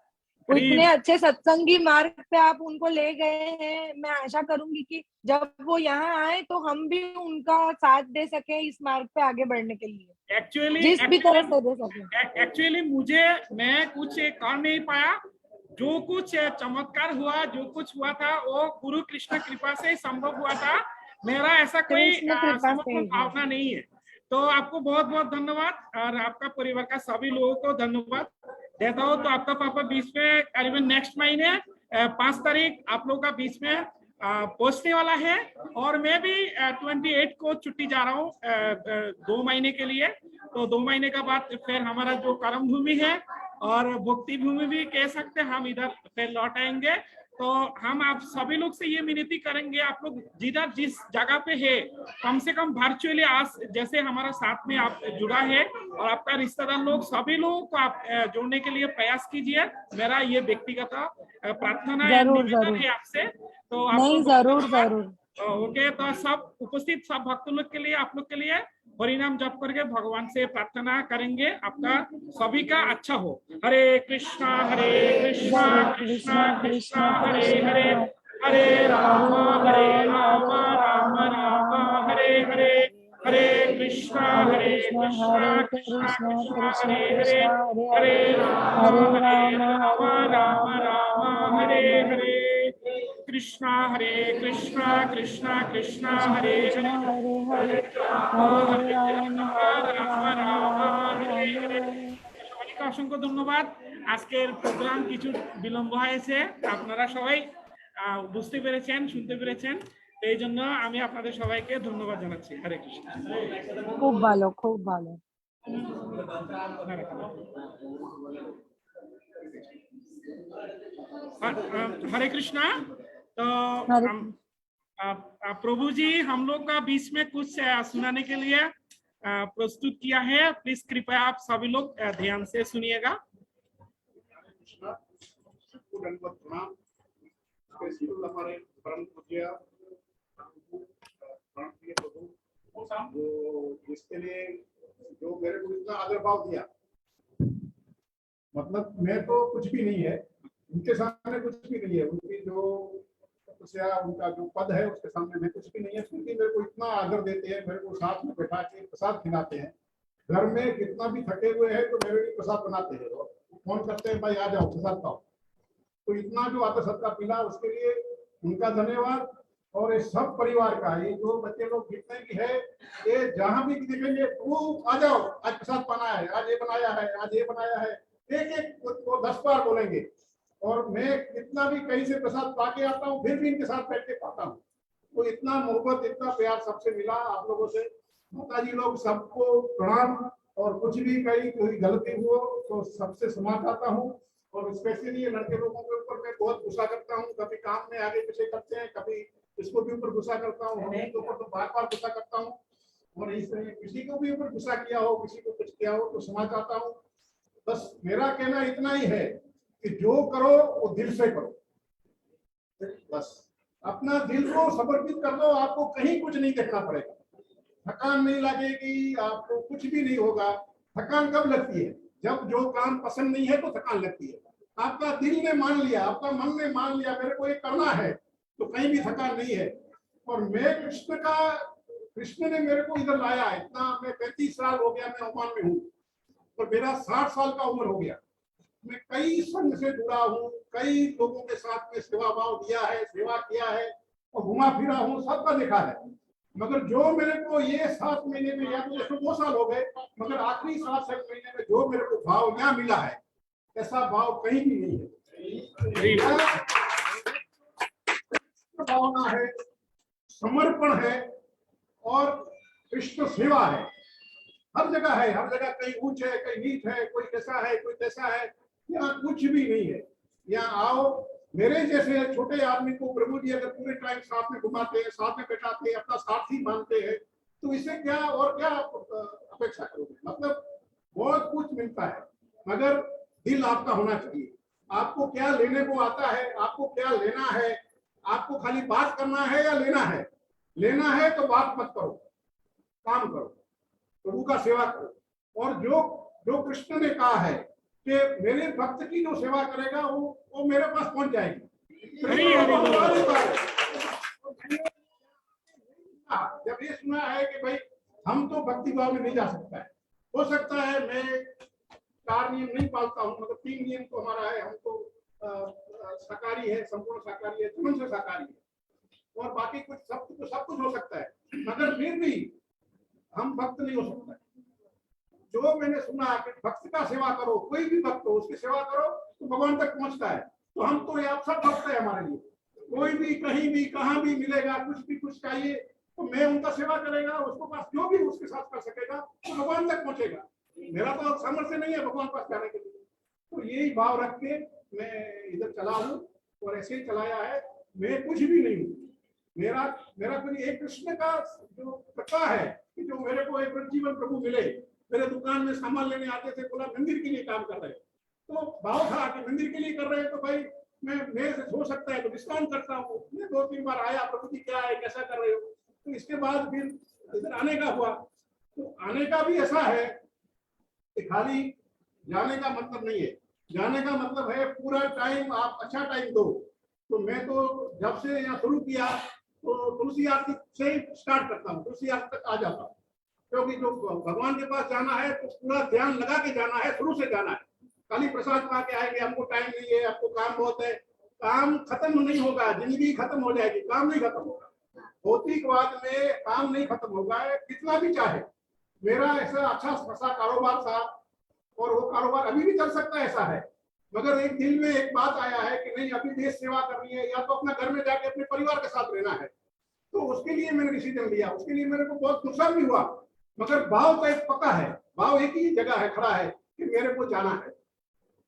वो इतने अच्छे सत्संगी मार्ग पे आप उनको ले गए हैं। मैं आशा करूंगी कि जब वो यहाँ आए तो हम भी उनका साथ दे सके इस मार्ग पे आगे बढ़ने के लिए, जिस भी तरह से दे सके। एक्चुअली मैं कुछ कर नहीं पाया। जो कुछ चमत्कार हुआ, जो कुछ हुआ था, वो गुरु कृष्ण कृपा से संभव हुआ था। मेरा ऐसा कोई कृष्ण कृपा से समर्पण भावना नहीं है। तो आपको बहुत बहुत धन्यवाद और आपका परिवार का सभी लोगों को धन्यवाद देता हूँ। तो आपका पापा बीच में करीबन नेक्स्ट महीने 5 तारीख आप लोगों का बीच में पहुंचने वाला है। और मैं भी 28 को छुट्टी जा रहा हूँ 2 महीने के लिए। तो 2 महीने का बाद फिर हमारा जो कर्म भूमि है और भक्ति भूमि भी कह सकते हैं, हम इधर फिर लौट आएंगे। तो हम आप सभी लोग से ये विनती करेंगे, आप लोग जिधर जिस जगह पे है कम से कम वर्चुअली आज जैसे हमारा साथ में आप जुड़ा है और आपका रिश्तेदार लोग, सभी लोगों को आप जोड़ने के लिए प्रयास कीजिए। मेरा ये व्यक्तिगत प्रार्थना है, जरूर निवेदन जरूर, है आपसे। तो आपको नहीं बहुत जरूर धन्यवाद। जरूर। ओके, तो सब उपस्थित सब भक्त लोग के लिए, आप लोग के लिए हरिनाम जप करके भगवान से प्रार्थना करेंगे आपका सभी का अच्छा हो। हरे कृष्णा कृष्णा जरूर, कृष्णा कृष्णा कृष्णा कृष्णा हरे कृष्णा हरे, हरे राम राम राम हरे हरे, हरे कृष्णा हरे कृष्णा कृष्णा कृष्णा कृष्णा हरे हरे, कृष्णा हरे हरे हरे, राम हरे राम राम राम राम हरे राम हरे। कृष्णा कृष्णा कृष्णा हरे कृष्णा हरे, हरे हरे, हरे हरे राम राम राम हरे हरे हरे। हरे। সবাইকে অসংখ্য ধন্যবাদ। আজকের প্রোগ্রাম কিছু বিলম্ব হয়েছে, আপনারা সবাই বুঝতে পেরেছেন, শুনতে পেরেছেন। এই জন্য আমি আপনাদের সবাইকে ধন্যবাদ জানাচ্ছি। হরে কৃষ্ণ। খুব ভালো, খুব ভালো। हरे कृष्णा। तो हरे प्रभु जी हम लोग का बीच में कुछ सुनाने के लिए प्रस्तुत किया है। प्लीज कृपया आप सभी लोग ध्यान से सुनिएगा। हमारे परम पूज्य जिसके लिए जो मेरे को इतना आदरभाव दिया, मतलब मैं तो कुछ भी नहीं है, उनके सामने कुछ भी नहीं है। उनकी जो उनका जो पद है उसके सामने मैं कुछ भी नहीं है। क्योंकि मेरे को इतना आदर देते हैं, मेरे को साथ में बैठा के प्रसाद खिलाते हैं। घर में कितना भी थके हुए हैं तो मेरे लिए प्रसाद बनाते हैं और फोन करते हैं, भाई आ जाओ प्रसाद खाओ। तो इतना जो आदर सत्कार मिला उसके लिए उनका धन्यवाद। और ये सब परिवार का, ये जो बच्चे लोग जितने भी है, ये जहां भी दिखेंगे वो आ जाओ, आज प्रसाद पाना है, आज ये बनाया है, आज ये बनाया है, एक एक को 10 बार बोलेंगे। और मैं कितना भी कहीं से प्रसाद पाके आता हूँ फिर भी इनके साथ बैठ के पाता हूँ। तो इतना मोहब्बत, इतना प्यार सबसे मिला आप लोगों से। माता जी लोग सबको प्रणाम। और कुछ भी कहीं कोई गलती हो तो सबसे क्षमा चाहता हूँ। और स्पेशली ये लड़के लोगों के ऊपर मैं बहुत गुस्सा करता हूँ, कभी काम में आगे पीछे करते हैं, कभी इसको भी ऊपर गुस्सा करता हूँ, हम के ऊपर तो बार बार गुस्सा करता हूँ। और इस तरह किसी को भी ऊपर गुस्सा किया हो, किसी को कुछ किया हो तो क्षमा चाहता हूँ। बस मेरा कहना इतना ही है कि जो करो वो दिल से करो, बस अपना दिल को समर्पित कर दो, आपको कहीं कुछ नहीं देखना पड़ेगा, थकान नहीं लगेगी, आपको कुछ भी नहीं होगा। थकान कब लगती है? जब जो काम पसंद नहीं है तो थकान लगती है। आपका दिल ने मान लिया, आपका मन ने मान लिया मेरे को ये करना है, तो कहीं भी थकान नहीं है। और मैं कृष्ण ने मेरे को इधर लाया, इतना मैं 35 साल हो गया मैं ओमान में हूँ, और मेरा 60 साल का उम्र हो गया। मैं कई संघ से जुड़ा हूँ, कई लोगों के साथ में सेवा भाव दिया है, सेवा किया है, और घुमा फिरा हूँ, सबका देखा है। मगर जो मेरे को ये 7 महीने में, या तो 2 साल हो गए, मगर आखिरी 7 महीने में जो मेरे को भाव यहाँ मिला है, ऐसा भाव कहीं भी नहीं है। भावना है, समर्पण है और कृष्ण सेवा है। हर जगह है, हर जगह कहीं ऊंच है, कहीं नीच है, कोई कैसा है, कोई कैसा है, यहाँ कुछ भी नहीं है। यहाँ आओ, मेरे जैसे छोटे आदमी को प्रभु जी अगर पूरे टाइम साथ में घुमाते हैं, साथ में बैठाते हैं, अपना साथी मानते हैं, तो इससे क्या और क्या अपेक्षा करोगे? मतलब बहुत कुछ मिलता है, मगर दिल आपका होना चाहिए। आपको क्या लेने को आता है, आपको क्या लेना है, आपको खाली बात करना है या लेना है? लेना है तो बात मत करो, काम करो, प्रभु का सेवा करो। और जो कृष्ण ने कहा है कि मेरे भक्त की जो सेवा करेगा वो मेरे पास पहुंच जाएगी। जब ये सुना है कि भाई हम तो भक्ति भाव में नहीं जा सकता है, हो सकता है मैं 4 नियम नहीं पालता हूँ, मतलब 3 नियम तो हमारा है, हम तो शाकाहारी है, संपूर्ण शाकाहारी है, जीवन से शाकाहारी है, और बाकी कुछ सब कुछ हो सकता है, मगर फिर भी हम भक्त नहीं हो सकता है। जो मैंने सुना कि भक्त का सेवा करो, कोई भी भक्त हो उसकी सेवा करो तो भगवान तक पहुंचता है। तो हम तो ये आप सब भक्त है हमारे लिए, कोई भी कहीं भी कहाँ भी मिलेगा, कुछ चाहिए तो मैं उनका सेवा करेगा, उसको पास जो भी उसके साथ कर सकेगा तो भगवान तक पहुंचेगा। मेरा तो सामर्थ्य नहीं है भगवान पास जाने के लिए, तो यही भाव रख के मैं इधर चला हूँ और ऐसे ही चलाया है। मैं कुछ भी नहीं हूँ, मेरा कोई एक कृष्ण का जो कृपा है कि जो मेरे को एक जीवन प्रभु मिले। मेरे दुकान में सामान लेने आते थे, बोला मंदिर के लिए काम कर रहे हैं, तो भाव था कि मंदिर के लिए कर रहे हैं तो भाई मैं मेरे से हो सकता है तो डिस्काउंट करता हूँ। मैं 2-3 बार आया, प्रभु जी क्या है, कैसा कर रहे हो, तो इसके बाद फिर इधर आने का हुआ। तो आने का भी ऐसा है कि खाली जाने का मतलब नहीं है, जाने का मतलब है पूरा टाइम आप अच्छा टाइम दो। तो मैं तो जब से यहाँ शुरू किया तो तुलसी आरती से ही स्टार्ट करता हूँ, तुलसी आरती तक आ जाता हूँ, क्योंकि जो भगवान के पास जाना है तो पूरा ध्यान लगा के जाना है, शुरू से जाना है। खाली प्रसाद पा के आएंगे, हमको टाइम नहीं है, आपको काम बहुत है, काम खत्म नहीं होगा, जिंदगी खत्म हो जाएगी, काम नहीं खत्म होगा। भौतिकवाद में काम नहीं खत्म होगा, कितना भी चाहे। मेरा ऐसा अच्छा खासा कारोबार था और वो कारोबार अभी भी चल सकता है, ऐसा है, मगर एक दिल में एक बात आया है कि नहीं अभी देश सेवा करनी है, या तो अपना घर में जाके अपने परिवार के साथ रहना है। तो उसके लिए मैंने डिसीजन लिया, उसके लिए मेरे को बहुत नुकसान भी हुआ, मगर भाव तो एक पक्का है, भाव एक ही जगह है खड़ा है कि मेरे को जाना है,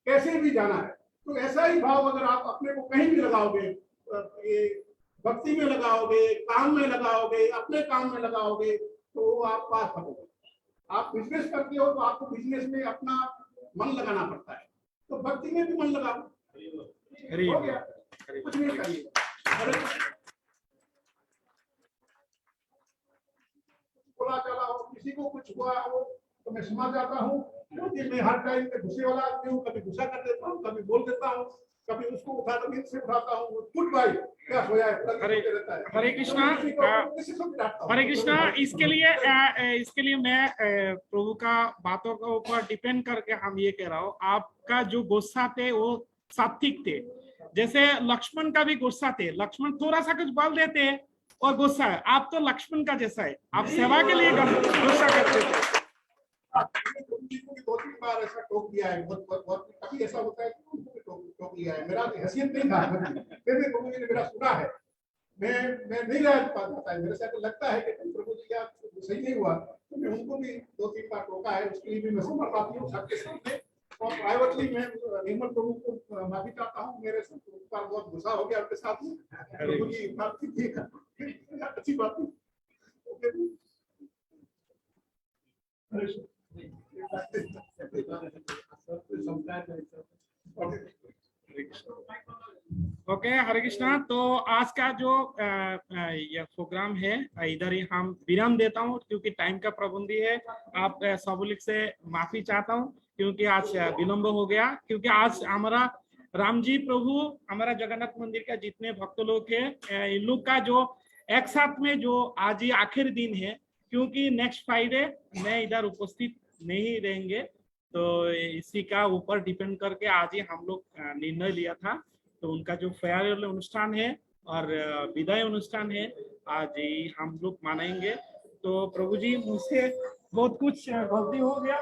कैसे भी जाना है। तो ऐसा ही भाव अगर आप अपने को कहीं भी लगाओगे, ये भक्ति में लगाओगे, काम में लगाओगे, अपने काम में लगाओगे, तो आप पास पकोगे। आप बिजनेस करते हो तो आपको बिजनेस में अपना मन लगाना पड़ता है, तो भक्ति में भी मन लगाओ, हो गया, कुछ नहीं चाहिए। बोला चला हो, किसी को कुछ हुआ हो तो मैं समझ जाता हूँ, क्योंकि मैं हर टाइम पे गुस्से वाला आदमी हूँ, कभी गुस्सा कर देता हूँ, कभी बोल देता हूँ, कभी उसको उठा तो नींद से उठाता हूँ, फुट भाई क्या सोया है, हरे कृष्णा, हरे कृष्णा। इसके लिए मैं प्रभु का बातों के ऊपर डिपेंड करके हम ये कह रहा हूँ, आपका जो गुस्सा थे वो सात्विक थे, जैसे लक्ष्मण का भी गुस्सा थे, लक्ष्मण थोड़ा सा कुछ बोल देते हैं और गुस्सा है, आप तो लक्ष्मण का जैसा है, आप सेवा के लिए गुस्सा करते थे। 2-3 बार ऐसा टोक दिया है, बहुत कभी ऐसा होता है कि उनको भी टोक लिया है, मेरा हैसियत नहीं था, फिर भी प्रभु जी ने मेरा सुना है, मैं नहीं रह पाता है, मेरे से लगता है कि प्रभु जी का सही नहीं हुआ, तो मैं उनको भी 2-3 बार टोका है, उसके लिए भी मैं समझ पाती हूँ सबके सामने, और प्राइवेटली मैं निर्मल प्रभु को माफी चाहता हूँ, मेरे से बहुत गुस्सा हो गया उनके साथ में, प्रभु जी ठीक है, अच्छी बात है। ओके, हरे कृष्णा। तो आज का जो ये प्रोग्राम है इधर ही हम विराम देता हूँ, क्योंकि टाइम का पाबंदी है। आप सबलिक से माफी चाहता हूँ क्योंकि आज विलंब हो गया, क्योंकि आज हमारा राम जी प्रभु, हमारा जगन्नाथ मंदिर का जितने भक्त लोग हैं, इन लोग का जो एक साथ में जो आज ही आखिरी दिन है, क्योंकि नेक्स्ट फ्राइडे मैं इधर उपस्थित नहीं रहेंगे, तो इसी का ऊपर डिपेंड करके आज ही हम लोग निर्णय लिया था। तो उनका जो फेयरवेल अनुष्ठान है और विदाई अनुष्ठान है आज ही हम लोग मनाएंगे। तो प्रभु जी, मुझसे बहुत कुछ गलती हो गया।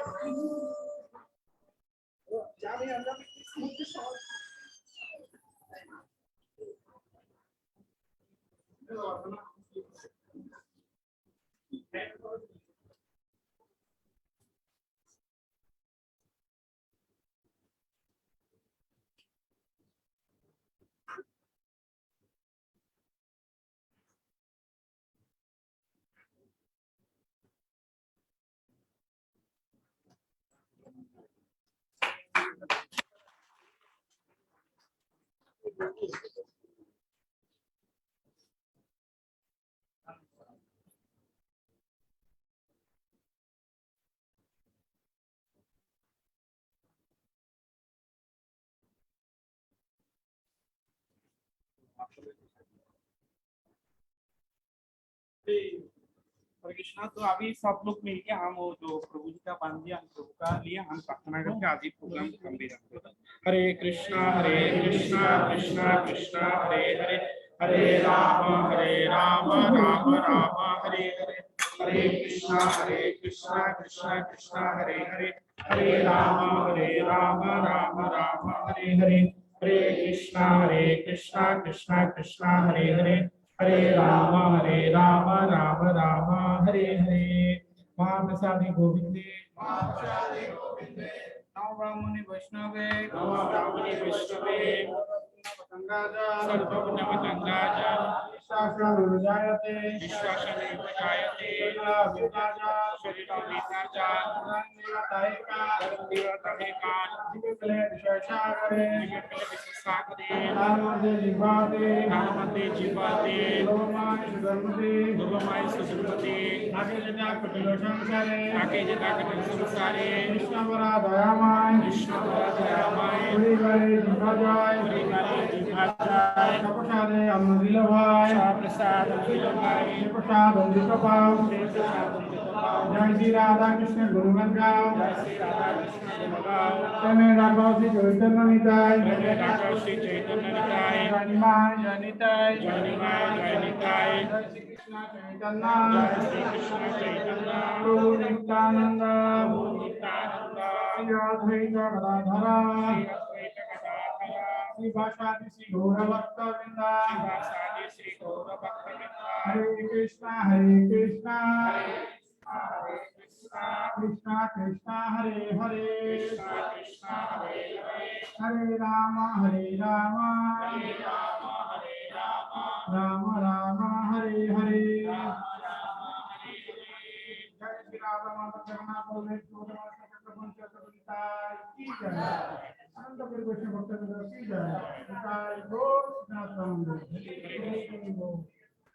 हरे कृष्णा। तो अभी सब लोग मिलके हम वो जो प्रभु जी का बांधिया प्रभु का लिए हम प्रार्थना करके आज ही प्रोग्राम खत्म भी रखते हैं। हरे कृष्णा कृष्णा कृष्णा हरे हरे, हरे राम राम राम हरे हरे, हरे कृष्णा कृष्णा कृष्णा हरे हरे, हरे राम राम राम हरे हरे, हरे कृष्णा कृष्णा कृष्णा हरे हरे, हरे राम राम राम हरे हरे। महाप्रसादि गोविंदे नमो ब्राह्मणे वैष्णवे सर्वपुण्यवतंगाज विश्वासनिर्जायते जय श्री राधा कृष्ण गुरुगण गाओ, जय श्री राधा कृष्ण गुरुगण गाओ, जय राघव श्री चैतन्य निताय, जय राघव श्री चैतन्य निताय, जय निमाय जय निताय, जय निमाय जय निताय, जय श्री कृष्ण चैतन्य, जय श्री कृष्ण चैतन्य, प्रभु नित्यानंद, प्रभु नित्यानंद, श्री अद्वैत गदाधर, श्री भाषादि श्री गौर भक्त वृंद, श्री भाषादि श्री गौर भक्त वृंद, हरे कृष्णा कृष्णा कृष्णा हरे हरे, हरे राम राम राम हरे हरे। जय श्री राधा माता जगन्नाथ बलदेव सुभद्रा की जय, अनंत परिवेश भक्त की जय,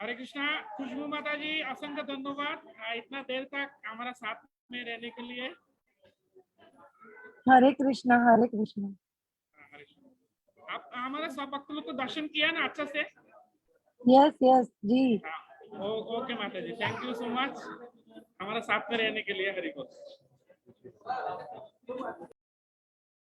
हरे कृष्णा। खुशबू माता जी, असंख्य धन्यवाद इतना देर तक हमारा साथ में रहने के लिए। हरे कृष्णा हरे कृष्णा। आप हमारे सब भक्त लोग को दर्शन किया ना अच्छा से? यस यस जी। ओके माता जी, थैंक यू सो मच हमारा साथ में रहने के लिए। हरि बोल।